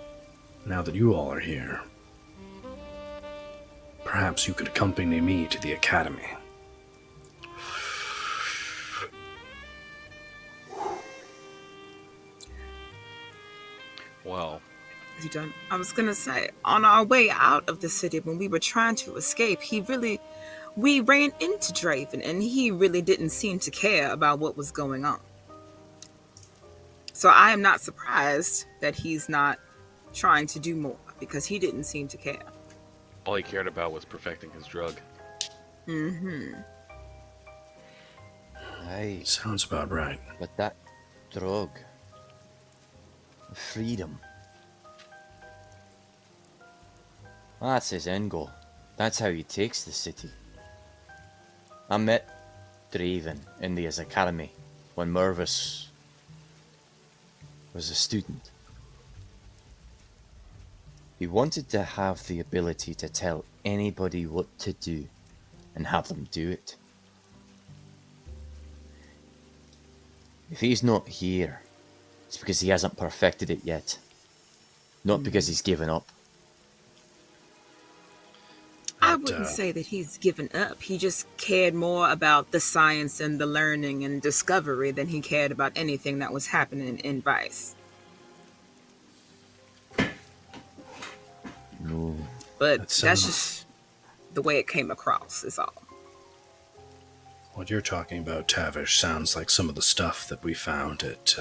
now that you all are here, perhaps you could accompany me to the academy. Well, You done? I was gonna say, on our way out of the city, when we were trying to escape, we ran into Draven, and he really didn't seem to care about what was going on. So I am not surprised that he's not trying to do more, because he didn't seem to care. all he cared about was perfecting his drug. Mm-hmm. Aye, Sounds about right. but that drug, freedom, that's his end goal. That's how he takes the city. I met Draven in the academy. when Mervis was a student. He wanted to have the ability to tell anybody what to do and have them do it. If he's not here, it's because he hasn't perfected it yet. Not because he's given up. I wouldn't say that he's given up. He just cared more about the science and the learning and discovery than he cared about anything that was happening in Vice. No. But that's just the way it came across, is all. What you're talking about, Tavish, sounds like some of the stuff that we found at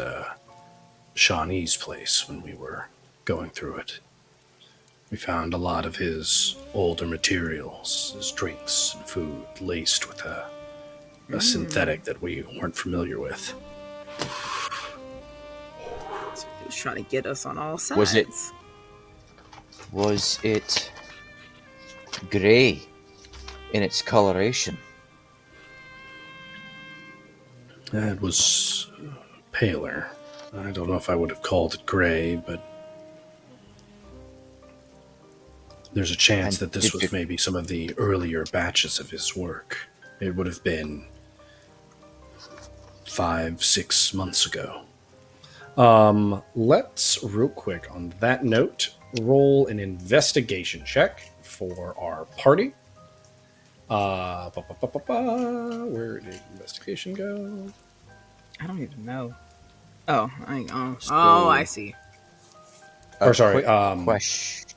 Shawnee's place when we were going through it. We found a lot of his older materials, his drinks and food, laced with a synthetic that we weren't familiar with. So he was trying to get us on all sides. Was it grey in its coloration? It was paler. I don't know if I would have called it gray, but there's a chance that this was maybe some of the earlier batches of his work. It would have been 5-6 months ago. Let's, real quick, on that note, roll an investigation check for our party. Where did investigation go? I don't even know. Oh, I see. Question.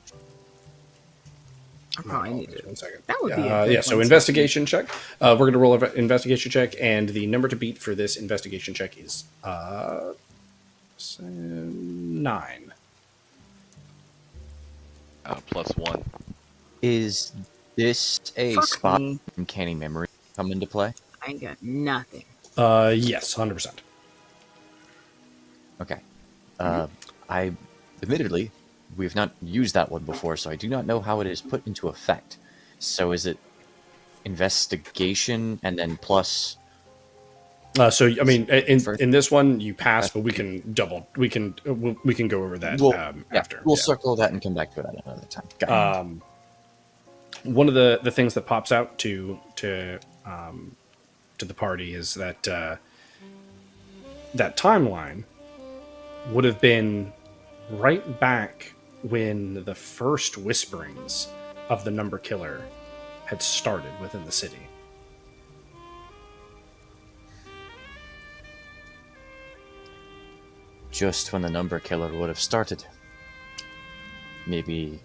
I probably need it. 1 second. That would be so investigation check. We're going to roll an investigation check, and the number to beat for this investigation check is 9. +1. Is this a Fuck spot me. uncanny memory come into play? I ain't got nothing. Yes, 100%. Okay. I admittedly, we've not used that one before, so I do not know how it is put into effect. So is it investigation and then plus? So I mean, in this one you pass, but we can go over that after. We'll circle that and come back to it at another time. One of the things that pops out to the party is that that timeline would have been right back when the first whisperings of the number killer had started within the city. Just when the number killer would have started. Maybe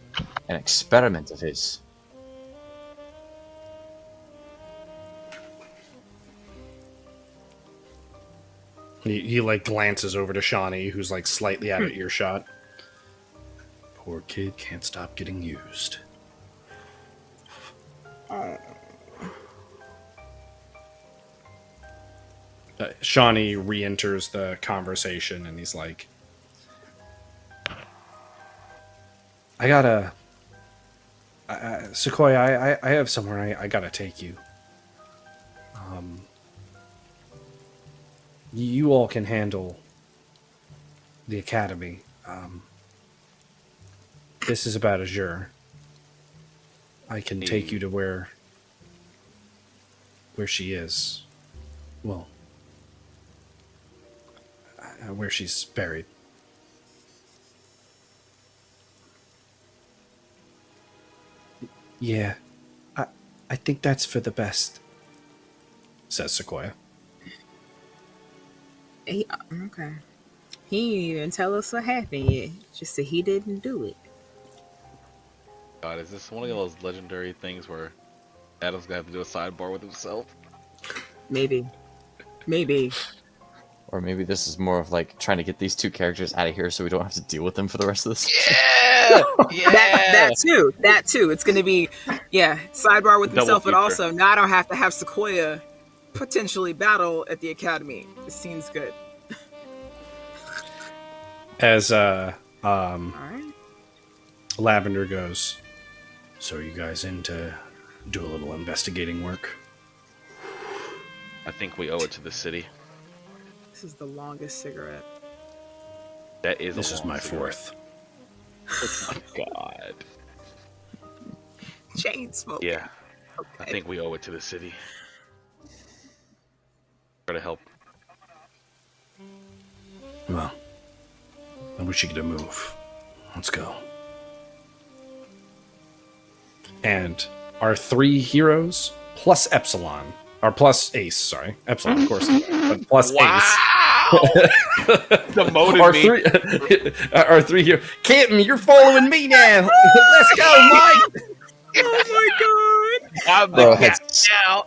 an experiment of his. He like glances over to Shawnee, who's like slightly out of earshot. Poor kid can't stop getting used. Shawnee re-enters the conversation, and he's like, "I gotta, Sequoia. I have somewhere I gotta take you. You all can handle the academy. This is about Azure. I can take you to where she is. Well, where she's buried." Yeah, I think that's for the best, says Sequoia. Okay. He didn't even tell us what happened yet. Just that he didn't do it. God, is this one of those legendary things where Adam's gonna have to do a sidebar with himself? Maybe. Or maybe this is more of like trying to get these two characters out of here so we don't have to deal with them for the rest of this. Yeah! That too. It's gonna be, sidebar with himself, but also now I don't have to have Sequoia potentially battle at the academy. This seems good. As All right. Lavender goes, "So are you guys in to do a little investigating work?" I think we owe it to the city. This is the longest cigarette. That is. This is my fourth. Oh my god. Chain smoking. Yeah, Okay. I think we owe it to the city. Try to help. Well, I wish you could move. Let's go. And our 3 heroes plus Epsilon, or plus Ace, sorry. Epsilon, of course, but plus Ace. Demoted our me. Our 3 heroes. Captain, you're following me now. Let's go, Mike. Oh my god! I'm Bro, the now.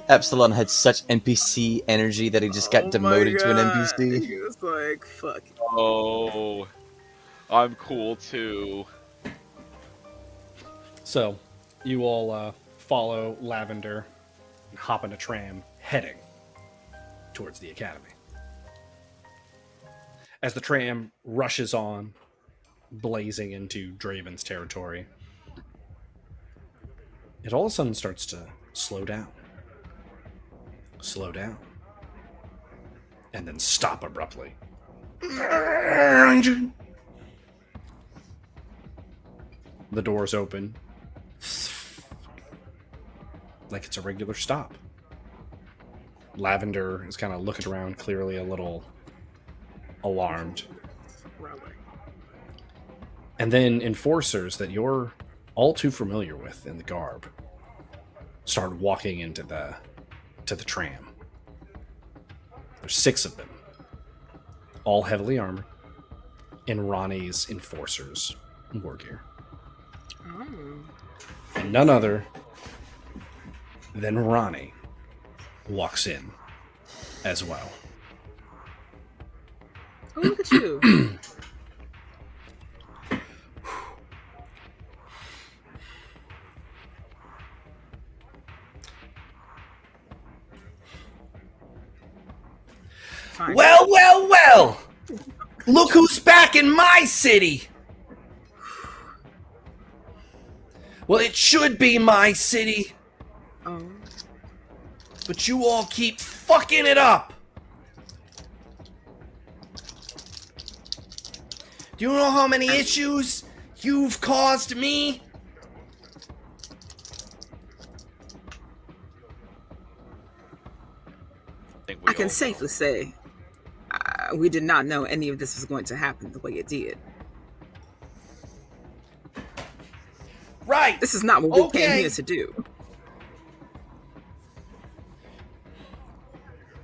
Epsilon had such NPC energy that he just got demoted to an NPC. He was like, fuck. Oh, I'm cool too. So, you all follow Lavender and hop in a tram heading towards the academy. As the tram rushes on, blazing into Draven's territory, it all of a sudden starts to slow down. Slow down. And then stop abruptly. The doors open. Like it's a regular stop. Lavender is kind of looking around, clearly a little alarmed. And then enforcers that you're all too familiar with in the garb start walking into the tram. There's 6 of them, all heavily armored, in Ronnie's enforcers war gear. Oh. And none other than Ronnie walks in as well. Oh, look at you. Fine. Well, well, well! Look who's back in my city! Well, it should be my city, Oh. but you all keep fucking it up! Do you know how many issues you've caused me? I can safely say we did not know any of this was going to happen the way it did. Right! This is not what we came here to do.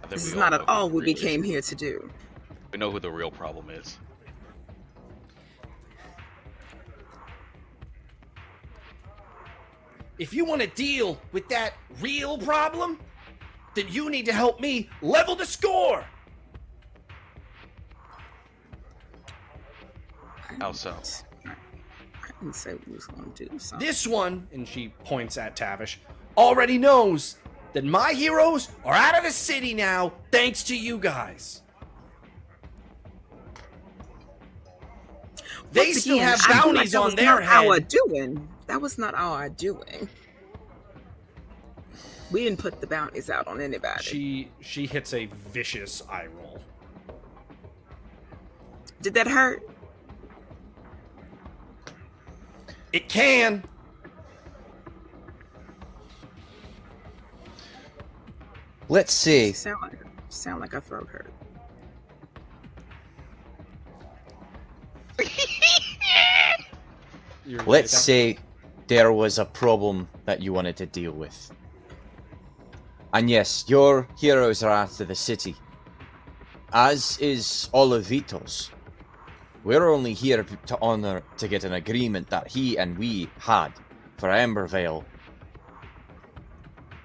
This is not at all what we came here to do. We know who the real problem is. If you want to deal with that real problem, then you need to help me level the score! How so? I didn't say we was going to do something. This one, and she points at Tavish, already knows that my heroes are out of the city now thanks to you guys. They Once still again, have I feel bounties that on was their not our head. doing. That was not our doing. We didn't put the bounties out on anybody. She hits a vicious eye roll. Did that hurt? It can. Let's see. Sound like a throat hurt. Let's say there was a problem that you wanted to deal with. And yes, your heroes are out of the city. As is all of Vito's. We're only here to get an agreement that he and we had for Embervale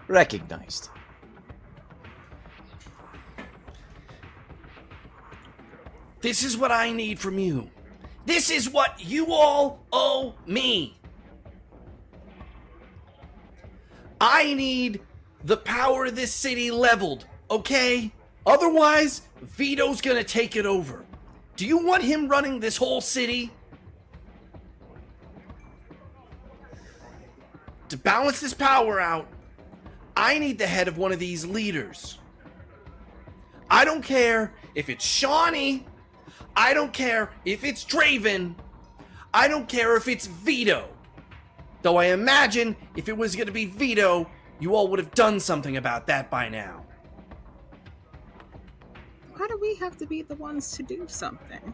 recognized. This is what I need from you. This is what you all owe me. I need the power of this city leveled, okay? Otherwise, Vito's gonna take it over. Do you want him running this whole city? To balance this power out, I need the head of one of these leaders. I don't care if it's Shawnee. I don't care if it's Draven. I don't care if it's Vito. Though I imagine if it was going to be Vito, you all would have done something about that by now. Why do we have to be the ones to do something?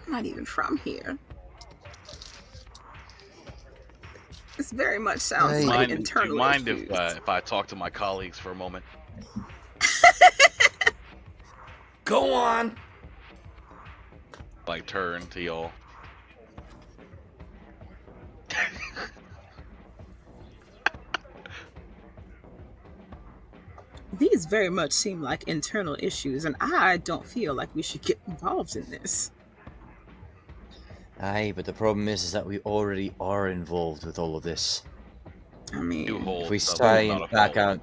I'm not even from here. This very much sounds like internal Do you mind issues. if I talk to my colleagues for a moment? Go on. Like, turn to y'all. These very much seem like internal issues, and I don't feel like we should get involved in this. Aye, but the problem is that we already are involved with all of this. I mean, Do hold If we the try not and a back fault. out...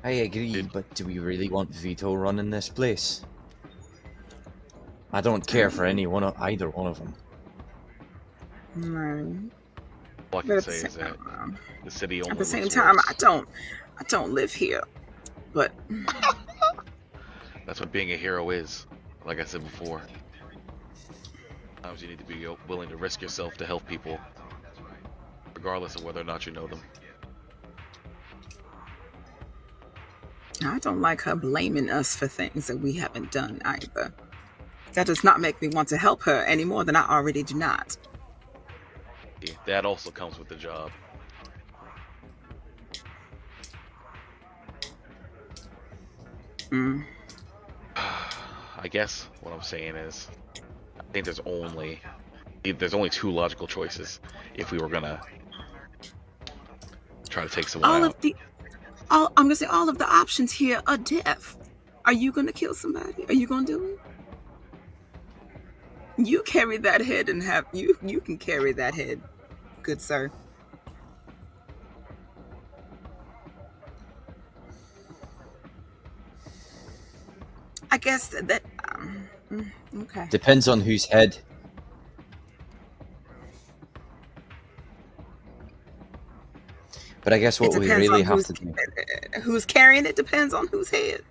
I agree, Did- but do we really want Vito running this place? I don't care for either one of them. right. All I But can at the say is same that time, the city only at the same looks time, worse. I don't live here. But That's what being a hero is. Like I said before. Sometimes you need to be willing to risk yourself to help people, regardless of whether or not you know them. I don't like her blaming us for things that we haven't done either. That does not make me want to help her any more than I already do not. Yeah, that also comes with the job. Mm. I guess what I'm saying is, I think there's only two logical choices if we were gonna try to take someone out. I'm gonna say all of the options here are death. Are you gonna kill somebody? Are you gonna do it? You carry that head and you can carry that head, good sir. I guess that okay. Depends on whose head. But I guess what we really have to do... Who's carrying it depends on whose head.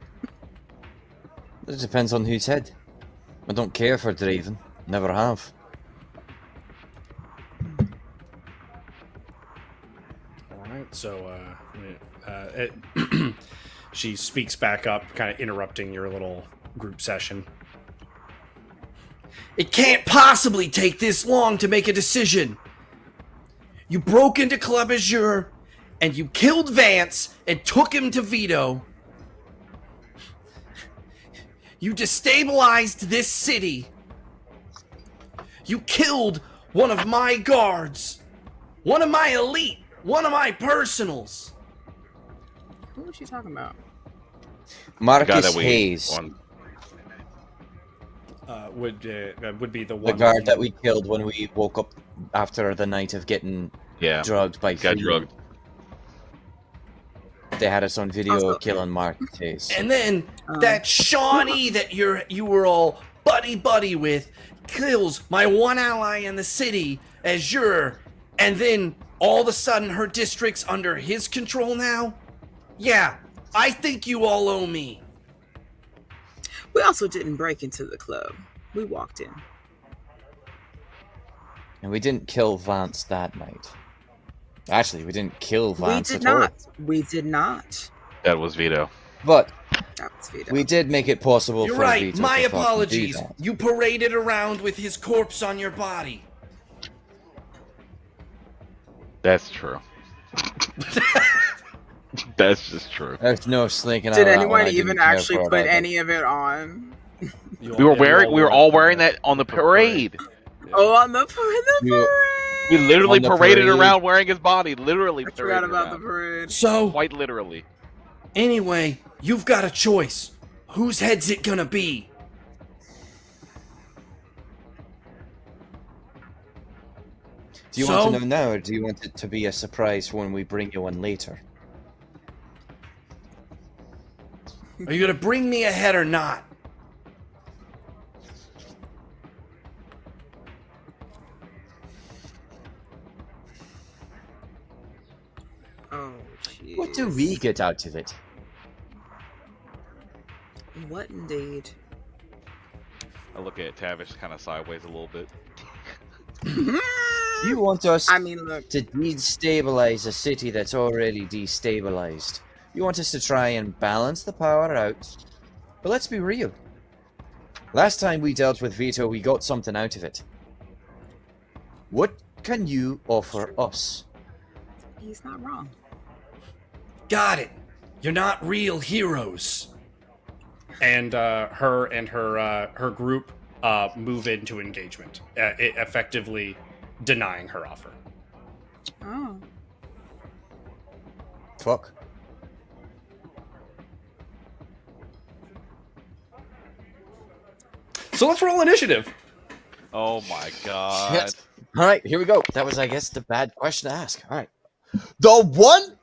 It depends on whose head. I don't care for Draven. Never have. All right, so she speaks back up, kind of interrupting your little group session. It can't possibly take this long to make a decision. You broke into Club Azure, and you killed Vance and took him to Vito. You destabilized this city. You killed one of my guards, one of my elite, one of my personals. Who was she talking about? The guy Marcus that we Hayes, on- Would be the the one guard that we killed when we woke up after the night of getting yeah, drugged by got Freeman. drugged. They had us on video Also- killing Marcus Hayes. And then that Shawnee that you were all buddy with kills my one ally in the city, Azure, and then all of a sudden her district's under his control now? Yeah, I think you all owe me. We also didn't break into the club. We walked in. And we didn't kill Vance that night. Actually, we didn't kill Vance We did at all. not. We did not. That was Vito. But That was Vito. we did make it possible You're for right, Vito my to fucking do apologies. that. You paraded around with his corpse on your body. That's true. That's just true. There's no slinking out Did of that one. anyone I even didn't care actually for it put either. any of it on? We were all wearing that on the parade. Oh, on the You- parade. We literally On the paraded parade. around wearing his body. Literally I forgot paraded about around. the parade. So, Quite literally. anyway, you've got a choice. Whose head's it gonna be? Do you want So? to know now, or do you want it to be a surprise when we bring you one later? Are you gonna bring me a head or not? Oh, jeez. What do we get out of it? What indeed? I look at Tavish kind of sideways a little bit. You want us I mean, look. to destabilize a city that's already destabilized. You want us to try and balance the power out. But let's be real. Last time we dealt with Vito, we got something out of it. What can you offer us? He's not wrong. Got it. You're not real heroes. And her group move into engagement, effectively denying her offer. Oh. Fuck. So let's roll initiative. Oh my god. Shit. All right, here we go. That was, I guess, the bad question to ask. All right. The one?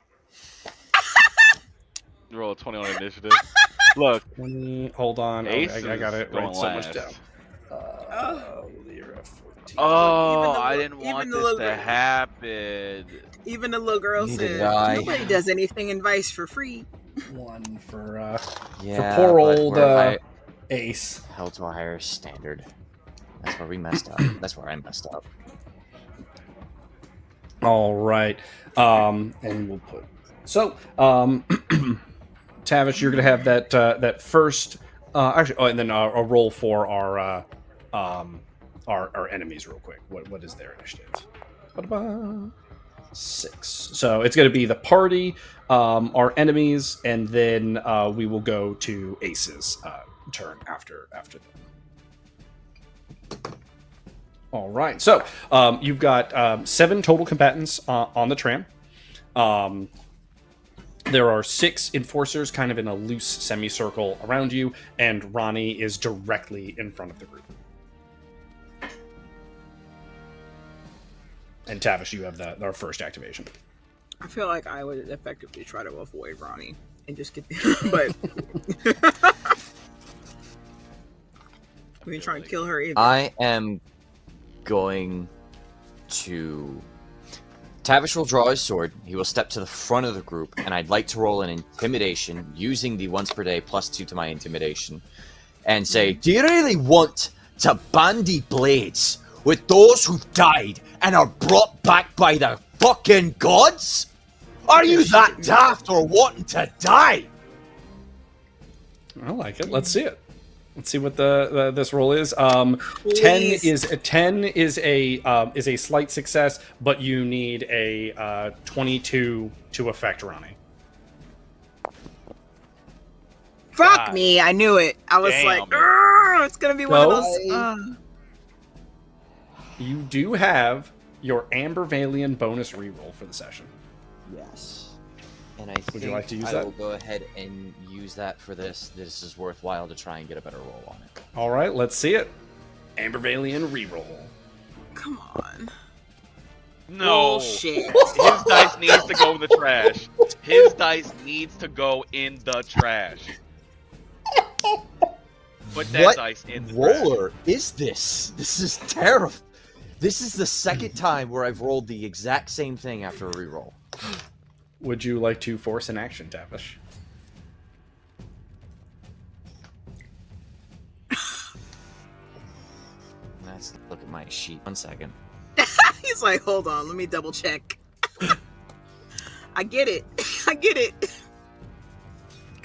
Roll a 20 on initiative. Look, 20, hold on. Ace I got it. going Write so much last. down. Lyra 14. Oh, Even the I li- didn't even want the this little to girl- happen. Even the little girl Neither said, did I. nobody does anything in Vice for free. One for Yeah, poor but old we're Ace. held to a higher standard. That's where we messed up. That's where I messed up. All right. And we'll put Tavish, you're gonna have that first and then a roll for our enemies real quick. What is their initiative? Ba-da-ba. 6. So it's gonna be the party, our enemies, and then we will go to Ace's turn after them. All right. So you've got 7 total combatants on the tram. There are 6 enforcers kind of in a loose semicircle around you, and Ronnie is directly in front of the group. And Tavish, you have our first activation. I feel like I would effectively try to avoid Ronnie and just get but we ain't trying to kill her either. I am going to... Tavish will draw his sword. He will step to the front of the group, and I'd like to roll an intimidation using the once per day +2 to my intimidation, and say, do you really want to bandy blades with those who've died and are brought back by the fucking gods? Are you that daft or wanting to die? I like it. Let's see it. Let's see what this roll is. 10 is a slight success, but you need a 22 to affect Ronnie. Fuck God. me, I knew it. I was Damn like, it. "Argh, it's gonna be one of No. those. You do have your Amber Valian bonus reroll for the session. Yes. And I Would think you like to use I that? will go ahead and use that for this. This is worthwhile to try and get a better roll on it. All right, let's see it. Amber Valian reroll. Come on. No. Bullshit. His dice needs to go in the trash. His dice needs to go in the trash. Put that What dice in the trash. roller is this? This is terrible. This is the second time where I've rolled the exact same thing after a reroll. Would you like to force an action, Tavish? Let's look at my sheet. 1 second. He's like, hold on, let me double check. I get it. I get it.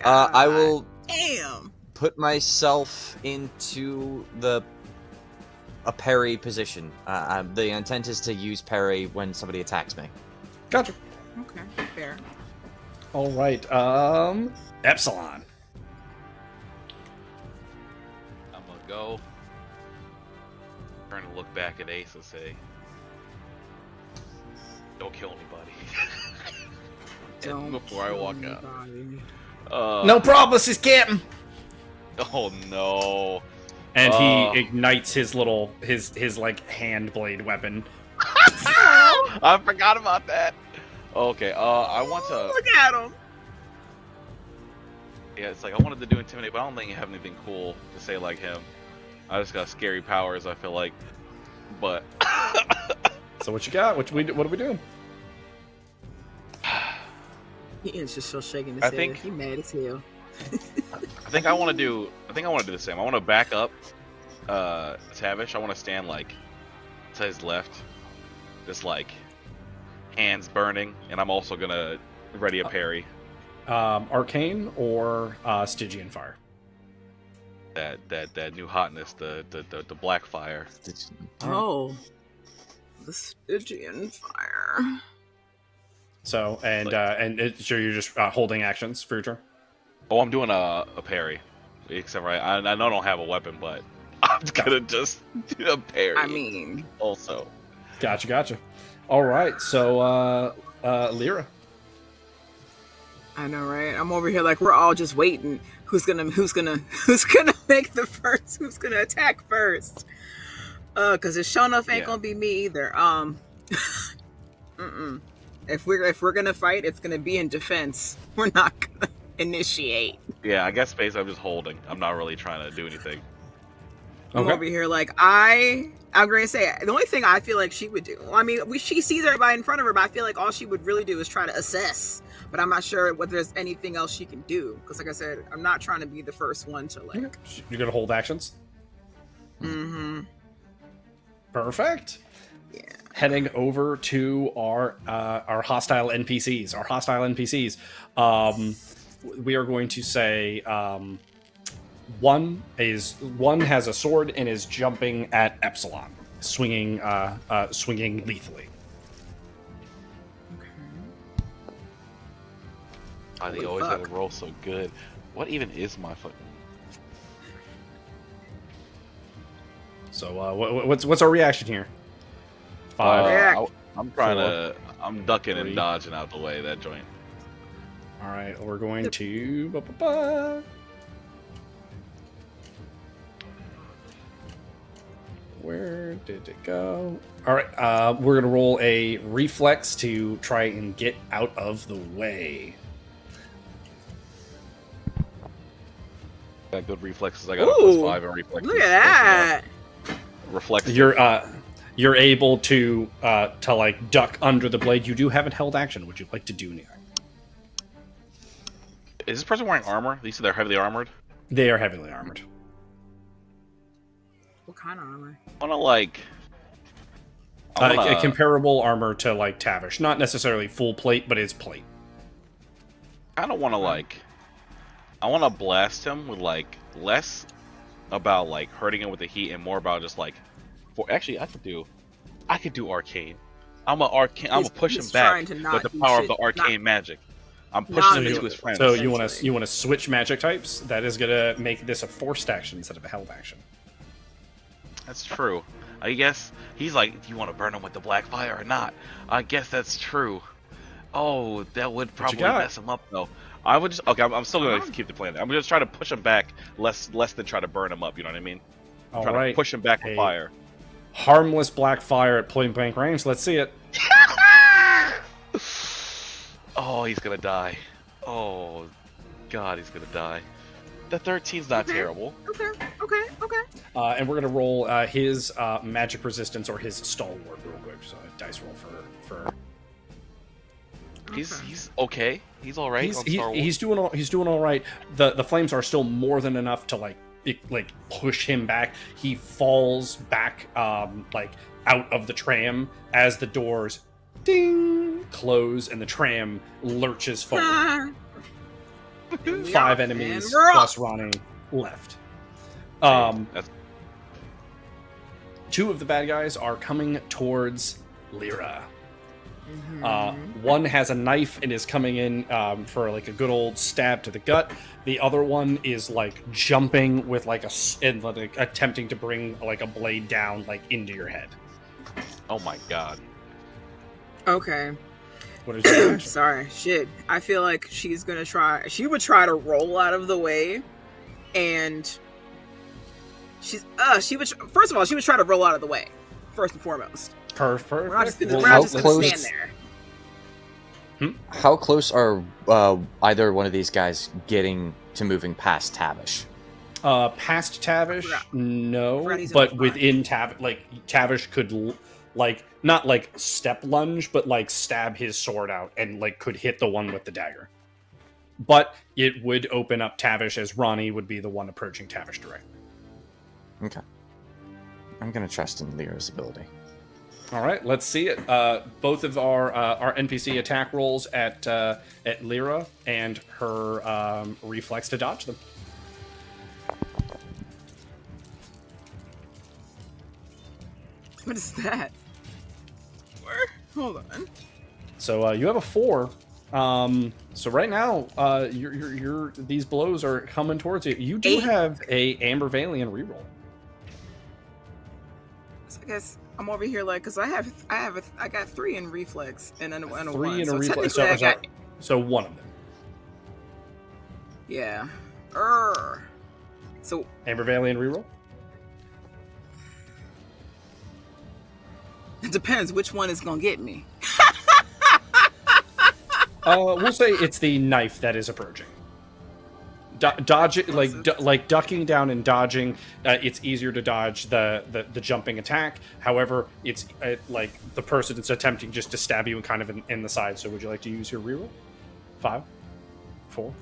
I will Damn. put myself into a parry position. The intent is to use parry when somebody attacks me. Gotcha. Okay, fair. All right. Epsilon. I'm gonna go. Trying to look back at Ace and say, "Don't kill anybody." Don't Before I walk out. anybody. No problem, this is Captain. Oh no. And he ignites his little his like hand blade weapon. I forgot about that. Okay, I want to. Look at him. Yeah, it's like I wanted to do intimidate, but I don't think I have anything cool to say like him. I just got scary powers. I feel like, but So what you got? What are we doing? He is just still shaking his I head. think- He mad as hell. I think I want to do the same. I want to back up Tavish. I want to stand like to his left, just like hands burning, and I'm also gonna ready a parry. Arcane or Stygian fire? That new hotness, the black fire. Oh, the Stygian fire. So so you're just holding actions for your turn. Oh, I'm doing a parry. Except I know I don't have a weapon, but I'm gonna just do a parry. I mean, also. Gotcha. All right, so Lyra. I know, right? I'm over here like we're all just waiting. Who's gonna make the first? Who's gonna attack first? Because it sure enough ain't gonna be me either. If we're gonna fight, it's gonna be in defense. We're not gonna initiate. Yeah, I guess space. I'm just holding. I'm not really trying to do anything. I'm over here like I'm going to say the only thing I feel like she would do. I mean, she sees everybody in front of her, but I feel like all she would really do is try to assess. But I'm not sure whether there's anything else she can do because, like I said, I'm not trying to be the first one to like. You're gonna hold actions. Mm-hmm. Perfect. Yeah. Heading over to our hostile NPCs. Our hostile NPCs. We are going to say one has a sword and is jumping at Epsilon, swinging lethally. Oh, they Holy always fuck. have a roll so good. What even is my foot? So what's our reaction here? 5. React. I'm trying to. 4, I'm ducking 3. and dodging out the way of that joint. All right, we're going to. Where did it go? All right, we're gonna roll a reflex to try and get out of the way. Got good reflexes. I got a +5 in reflexes. Look at that. Reflex. You're able to like duck under the blade. You do have a held action. Would you like to do anything? Is this person wearing armor? You said they're heavily armored. They are heavily armored. What kind of armor? I wanna like. A comparable armor to like Tavish, not necessarily full plate, but it's plate. I don't want to like. I want to blast him with like less about like hurting him with the heat and more about just like. Actually, I could do arcane. I'm gonna push him back with the power of the arcane magic. I'm pushing him into his friends. So you want to switch magic types? That is gonna make this a forced action instead of a held action. That's true. I guess he's like, do you want to burn him with the black fire or not? I guess that's true. Oh, that would probably mess him up though. I would just I'm still gonna keep the plan. I'm just trying to push him back less than try to burn him up. You know what I mean? I'm trying to push him back with fire. Harmless black fire at point blank range. Let's see it. Oh, he's gonna die. Oh, God, he's gonna die. The 13's not terrible. Okay. And we're gonna roll his magic resistance or his stalwart real quick. So a dice roll for. He's okay. He's all right. He's doing all right. The flames are still more than enough to like push him back. He falls back like out of the tram as the doors ding close and the tram lurches forward. 5 enemies plus Ronnie left. 2 of the bad guys are coming towards Lyra. One has a knife and is coming in for like a good old stab to the gut. The other one is like jumping with like attempting to bring like a blade down like into your head. Oh my God. Okay. What is your reaction? Sorry, shit. I feel like she would try to roll out of the way, and she would try to roll out of the way, first and foremost. Perfect. We're not just gonna stand there. How close are either one of these guys getting to moving past Tavish? Past Tavish, no, but within Tavish, like Tavish could like not like step lunge, but like stab his sword out and like could hit the one with the dagger. But it would open up Tavish, as Ronnie would be the one approaching Tavish directly. Okay. I'm gonna trust in Lyra's ability. All right, let's see it. Both of our NPC attack rolls at Lyra and her reflex to dodge them. What is that? Where? Hold on. So you have a 4. So right now, these blows are coming towards you. You do 8. have a Amber Valiant reroll. So I guess I'm over here like, cause I got 3 in reflex and then a 1. 3 in a So reflex. technically I got, So one of them. yeah. So Amber Valiant reroll. it depends which one is gonna get me. We'll say it's the knife that is approaching. Dodge it, like ducking down and dodging. It's easier to dodge the jumping attack. However, it's like the person that's attempting just to stab you and kind of in the side. So would you like to use your reroll? 5, 4,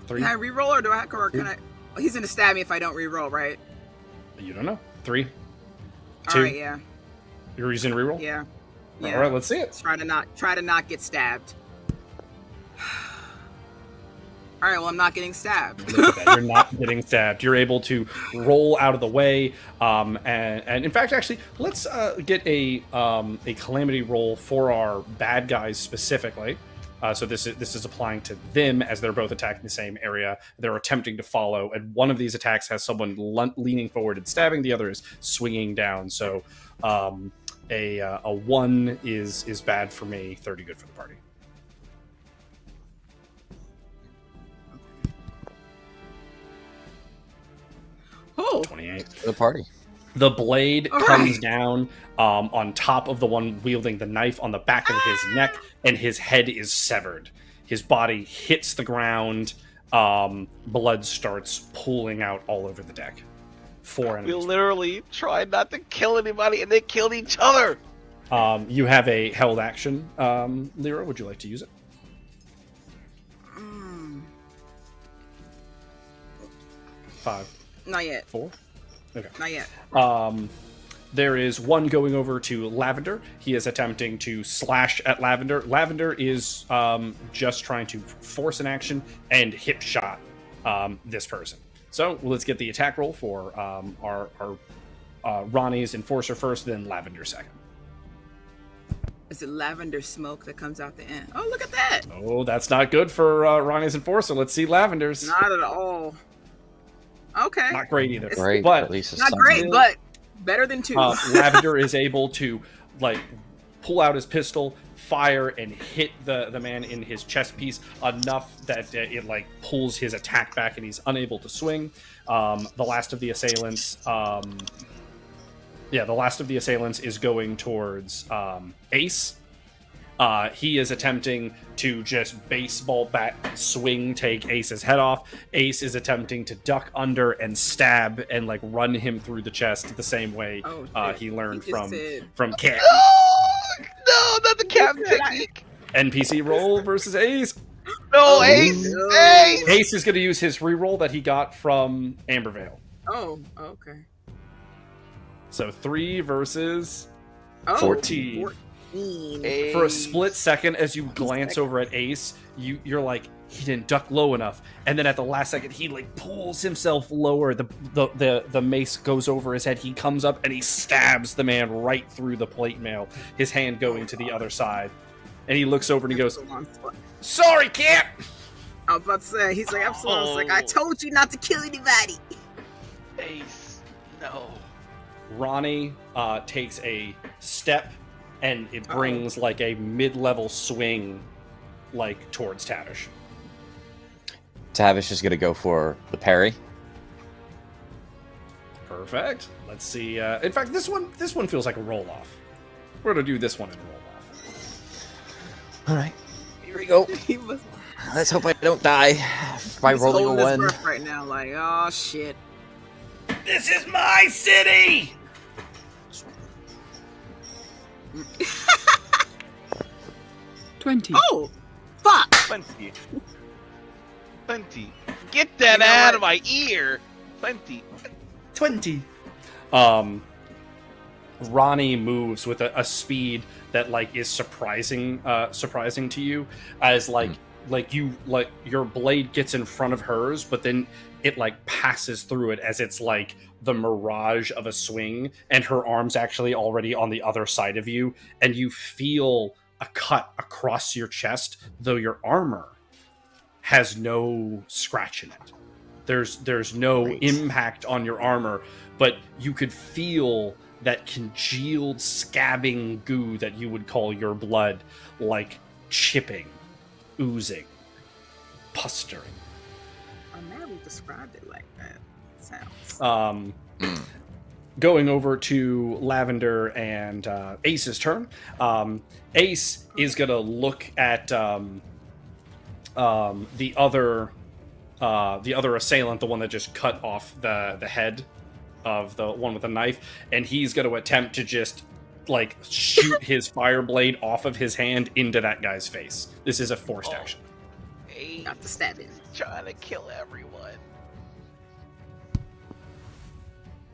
3. Can I reroll or can I? He's gonna stab me if I don't reroll, right? You don't know. 3, 2. All right, yeah, You're using reroll. yeah. All right, let's see it. Try to not get stabbed. All right, well, I'm not getting stabbed. Look at that. You're not getting stabbed. You're able to roll out of the way. And in fact, actually, let's get a calamity roll for our bad guys specifically. So this is applying to them as they're both attacking the same area. They're attempting to follow, and one of these attacks has someone leaning forward and stabbing. The other is swinging down. So a 1 is bad for me. 30 good for the party. Oh, 28. For the party. The blade All comes right. down on top of the one wielding the knife on the back of his neck, and his head is severed. His body hits the ground. Blood starts pooling out all over the deck. 4 We enemies. literally tried not to kill anybody, and they killed each other. You have a held action, Lyra. Would you like to use it? 5, not yet. 4. Okay. Not yet. There is one going over to Lavender. He is attempting to slash at Lavender. Lavender is just trying to force an action and hip shot this person. So let's get the attack roll for our Ronnie's Enforcer first, then Lavender second. Is it lavender smoke that comes out the end? Oh, look at that! Oh, that's not good for Ronnie's Enforcer. Let's see Lavender's. Not at all. Okay. Not great either. Great, But at least it's Not something. great, but better than 2. Lavender is able to like pull out his pistol, fire, and hit the man in his chest piece enough that it like pulls his attack back, and he's unable to swing. The last of the assailants, is going towards Ace. He is attempting to just baseball bat swing, take Ace's head off. Ace is attempting to duck under and stab and like run him through the chest the same way he learned from Cat. No, not the captain technique. NPC roll versus Ace. No, Ace! no. Ace! Ace is going to use his reroll that he got from Ambervale. Oh, okay. So 3 versus Oh, 14. 14. Ace. For a split second, as you glance over at Ace, you're like, he didn't duck low enough, and then at the last second, he like pulls himself lower. The mace goes over his head. He comes up and he stabs the man right through the plate mail. His hand going to the other side, and he looks over and he goes, "Sorry, Cap." I was about to say, he's like, absolutely. I told you not to kill anybody. Ace. No. Ronnie takes a step, and it brings like a mid-level swing, like towards Tavish. Tavish is going to go for the parry. Perfect. Let's see. In fact, this one feels like a roll off. We're gonna do this one in roll off. All right, here we go. He was Let's hope I don't die by he's rolling a holding his 1. breath right now, like, oh shit. This is my city. 20. Oh, fuck! 20. 20. Get that You know out what? of my ear. 20. 20. Ronnie moves with a speed that like is surprising to you, as like your blade gets in front of hers, but then it like passes through it as it's like the mirage of a swing, and her arm's actually already on the other side of you, and you feel a cut across your chest, though your armor has no scratch in it. There's no Right. impact on your armor, but you could feel that congealed, scabbing goo that you would call your blood, like chipping, oozing, pustering. I'm mad we described it like that. Sounds. Going over to Lavender and Ace's turn. Ace is gonna look at the other assailant, the one that just cut off the head of the one with the knife, and he's going to attempt to just like shoot his fire blade off of his hand into that guy's face. This is a forced action. Ace Not the stabbing. trying to kill everyone.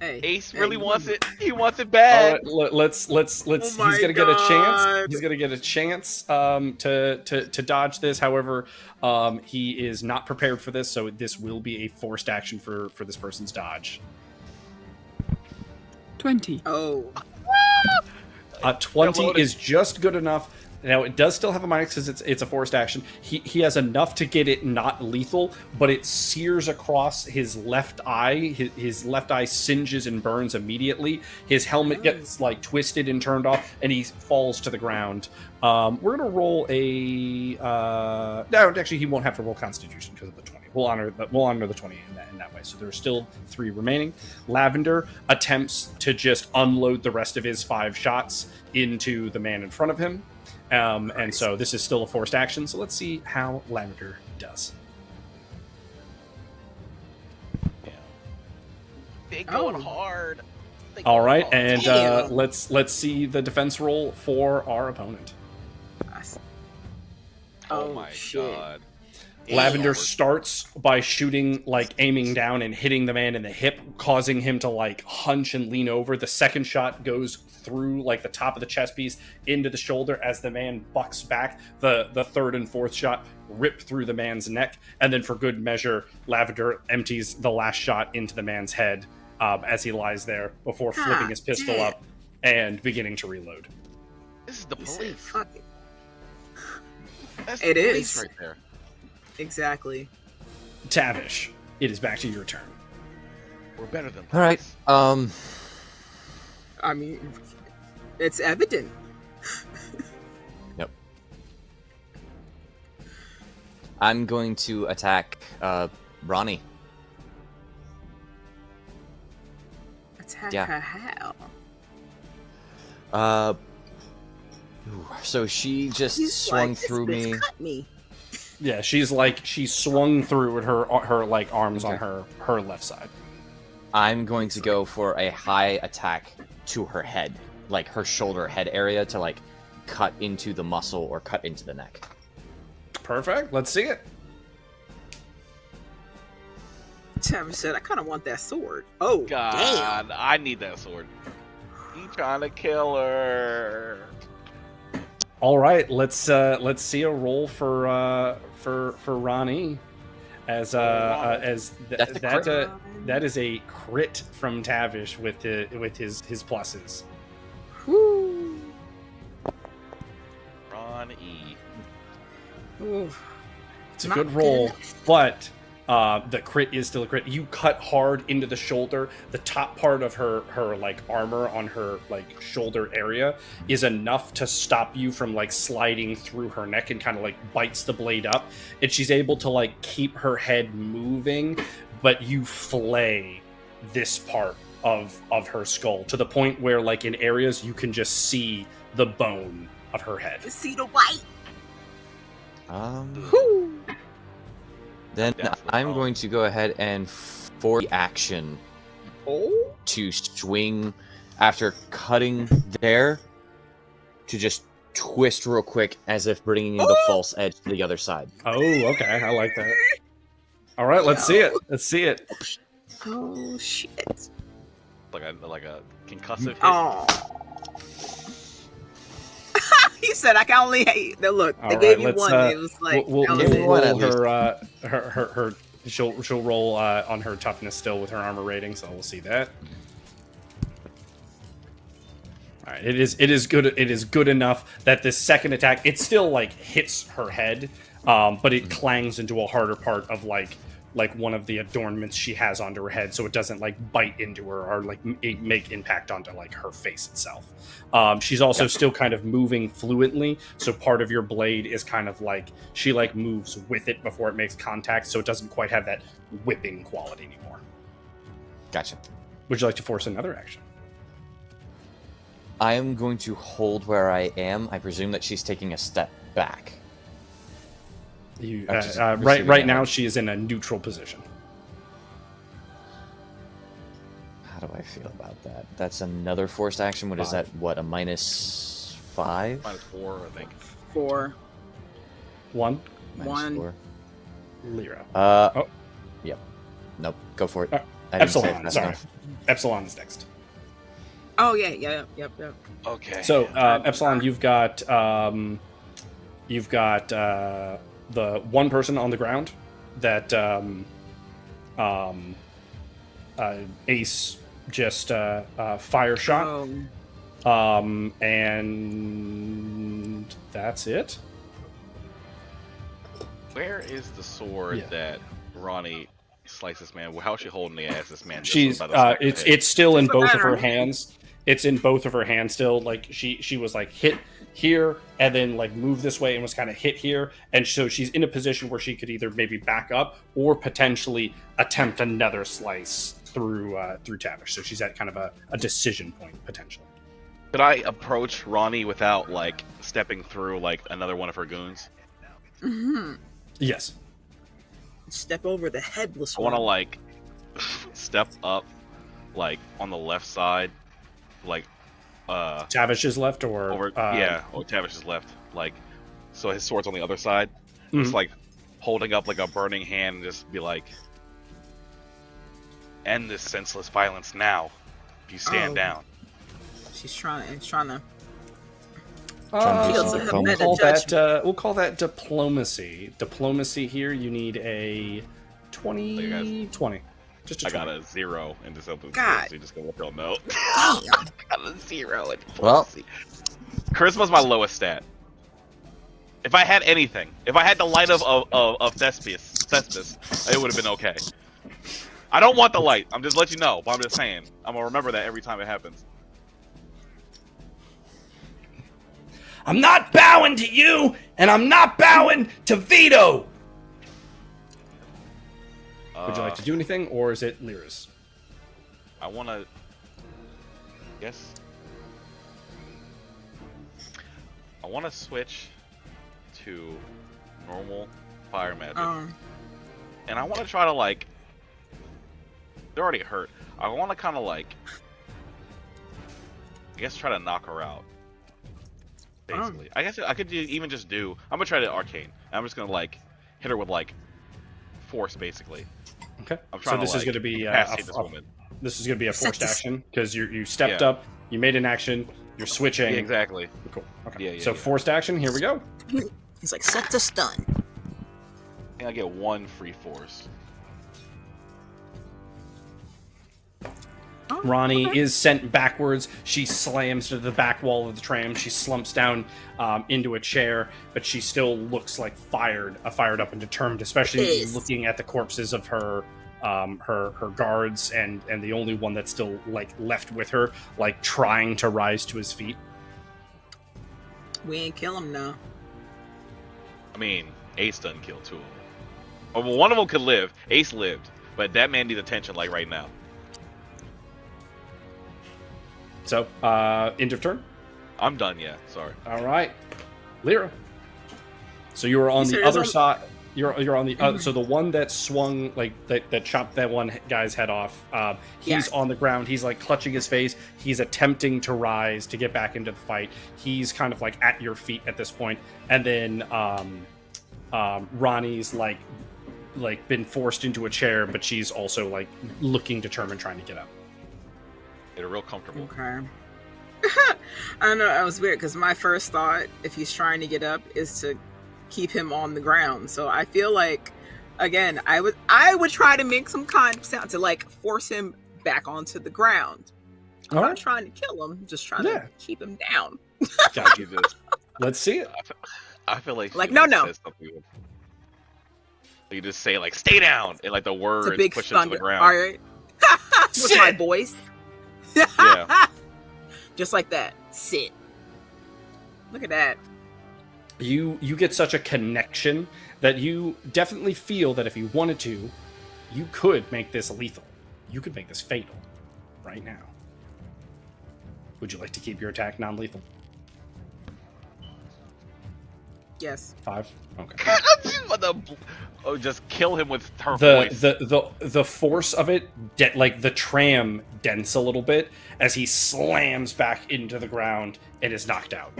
Hey, Ace hey, really you- wants it. He wants it All bad. right, let's. Oh He's my gonna get a chance. God. He's gonna get a chance to dodge this. However, he is not prepared for this, so this will be a forced action for this person's dodge. 20. Oh, 20 Loaded. is just good enough. Now, it does still have a minus because it's a forced action. He has enough to get it not lethal, but it sears across his left eye. His left eye singes and burns immediately. His helmet gets like twisted and turned off, and he falls to the ground. We're going to roll a... no, actually, he won't have to roll Constitution because of the 20. We'll honor the 20 in that way. So there's still 3 remaining. Lavender attempts to just unload the rest of his 5 shots into the man in front of him. And so this is still a forced action. So let's see how Lavender does. Yeah. They going Oh. hard. They All going right, hard. and Damn. let's see the defense roll for our opponent. Oh my shit. god. Lavender Damn. starts by shooting, like aiming down and hitting the man in the hip, causing him to like hunch and lean over. The second shot goes through like the top of the chest piece into the shoulder as the man bucks back. The third and fourth shot rip through the man's neck, and then for good measure, Lavender empties the last shot into the man's head as he lies there before flipping his pistol damn. up and beginning to reload. This is the He said, police. fuck it. That's It the police is. right there. Exactly. Tavish, it is back to your turn. We're better than All right. police. I mean, it's evident. Yep. I'm going to attack Ronnie. Attack Yeah. her how? So she just He's swung like, "This through bitch me. Cut me. Yeah, she swung through with her like arms on Okay. her left side. I'm going to go for a high attack to her head, like her shoulder head area, to like cut into the muscle or cut into the neck. Perfect. Let's see it. Tavish said, I kind of want that sword. Oh, God, damn. I need that sword. He trying to kill her. All right, let's see a roll for Ronnie, as That's a crit. that is a crit from Tavish with his pluses. Whew. Ron E. Ooh. It's a Not good good roll, enough. but the crit is still a crit. You cut hard into the shoulder. The top part of her like armor on her like shoulder area is enough to stop you from like sliding through her neck, and kind of like bites the blade up. And she's able to like keep her head moving, but you flay this part of her skull to the point where like in areas you can just see the bone of her head. You see the white? Whew. Then Definitely I'm wrong. going to go ahead and for the action Oh. to swing after cutting there. to just twist real quick as if bringing the false edge to the other side. Oh, okay. I like that. All right, let's see it. Let's see it. Oh shit! Like a concussive hit. Oh. He said, "I can only hate." No, look, they All gave right, you let's, one. It was like we'll that was it. one at roll her. She'll roll on her toughness still with her armor rating, so we'll see that. All right, it is good. It is good enough that this second attack, it still like hits her head, but it clangs into a harder part of like one of the adornments she has onto her head, so it doesn't like bite into her or like make impact onto like her face itself. She's also still kind of moving fluently, so part of your blade is kind of like she like moves with it before it makes contact, so it doesn't quite have that whipping quality anymore. Gotcha. Would you like to force another action? I am going to hold where I am. I presume that she's taking a step back. You, Just right receiving now, damage. she is in a neutral position. How do I feel about that? That's another forced action. What is that? What, a -5? -4, I think. 4. One, One. -4. Lyra. Yep. Nope. Go for it. Uh, I didn't say it Epsilon. fast Sorry, enough. Epsilon is next. Oh yeah, yep. Okay. So, Epsilon, you've got the one person on the ground that Ace just fire shot, Oh, and that's it. Where is the sword Yeah. that Ronnie sliced this man? How's she holding the ass? This man. just She's about to smack her head? it's still in Doesn't both of her matter. hands. It's in both of her hands still. Like she was like hit here and then like moved this way and was kind of hit here, and so she's in a position where she could either maybe back up or potentially attempt another slice through Tavish. So she's at kind of a decision point potentially. Could I approach Ronnie without like stepping through like another one of her goons? hmm Yes. Step over the headless I one. want to like step up, like on the left side, like Tavish is left or over or Tavish is left, like so his sword's on the other side. Mhm. Just like holding up like a burning hand and just be like, end this senseless violence now. If you stand Oh. down. She's trying to. Trying to She do doesn't some have diplomacy. better we'll call that diplomacy. Diplomacy here, you need a 20. So you guys- 20. Just a I 20. got a 0 in this episode. God. So you just gonna let y'all know. Damn. I got a 0 in Well. diplomacy. Charisma's my lowest stat. If I had anything, if I had the light of Thespis, it would have been okay. I don't want the light. I'm just letting you know, but I'm just saying. I'm gonna remember that every time it happens. I'm not bowing to you, and I'm not bowing to Vito. Would you like to do anything, or is it Lyra's? I wanna. Yes. I wanna switch to normal fire magic. And I want to try to, like... They're already hurt. I want to kind of, like... I guess try to knock her out. Basically. I guess I could even just do... I'm going to try to arcane. I'm just going to, like, hit her with, like, force, basically. Okay. I'm So trying this to, is going to be incapacitate this woman. this is going to be a forced Set this- action because you stepped Yeah. up, you made an action, you're switching. Yeah, exactly. Cool. Okay. Yeah, yeah, so yeah. forced action. Here we go. He's like, set to stun. I think I get 1 free force. Oh, Ronnie okay. is sent backwards. She slams to the back wall of the tram. She slumps down into a chair, but she still looks like fired up and determined, especially Pissed. looking at the corpses of her guards and the only one that's still like left with her, like trying to rise to his feet. We ain't kill him now. I mean, Ace done killed 2 of them. Oh, well, one of them could live. Ace lived. But that man needs attention, like, right now. So, end of turn. I'm done, yeah. Sorry. All right, Lyra. So you are on You the said other it's side. You're on the so the one that swung like that chopped that one guy's head off. He's on the ground. He's like clutching his face. He's attempting to rise to get back into the fight. He's kind of like at your feet at this point. And then Ronnie's like been forced into a chair, but she's also like looking determined, trying to get up. They're real comfortable. Okay. I don't know. That was weird because my first thought, if he's trying to get up, is to keep him on the ground. So I feel like, again, I would try to make some kind of sound to like force him back onto the ground. I'm not trying to kill him, just trying to keep him down. Gotta do this. Let's see it. I feel like no. You just say like "stay down" and like the words push him to the ground. All right, with my voice. Yeah. Just like that. Sit. Look at that. You get such a connection that you definitely feel that if you wanted to, you could make this lethal. You could make this fatal right now. Would you like to keep your attack non-lethal? Yes. 5? Okay. Just kill him with her voice. The force of it, like the tram dents a little bit as he slams back into the ground and is knocked out.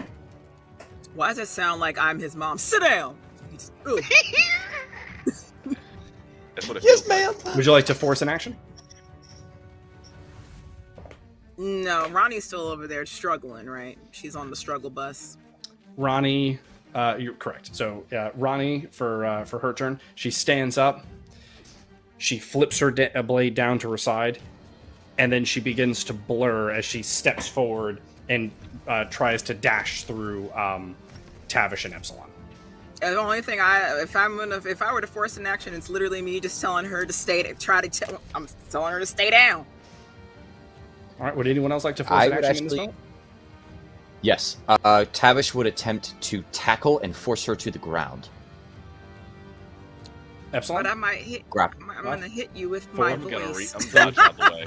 Why does it sound like I'm his mom? Sit down. That's what it Yes, feels ma'am. Would you like to force an action? No, Ronnie's still over there struggling, right? She's on the struggle bus. Ronnie, you're correct. So Ronnie, for her turn, she stands up. She flips her blade down to her side, and then she begins to blur as she steps forward and tries to dash through Tavish and Epsilon. And the only thing if I were to force an action, it's literally me just telling her to I'm telling her to stay down. All right. Would anyone else like to force an action in this moment? Yes. Tavish would attempt to tackle and force her to the ground. Epsilon? But I might hit. Grab. I'm gonna hit you with my voice. I'm dodging out the way.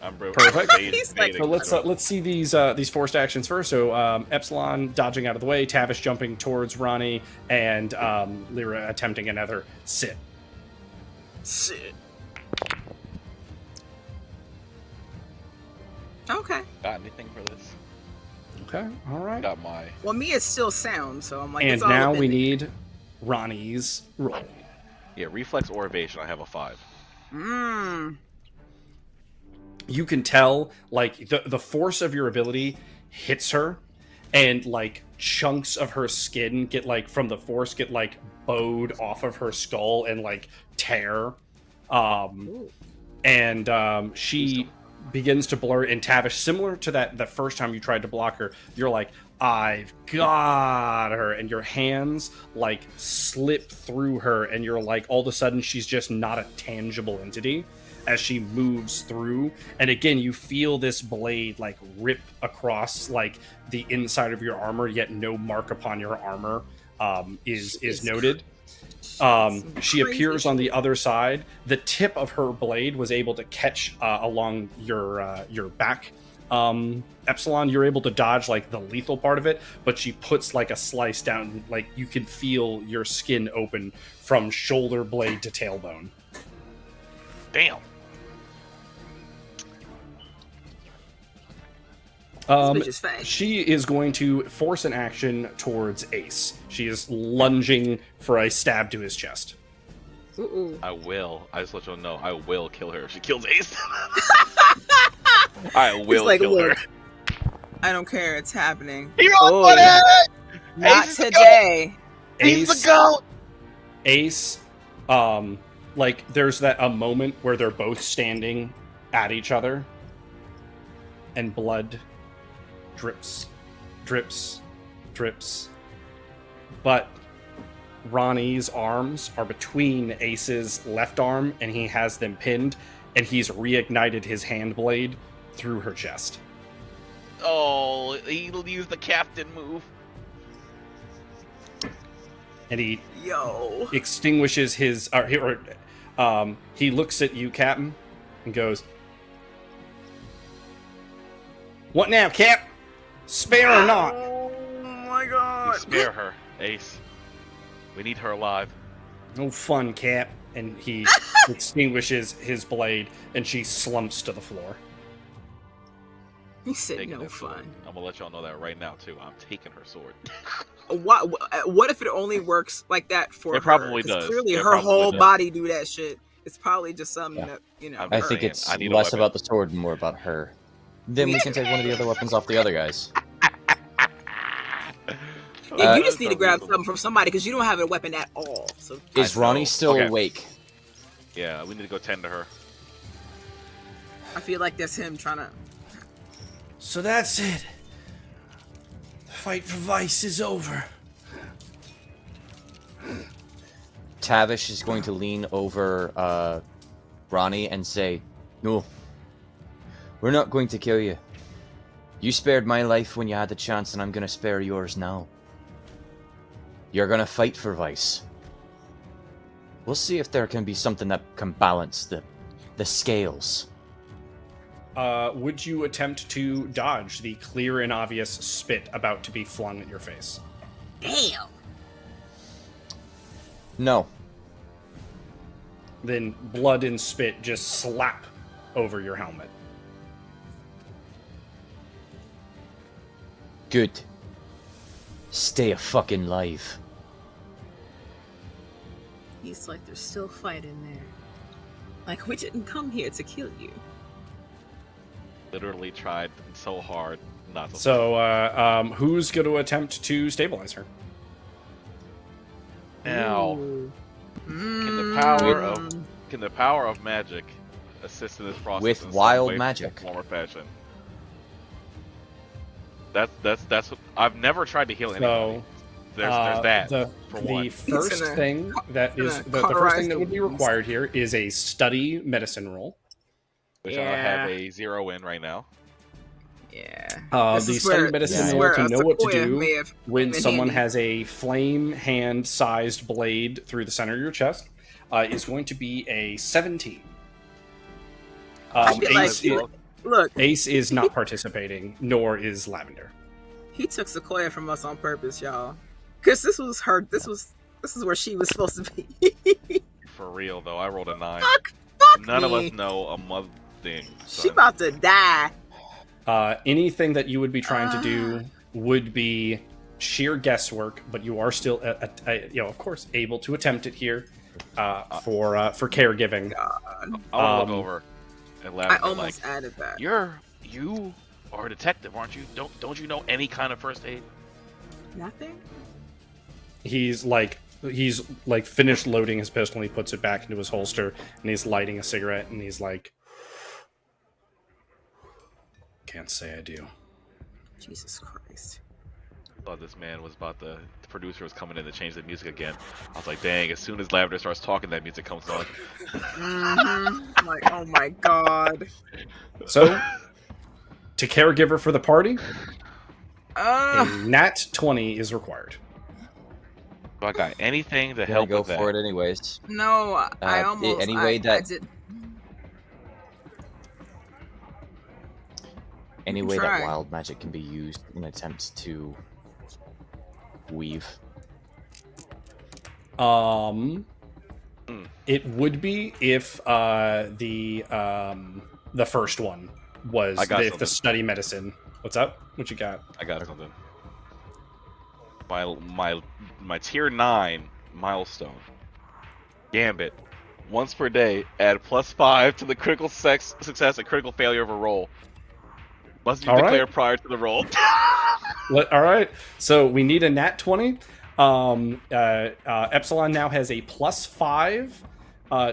I'm Perfect. So let's see these forced actions first. So Epsilon dodging out of the way, Tavish jumping towards Ronnie, and Lyra attempting another sit. Sit. Okay. Got anything for this? Okay. All right. Got my. Well, me is still sound, so I'm like. And it's all now within we me. need Ronnie's roll. Yeah, reflex or evasion. I have a 5. You can tell, like, the force of your ability hits her, and, like, chunks of her skin get, like, from the force, get, like, bowed off of her skull and, like, tear. She begins to blur, and Tavish, similar to the first time you tried to block her, you're like, I've got her, and your hands, like, slip through her, and you're like, all of a sudden, she's just not a tangible entity as she moves through. And again, you feel this blade like rip across like the inside of your armor, yet no mark upon your armor is noted. She appears on the other side. The tip of her blade was able to catch along your back. Epsilon, you're able to dodge like the lethal part of it, but she puts like a slice down, like you can feel your skin open from shoulder blade to tailbone. Damn. She is going to force an action towards Ace. She is lunging for a stab to his chest. I will. I just let you know. I will kill her if she kills Ace. I will kill her. I don't care. It's happening. Not Ace today. He's the GOAT. Ace, like there's a moment where they're both standing at each other, and blood drips, drips, drips. But Ronnie's arms are between Ace's left arm, and he has them pinned, and he's reignited his hand blade through her chest. Oh, he'll use the captain move. And he extinguishes his... he looks at you, Captain, and goes, "What now, Cap? Spare or not?" Oh my god. Spare her, Ace. We need her alive. No fun, Cap. And he extinguishes his blade, and she slumps to the floor. He said Taking no that sword. fun. I'm gonna let y'all know that right now too. I'm taking her sword. What if it only works like that for her? It probably 'Cause does. Clearly, It her probably whole does. body do that shit. It's probably just something Yeah. that I'm I her think man. it's I need a less weapon. about the sword and more about her. Then we can take one of the other weapons off the other guys. Yeah, you just That's need to not grab reasonable. something from somebody because you don't have a weapon at all. So Is I Ronnie know. still Okay. awake? Yeah, we need to go tend to her. I feel like that's him trying to. So that's it. The fight for Vice is over. Tavish is going to lean over Ronnie and say, "No, we're not going to kill you. You spared my life when you had the chance, and I'm going to spare yours now. You're going to fight for Vice. We'll see if there can be something that can balance the scales." Would you attempt to dodge the clear and obvious spit about to be flung at your face? Damn. No. Then blood and spit just slap over your helmet. Good. Stay a fucking live. He's like, there's still fight in there. Like, we didn't come here to kill you. Literally tried so hard not to. So, who's going to attempt to stabilize her? Now, Ooh. can the power of magic assist in this process With in some wild way, magic. form, or fashion? That's what, I've never tried to heal anybody. So, There's that The for one. the first gonna- thing that is gonna the first cauterize thing that the would be wounds. required here is a study medicine roll. Which I have a 0 in right now. Yeah. The study medicine roll to know what to do when someone has a flame hand-sized blade through the center of your chest is going to be a 17. I feel like Ace, look, Ace is not participating, nor is Lavender. he took Sequoia from us on purpose, y'all. Because this was her. This is where she was supposed to be. For real though, I rolled a 9. Fuck None of me. us know a mother thing. She about to die. Anything that you would be trying to do would be sheer guesswork, but you are still, of course, able to attempt it here for caregiving. God. I want to look over and laugh. I almost added that. You are a detective, aren't you? Don't you know any kind of first aid? Nothing. He's finished loading his pistol, and he puts it back into his holster, and he's lighting a cigarette, and he's like, "Can't say I do." Jesus Christ. I thought this man was about the producer was coming in to change the music again. I was like, dang, as soon as Lavender starts talking, that music comes on. I'm like, oh my God. So, to caregiver for the party, a Uh, nat 20 is required. Do I got anything to Gonna help go with that? for it anyways. no, I almost. any way I that- did. Any way Try. that wild magic can be used in attempts to weave. It would be if the first one was I got the something. study medicine. What's up? What you got? I got something. My tier 9 milestone. Gambit. Once per day, add +5 to the critical success and critical failure of a roll. Must be All right. declared prior to the roll. All right. So we need a nat 20. Epsilon now has a +5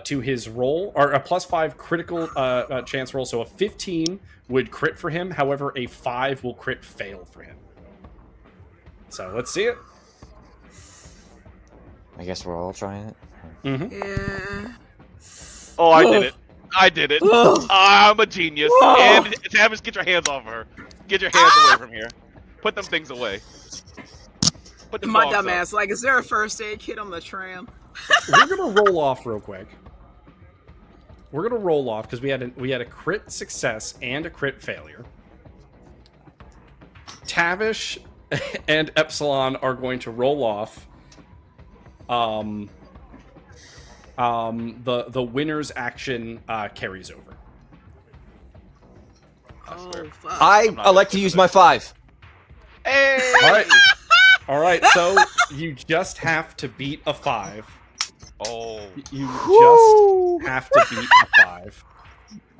to his roll, or a +5 critical chance roll. So a 15 would crit for him. However, a 5 will crit fail for him. So let's see it. I guess we're all trying it. Mm-hmm. Yeah. Oh, I did it. I did it. I'm a genius. And Tavis, get your hands off of her. Get your hands away from here. Put them things away. Put them My dogs dumb up. ass. Like, is there a first aid kit on the tram? We're gonna roll off real quick. We're gonna roll off because we had a crit success and a crit failure. Tavish and Epsilon are going to roll off. the winner's action carries over. I swear. Fuck. I I'm not elect to gonna use do my 5. Hey! All right. All right, so you just have to beat a 5. Oh. You Woo! just have to beat a 5.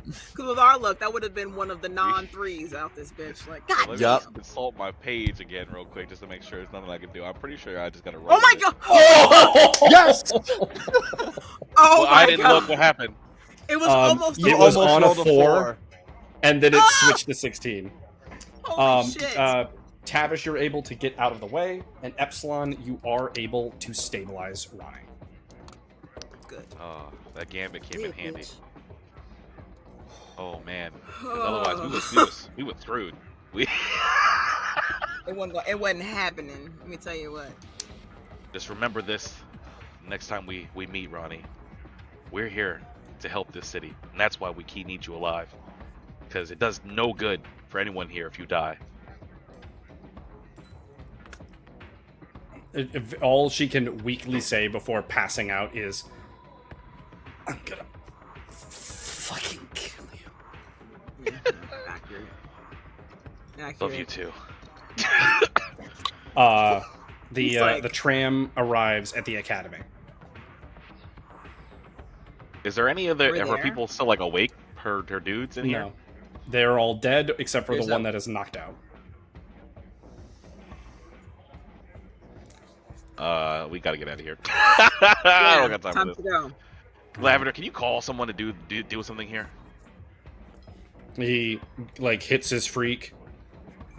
Because with our luck, that would have been one of the non-3s out this bitch. Like, God Let me Yup. just consult my page again real quick just to make sure there's nothing I can do. I'm pretty sure I just got to roll. Oh my with it. god! Oh! Yes! Oh Well, my I didn't god! look what happened. It was almost it was almost on a rolled a 4, and then it switched to 16. Holy shit! Tavish, you're able to get out of the way, and Epsilon, you are able to stabilize Ronnie. Good. Oh, that gambit came in Good, handy. bitch. Oh man. 'Cause otherwise we were screwed. We It wasn't happening. Let me tell you what. just remember this next time we meet, Ronnie. We're here to help this city, and that's why we need you alive. Because it does no good for anyone here if you die. All she can weakly say before passing out is, "I'm gonna fucking kill you." Accurate. Love you too. He's like- The tram arrives at the academy. Is there any other? We're Are there. people still like awake? Her dudes in here? No, they're all dead except for There's the one a- that is knocked out. We gotta get out of here. I don't got time time for to this. go. Lavender, can you call someone to do something here? He hits his freak.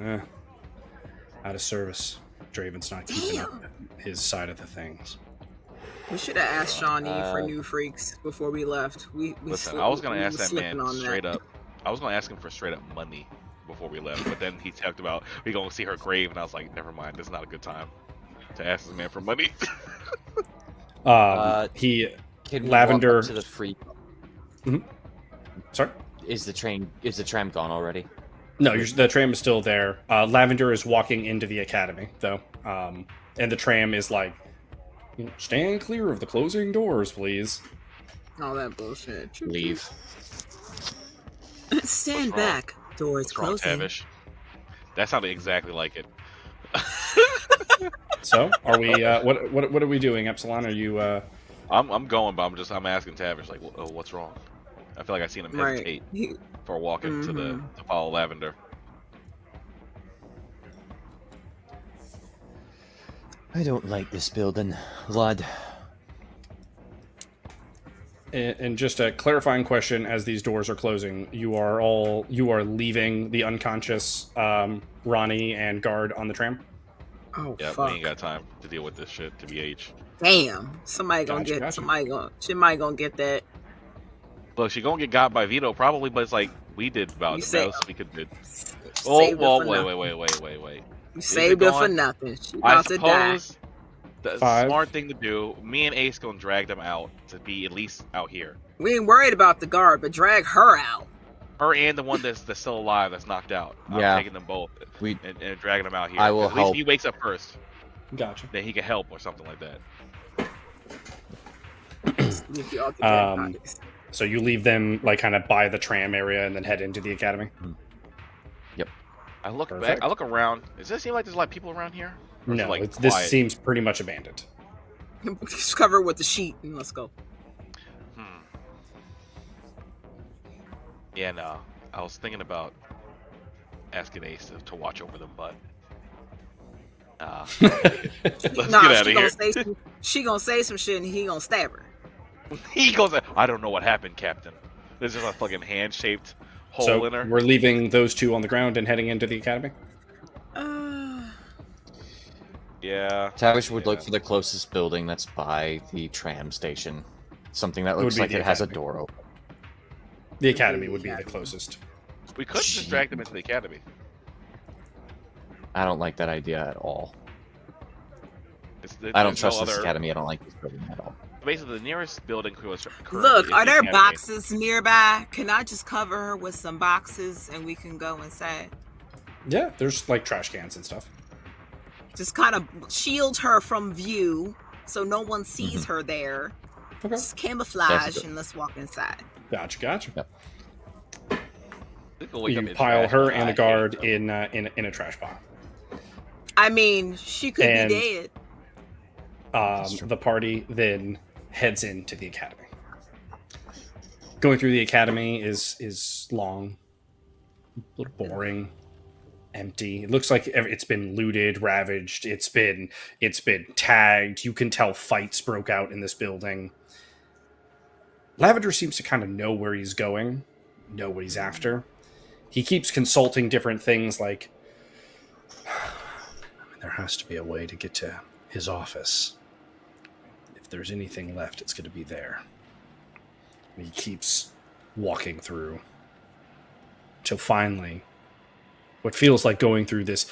Out of service. Draven's not keeping up his side of the things. We should have asked Shawnee for new freaks before we left. Listen, I was gonna ask that slipping man on straight up. I was gonna ask him for straight up money before we left, but then he talked about we gonna see her grave, and I was like, never mind. This is not a good time to ask this man for money. He Can we Lavender- walk up to the free? sorry. Is the tram gone already? No, the tram is still there. Lavender is walking into the academy, though, and the tram is like, "Stand clear of the closing doors, please." All that bullshit. Leave. Stand What's wrong? back. Doors What's wrong, closing. Tavish? That sounded exactly like it. So, are we? What are we doing, Epsilon? Are you? I'm going, but I'm asking Tavish like, what's wrong? I feel like I seen him hesitate Right. for walking to follow Lavender. I don't like this building, lad. And just a clarifying question: as these doors are closing, you are leaving the unconscious Ronnie and guard on the tram. Oh Yeah, fuck. we ain't got time to deal with this shit. To BH. Damn. Somebody gonna Gotcha, get. gotcha. Somebody gonna get that. Look, she gonna get got by Vito probably, but it's like we did about You the say- most we could do. Saved Oh, it well, for nothing. wait. You saved it it for gone? nothing. She I about to die. suppose the 5. smart thing to do. Me and Ace gonna drag them out to be at least out here. We ain't worried about the guard, but drag her out. Her and the one that's still alive, that's knocked out. Yeah. I'm taking them both We- and dragging them out here. I will At least help. if he wakes up first, Gotcha. then he can help or something like that. Leave y'all to dead Um, bodies. So you leave them kind of by the tram area and then head into the academy. I look Perfect. back. I look around. Does it seem like there's a lot of people around here? Or is it, No, like, this quiet? seems pretty much abandoned. Just cover it with the sheet and let's go. Yeah, no. I was thinking about asking Ace to watch over them, but let's get out of here. She gonna say some shit and he gonna stab her. He goes, I don't know what happened, Captain. There's just a fucking hand-shaped hole So in her. we're leaving those two on the ground and heading into the academy. Yeah. Tavish would look Yeah. for the closest building that's by the tram station. Something that Would looks be like the it has a academy. door open. The academy would be the closest. We could just drag them into the academy. I don't like that idea at all. There's I don't no trust this other- academy. I don't like this building at all. Basically, the nearest building currently Look, is are the there academy. boxes nearby? Can I just cover her with some boxes and we can go inside? Yeah, there's trash cans and stuff. Just kind of shield her from view so no one sees her there. Okay. Just camouflage good. and let's walk inside. Gotcha. Yep. People wake up You in pile trash, her I and a hate guard them. in a trash pile. I mean, she could And- be dead. true. The party then heads into the academy. Going through the academy is long, a little boring, empty. It looks like it's been looted, ravaged. It's been tagged. You can tell fights broke out in this building. Lavender seems to kind of know where he's going, know what he's after. He keeps consulting different things like, there has to be a way to get to his office. If there's anything left, it's going to be there. And he keeps walking through till finally, what feels like going through this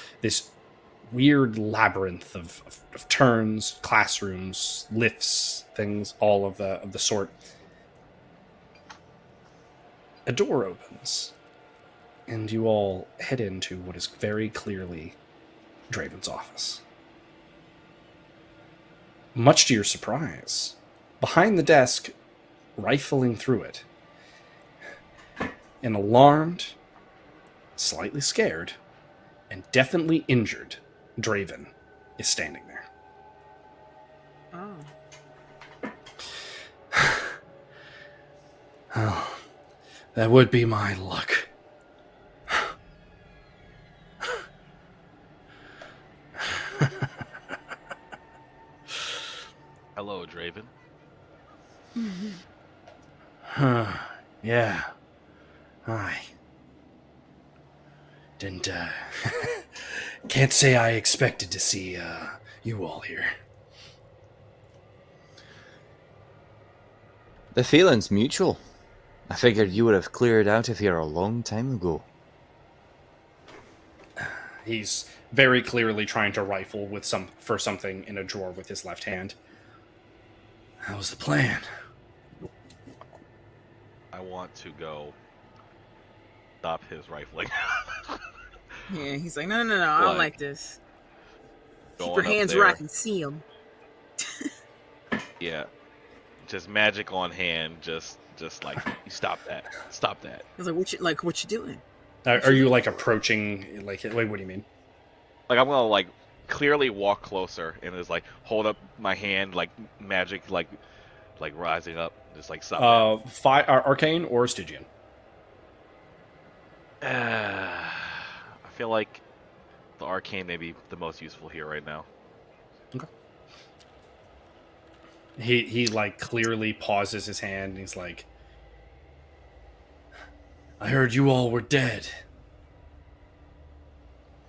weird labyrinth of turns, classrooms, lifts, things, all of the sort. A door opens, and you all head into what is very clearly Draven's office. Much to your surprise, behind the desk, rifling through it, an alarmed, slightly scared, and definitely injured Draven is standing there. Oh. Oh, that would be my luck. Hello, Draven. Yeah. I didn't, can't say I expected to see, you all here. The feeling's mutual. I figured you would have cleared out of here a long time ago. He's very clearly trying to rifle for something in a drawer with his left hand. That was the plan. I want to go stop his rifling. Yeah, he's like, no, I don't like this. Keep Going your up hands there. where I can see them. Yeah. Just magic on hand, just like stop that. I was like, what you doing? Are you like approaching? Like, wait, what do you mean? Like I'm gonna like clearly walk closer and just like hold up my hand like magic like rising up, just like stop Arcane or Stygian? that. I feel like the arcane may be the most useful here right now. Okay. He like clearly pauses his hand and he's like, I heard you all were dead.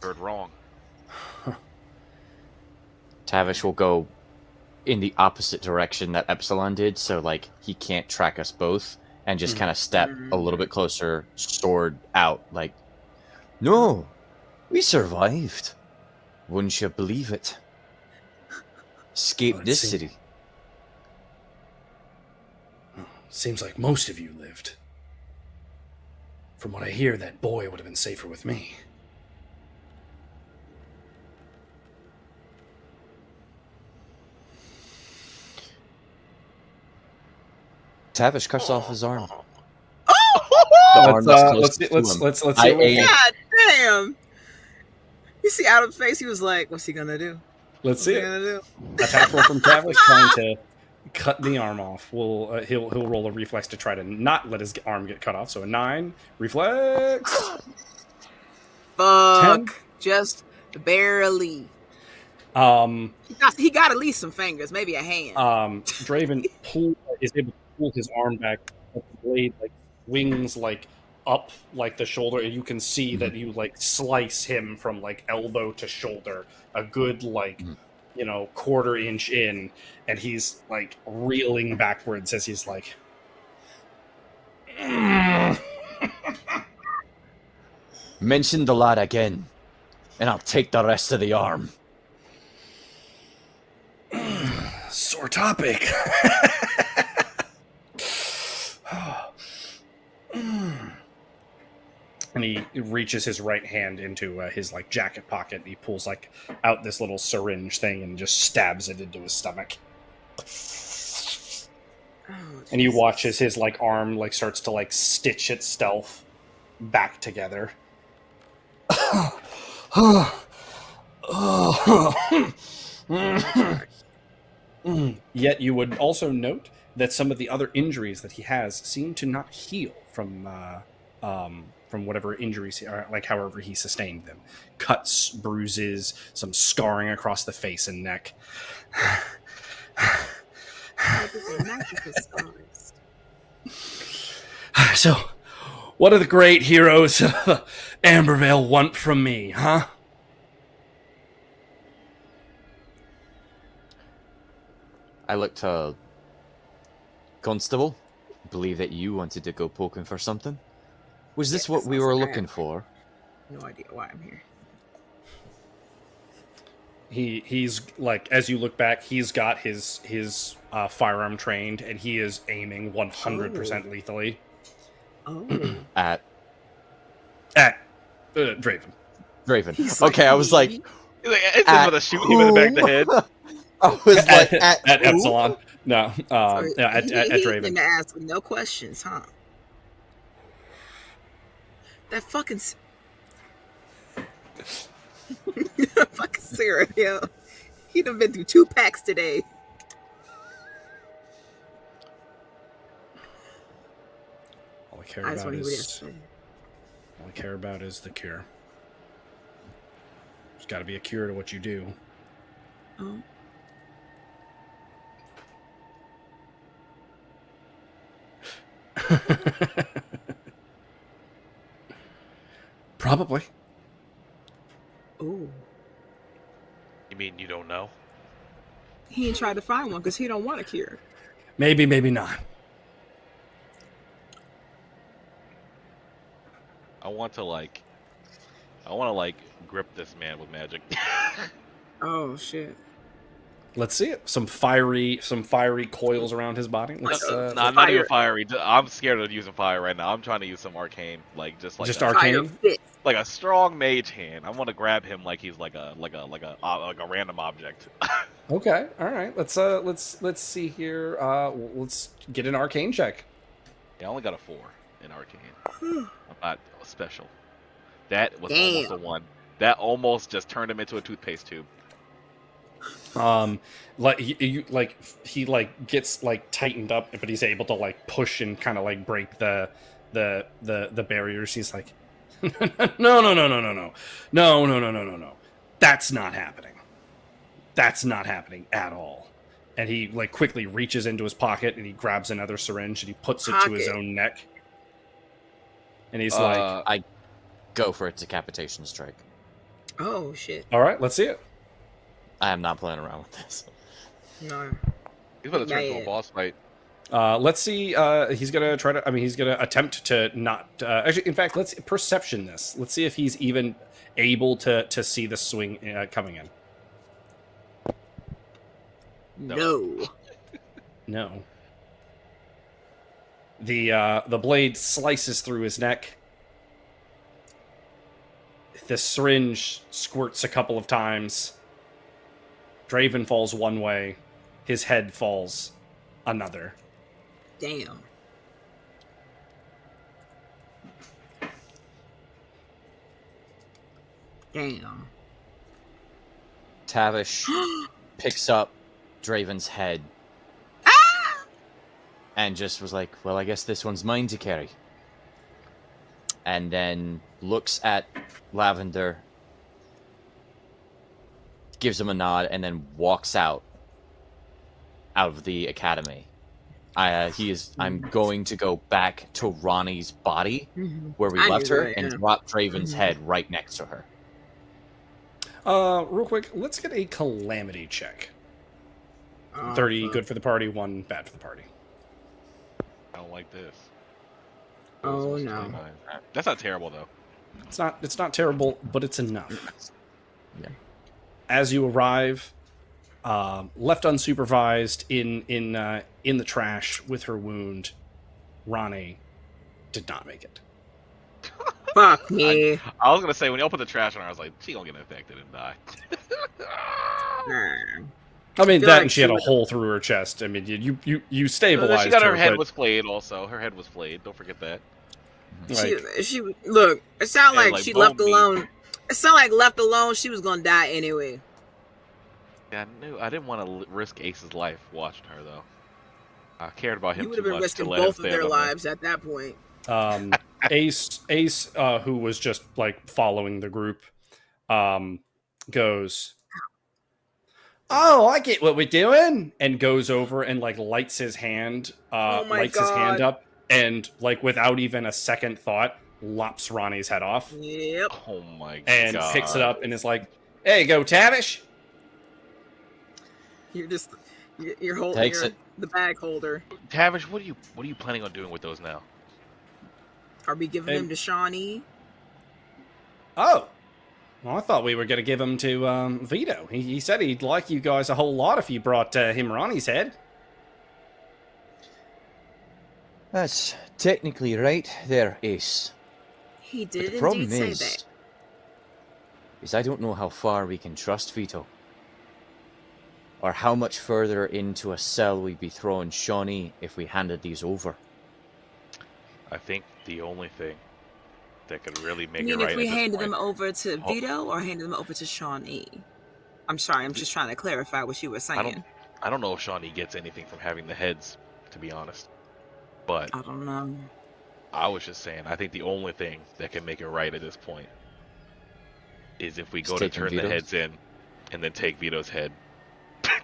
Heard wrong. Tavish will go in the opposite direction that Epsilon did, so like he can't track us both, and just kind of step a little bit closer, sword out, like, no, we survived. Wouldn't you believe it? Escaped Well, this city. Seems like most of you lived. From what I hear, that boy would have been safer with me. Tavish cuts off his arm. Oh! The arm that's closest to him. Let's see. I what we- aim. God damn! You see Adam's face? He was like, "What's he gonna do? Let's What's see he it. gonna do?" Attack roll from Tavish trying to cut the arm off. He'll roll a reflex to try to not let his arm get cut off. So a 9 reflex. Fuck! 10? Just barely. He got at least some fingers, maybe a hand. Draven is able to pull his arm back. But the blade like wings like up like the shoulder, and you can see that you like slice him from like elbow to shoulder, a good like quarter inch in, and he's like reeling backwards as he's like. Mention the lad again, and I'll take the rest of the arm. Sore topic. And he reaches his right hand into his like jacket pocket. And he pulls like out this little syringe thing and just stabs it into his stomach. Oh, And you watch Jesus. as his like arm like starts to like stitch itself back together. Yet you would also note that some of the other injuries that he has seem to not heal from whatever injuries, or like however he sustained them. Cuts, bruises, some scarring across the face and neck. How did they match with his scars? So, what do the great heroes of Ambervale want from me, huh? I look to Constable. Believe that you wanted to go poking for something. Was this Yeah, what we sounds were like I looking have for? No idea why I'm here. He's like, as you look back, he's got his firearm trained, and he is aiming 100% lethally Oh. At at Draven. Draven. He's Okay, I was like, He's like, it's just at about to shoot him in the back of the head. whom? I was like, at who? Epsilon. No, So yeah, at he Draven. didn't ask no questions, huh? That fucking fucking Sarah, yo. He'd have been through 2 packs today. All I care I just about want to hear what he has is to say. all I care about is the cure. There's got to be a cure to what you do. Oh. Probably. Ooh. You mean you don't know? He ain't tried to find one because he don't want a cure. Maybe, maybe not. I want to grip this man with magic. Oh shit. Let's see it. Some fiery coils around his body. Let's, No, Fire. not even fiery. I'm scared of using fire right now. I'm trying to use some arcane, like just like Just a, arcane? Fire fist. like a strong mage hand. I want to grab him like he's like a random object. Okay, all right. Let's see here. Let's get an arcane check. Yeah, I only got a 4 in arcane. I'm not special. That was Damn. almost a 1. That almost just turned him into a toothpaste tube. Like he like gets like tightened up, but he's able to like push and kind of like break the barriers. He's like, no. That's not happening. That's not happening at all. And he like quickly reaches into his pocket and he grabs another syringe and he puts it to his own neck. And he's like, I go for a decapitation strike. Oh shit. all right, let's see it. I am not playing around with this. No. He's about to turn Yeah, into yeah. a boss fight. Let's see. He's gonna try to. I mean, he's gonna attempt to not. Actually, in fact, let's perception this. Let's see if he's even able to see the swing coming in. No. No. The blade slices through his neck. The syringe squirts a couple of times. Draven falls one way. His head falls another. Damn. Damn. Tavish picks up Draven's head and just was like, well, I guess this one's mine to carry. And then looks at Lavender, gives him a nod, and then walks out of the academy. I'm going to go back to Ronnie's body where we I left knew her that, and yeah. drop Draven's head right next to her. Real quick, let's get a calamity check. Oh, 30 fuck. good for the party, 1 bad for the party. I don't like this. Oh, It's no. 29. That's not terrible though. It's not terrible, but it's enough. Yeah. As you arrive, left unsupervised in the trash with her wound, Ronnie did not make it. Fuck me. I was gonna say when you opened the trash on her, I was like, she gonna get infected and die. Nah. I mean, feel that like and she had a would- hole through her chest. I mean, you She stabilized got her, her head but, was flayed also. Her head was flayed. Don't forget that. like, she look. It sounded And, like like, she bone left meat. alone. It sounded like left alone. She was gonna die anyway. Yeah, I didn't want to risk Ace's life watching her though. I cared about You him would too have been much to risking let him both of stand their on me. lives at that point. Ace, who was just like following the group, goes, "Oh, I get what we're doing," and goes over and like lights his hand God. up, and like without even a second thought, lops Ronnie's head off Yep. Oh my and god! picks it up and is like, "There you go, Tavish." You're just you're holding Takes it. the bag holder. Tavish, what are you planning on doing with those now? Are we giving them to Shawnee? Oh, well, I thought we were going to give him to Vito. He said he'd like you guys a whole lot if you brought him Ronnie's head. That's technically right there, Ace. He But did the problem indeed say that. is I don't know how far we can trust Vito. Or how much further into a cell we'd be throwing Shawnee if we handed these over. I think the only thing that could really I make mean, it right if we at this handed point, them over to Vito or handed them over to Shawnee? I'm sorry, I'm just trying to clarify what you were saying. I don't know if Shawnee gets anything from having the heads, to be honest. But I don't know. I was just saying, I think the only thing that can make it right at this point is if we go Just to taking turn the Vito's? heads in and then take Vito's head.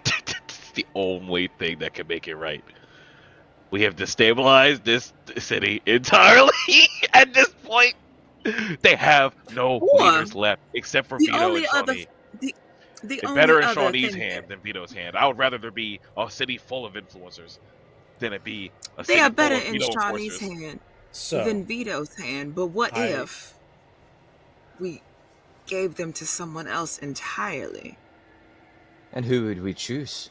It's the only thing that can make it right. We have destabilized this city entirely at this point. They have no Or leaders left except for The Vito only and other Shawnee. the It's only better in other Shawnee's thing hand than Vito's hand. I would rather there be a city full of influencers than it be a they city are full better of in Vito Shawnee's enforcers. hand So than Vito's hand. But what I- if we gave them to someone else entirely? And who would we choose?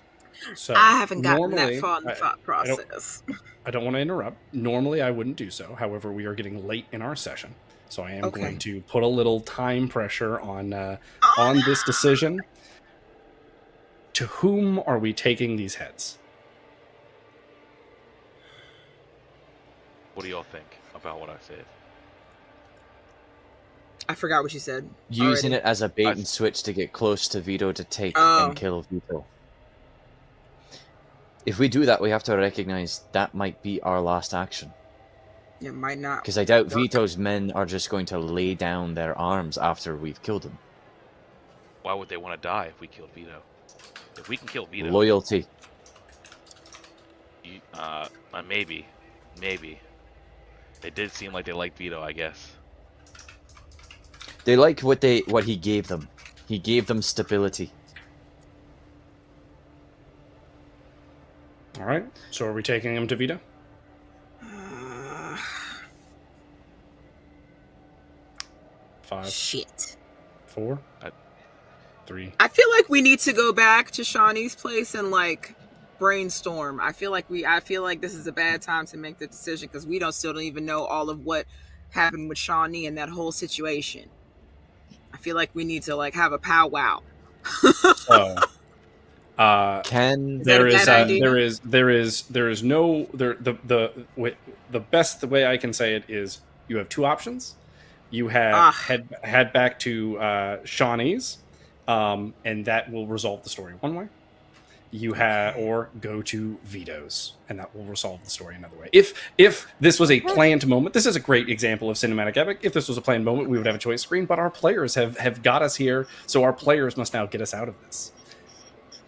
So I haven't gotten normally, that far in the thought I don't- process. I don't want to interrupt. Normally, I wouldn't do so. However, we are getting late in our session, so I am Okay. going to put a little time pressure on Oh, this decision. To whom are we taking these heads? What do y'all think about what I said? I forgot what you said. Using already. it as a bait and switch to get close to Vito to take Oh. and kill Vito. If we do that, we have to recognize that might be our last action. It might not. Because I doubt work. Vito's men are just going to lay down their arms after we've killed him. Why would they want to die if we killed Vito? If we can kill Vito, Loyalty. maybe. It did seem like they liked Vito, I guess. They like what he gave them. He gave them stability. All right. So are we taking him to Vito? Uh, 5, shit. 4, 3. I feel like we need to go back to Shawnee's place and like brainstorm. I feel like this is a bad time to make the decision because we still don't even know all of what happened with Shawnee and that whole situation. I feel like we need to like have a powwow. So, Can there that a is bad idea? there is no the best way I can say it is you have two options. You have head back to Shawnee's, and that will resolve the story one way. You have or go to Vito's, and that will resolve the story another way. If this was a planned moment, this is a great example of cinematic epic. If this was a planned moment, we would have a choice screen, but our players have got us here, so our players must now get us out of this.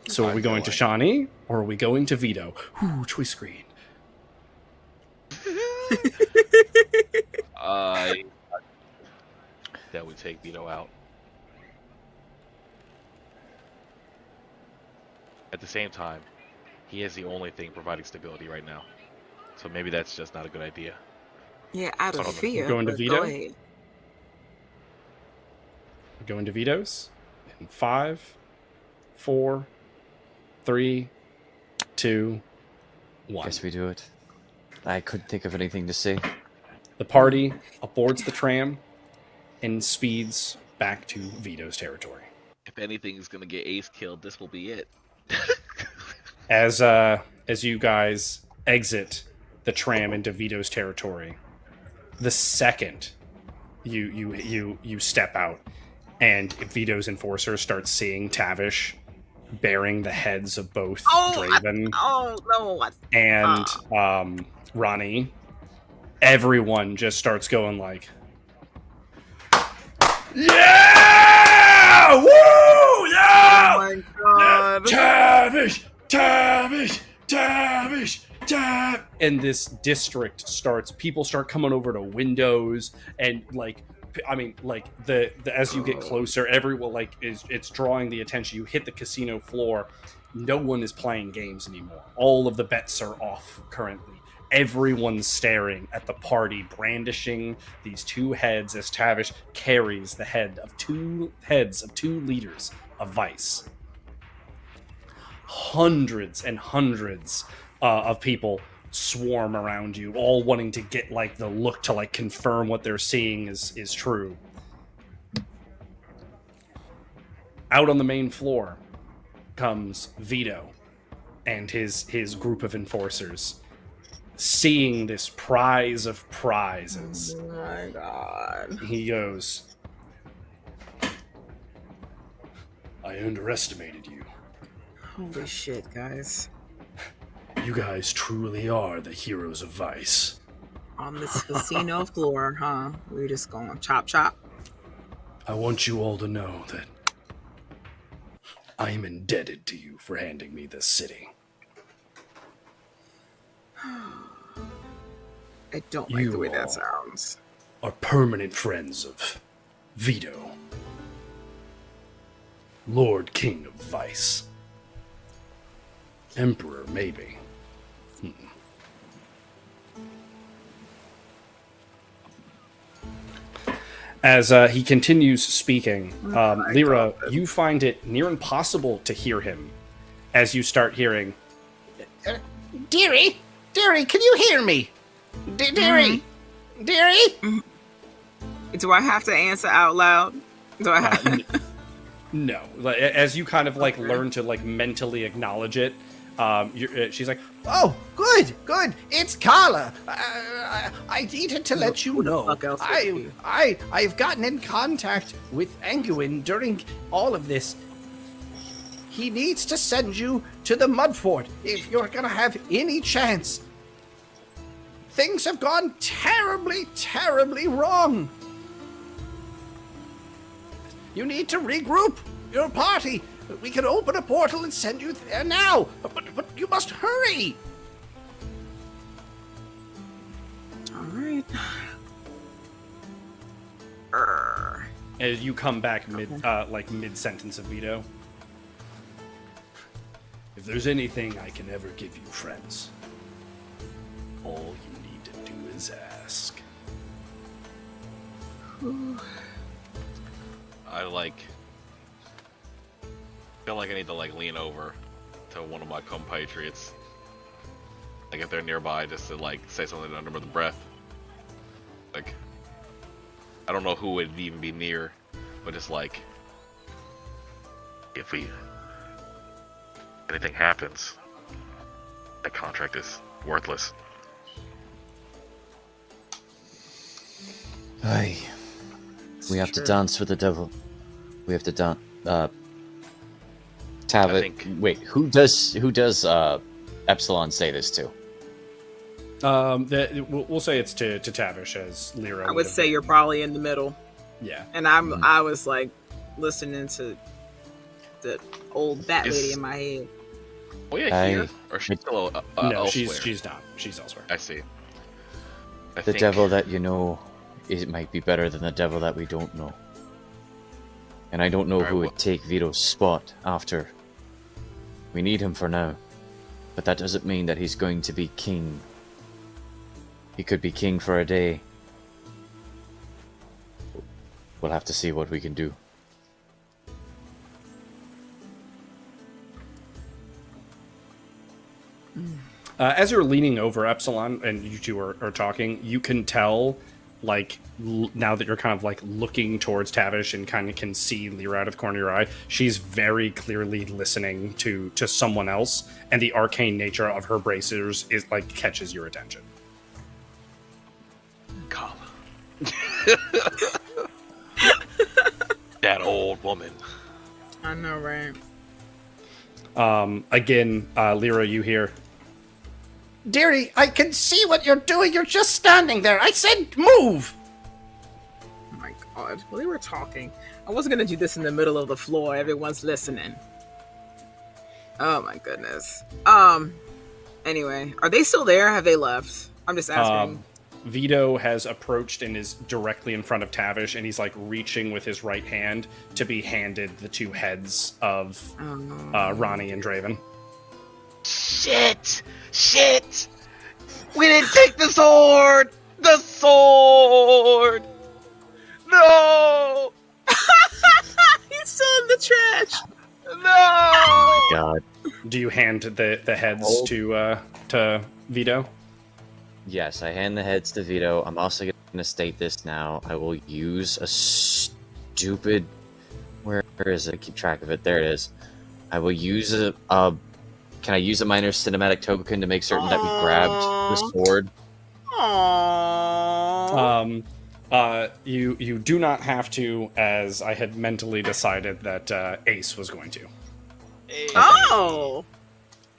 So are we going to Shawnee or are we going to Vito? Ooh, choice screen. That would take Vito out. At the same time, he is the only thing providing stability right now. So maybe that's just not a good idea. Yeah, out of fear. Going to but Vito? Go ahead. We're going to Vito's in 5, 4, 3, 2, 1. guess we do it. I couldn't think of anything to say. The party aboards the tram and speeds back to Vito's territory. If anything is gonna get Ace killed, this will be it. As you guys exit the tram into Vito's territory, the second you step out, and Vito's enforcer starts seeing Tavish bearing the heads of both Draven and Ronnie, everyone just starts going like, "Yeah! Woo! Yeah! Oh my god! Tavish! Tavish! Tavish! Tavish!" And this district starts. People start coming over to windows, and like, I mean, like the as you get closer, everyone like it's drawing the attention. You hit the casino floor. No one is playing games anymore. All of the bets are off currently. Everyone's staring at the party, brandishing these two heads as Tavish carries the heads of two leaders of Vice. Hundreds and hundreds of people swarm around you, all wanting to get like the look to like confirm what they're seeing is true. Out on the main floor comes Vito and his group of enforcers, seeing this prize of prizes. Oh my god. He goes, "I underestimated you. Holy shit, guys. You guys truly are the heroes of Vice. On this casino floor, huh? We're just going chop chop. I want you all to know that I am indebted to you for handing me this city. I don't like the way You that all sounds. are permanent friends of Vito, Lord King of Vice. Emperor, maybe. As he continues speaking, Lyra, you find it near impossible to hear him as you start hearing, Dearie, can you hear me? Dearie, Do I have to answer out loud? Do I have? no. As you kind of like learn to like mentally acknowledge it, she's like, Oh, good. It's Carla. I needed to let you Who the know. fuck else would it be? I've gotten in contact with Anguin during all of this. He needs to send you to the Mud Fort if you're gonna have any chance. Things have gone terribly, terribly wrong. You need to regroup your party. We can open a portal and send you there now, but you must hurry. All right. as you come back mid sentence of Vito. If there's anything I can ever give you, friends, all you need to do is ask. I feel like I need to lean over to one of my compatriots, if they're nearby, just to say something under the breath. I don't know who would even be near, but just if anything happens, that contract is worthless. Aye. We have to dance with the devil. We have to dance. Wait, who does Epsilon say this to? We'll say it's to Tavish, as Lyra. I would say you're probably in the middle. Yeah. And I was listening to the old bat lady in my head. Oh yeah, here, or she's still no, elsewhere? she's not. She's elsewhere. I see. The devil that you know, it might be better than the devil that we don't know. And I don't know who would take Vito's spot after. We need him for now, but that doesn't mean that he's going to be king. He could be king for a day. We'll have to see what we can do. As you're leaning over Epsilon and you two are talking, you can tell like now that you're kind of like looking towards Tavish and kind of can see Lyra out of the corner of your eye, she's very clearly listening to someone else, and the arcane nature of her bracers is like catches your attention. Come. That old woman. I know, right? Again, Lyra, you hear, Dearie, I can see what you're doing. You're just standing there. I said move. Oh my god. Well, they were talking. I wasn't gonna do this in the middle of the floor. Everyone's listening. Oh my goodness. Anyway, are they still there? Have they left? I'm just asking. Vito has approached and is directly in front of Tavish, and he's like reaching with his right hand to be handed the two heads of Ronnie and Draven. Shit! We didn't take the sword! The sword! No! He's still in the trash. No! Oh my god. Do you hand the heads to Vito? Yes, I hand the heads to Vito. I'm also going to state this now. I will use a stupid... Where is it? Keep track of it. There it is. I will use a... Can I use a minor cinematic token to make certain that we grabbed the sword? Aww. You do not have to, as I had mentally decided that Ace was going to. Hey. Oh.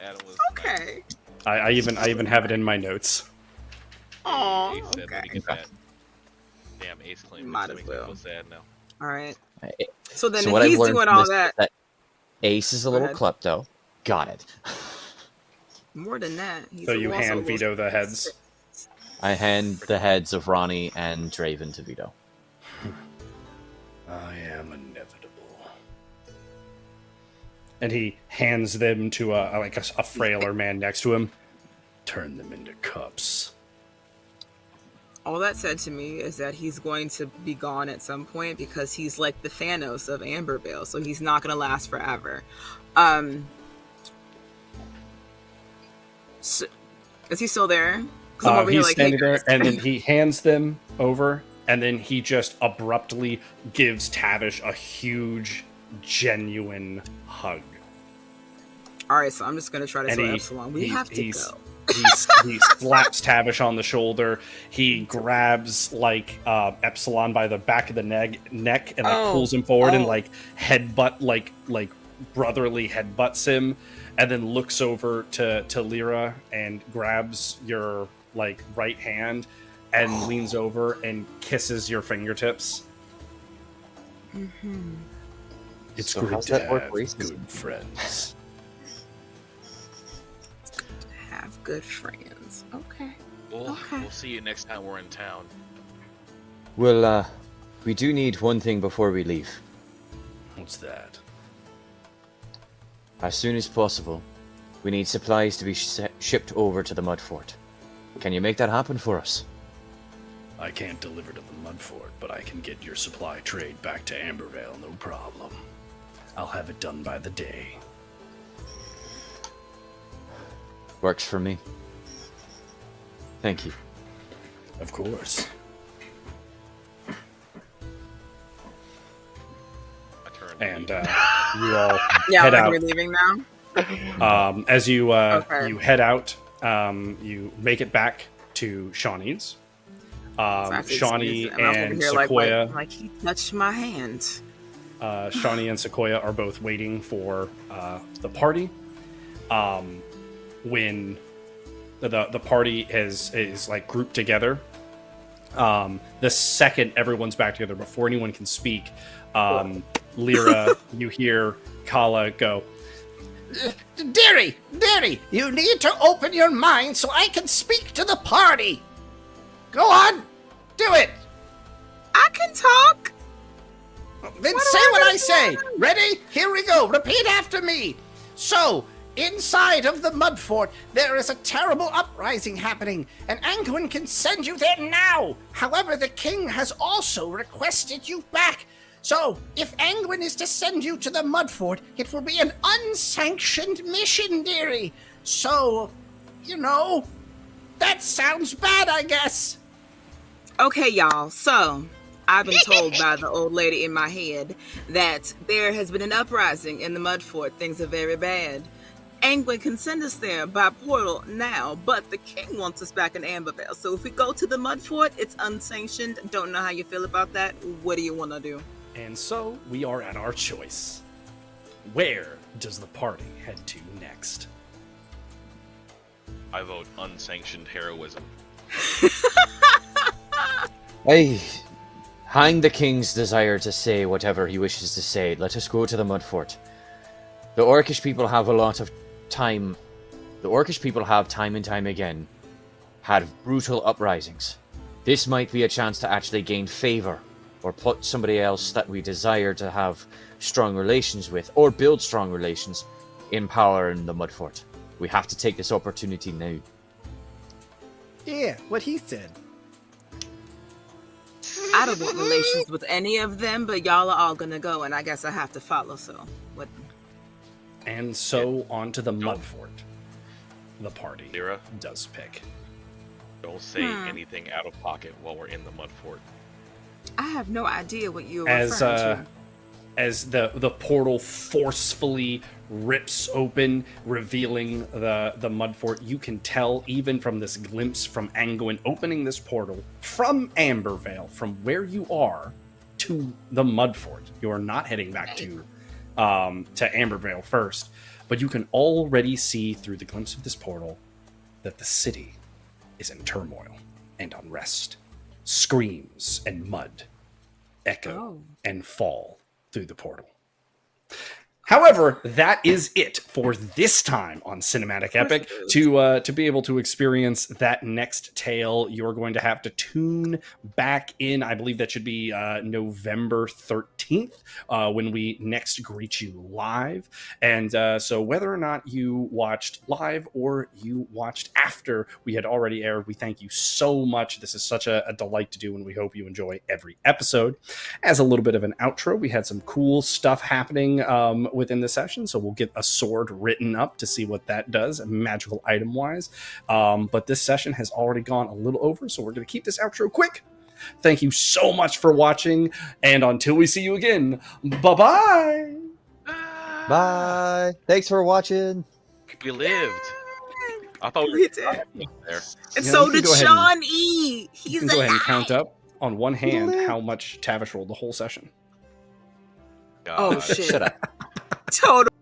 Adam was Okay. I even have it in my notes. Oh. Ace said, Okay. "Let me get that." Damn, Ace claimed Might this as makes me well. feel sad now. All right. I- So then, So if what I've he's learned doing from all this is that, Ace is a Go little ahead. klepto. Got it. more than that, he's So you also hand a little- Vito the heads. I hand the heads of Ronnie and Draven to Vito. I am inevitable. And he hands them to a frailer man next to him. Turn them into cups. All that said to me is that he's going to be gone at some point because he's like the Thanos of Ambervale, so he's not going to last forever. So, is he still there? 'Cause I'm over here He's like, standing hey, there, guys. and then he hands them over, and then he just abruptly gives Tavish a huge, genuine hug. All right, so I'm just going to try to And tell he- Epsilon, we have to go. He slaps Tavish on the shoulder. He grabs Epsilon by the back of the neck and pulls him forward and headbutt like brotherly headbutts him, and then looks over to Lyra and grabs your right hand and leans over and kisses your fingertips. Mm-hmm. It's So great how's to that work have racism? good friends. Have good friends. Okay. We'll Okay. see you next time we're in town. Well, we do need one thing before we leave. What's that? As soon as possible, we need supplies to be shipped over to the Mud Fort. Can you make that happen for us? I can't deliver to the Mud Fort, but I can get your supply trade back to Ambervale, no problem. I'll have it done by the day. Works for me. Thank you. Of course. I turn And you all Yeah, head like out. we're leaving now. As you Okay. you head out, you make it back to Shawnee's. So I have to Shawnee excuse it. I'm over and here Sequoia. like he touched my hand. Shawnee and Sequoia are both waiting for the party. When the party is like grouped together, the second everyone's back together, before anyone can speak, Lyra, you hear Kala go, Dearie, you need to open your mind so I can speak to the party. Go on, do it. I can talk. Then What say do I what gotta I say. do? Ready? Here we go. Repeat after me. So, inside of the Mud Fort, there is a terrible uprising happening, and Anguin can send you there now. However, the king has also requested you back. So, if Anguin is to send you to the Mud Fort, it will be an unsanctioned mission, dearie. So, that sounds bad, I guess. Okay, y'all. So, I've been told by the old lady in my head that there has been an uprising in the Mud Fort. Things are very bad. Angwin can send us there by portal now, but the king wants us back in Ambervale. So if we go to the Mud Fort, it's unsanctioned. Don't know how you feel about that. What do you want to do? And so we are at our choice. Where does the party head to next? I vote unsanctioned heroism. Hey, hang the king's desire to say whatever he wishes to say. Let us go to the Mud Fort. The Orcish people have a lot of time. The Orcish people have time and time again had brutal uprisings. This might be a chance to actually gain favor or put somebody else that we desire to have strong relations with or build strong relations in power in the Mud Fort. We have to take this opportunity now. Yeah, what he said. I don't want relations with any of them, but y'all are all gonna go, and I guess I have to follow. So what? And so on to the Mud Fort. The party Lyra, does pick. don't say anything out of pocket while we're in the Mud Fort. I have no idea what you're As referring to. as the portal forcefully rips open, revealing the Mud Fort, you can tell even from this glimpse from Angwin opening this portal from Ambervale, from where you are to the Mud Fort. You are not heading back to Ambervale first, but you can already see through the glimpse of this portal that the city is in turmoil and unrest. Screams and mud echo and fall through the portal. However, that is it for this time on Cinematic Epic. To be able to experience that next tale, you're going to have to tune back in. I believe that should be November 13th when we next greet you live. And so whether or not you watched live or you watched after we had already aired, we thank you so much. This is such a delight to do, and we hope you enjoy every episode. As a little bit of an outro, we had some cool stuff happening within the session, so we'll get a sword written up to see what that does, magical item wise. But this session has already gone a little over, so we're going to keep this outro quick. Thank you so much for watching, and until we see you again, bye-bye. Bye. Thanks for watching. We lived. I thought We we did. were there. And You know, so you can did go ahead Sean E. You He's can go ahead and alive. count up on one hand how much Tavish rolled the whole session. Oh God. shit! Shut up. Total.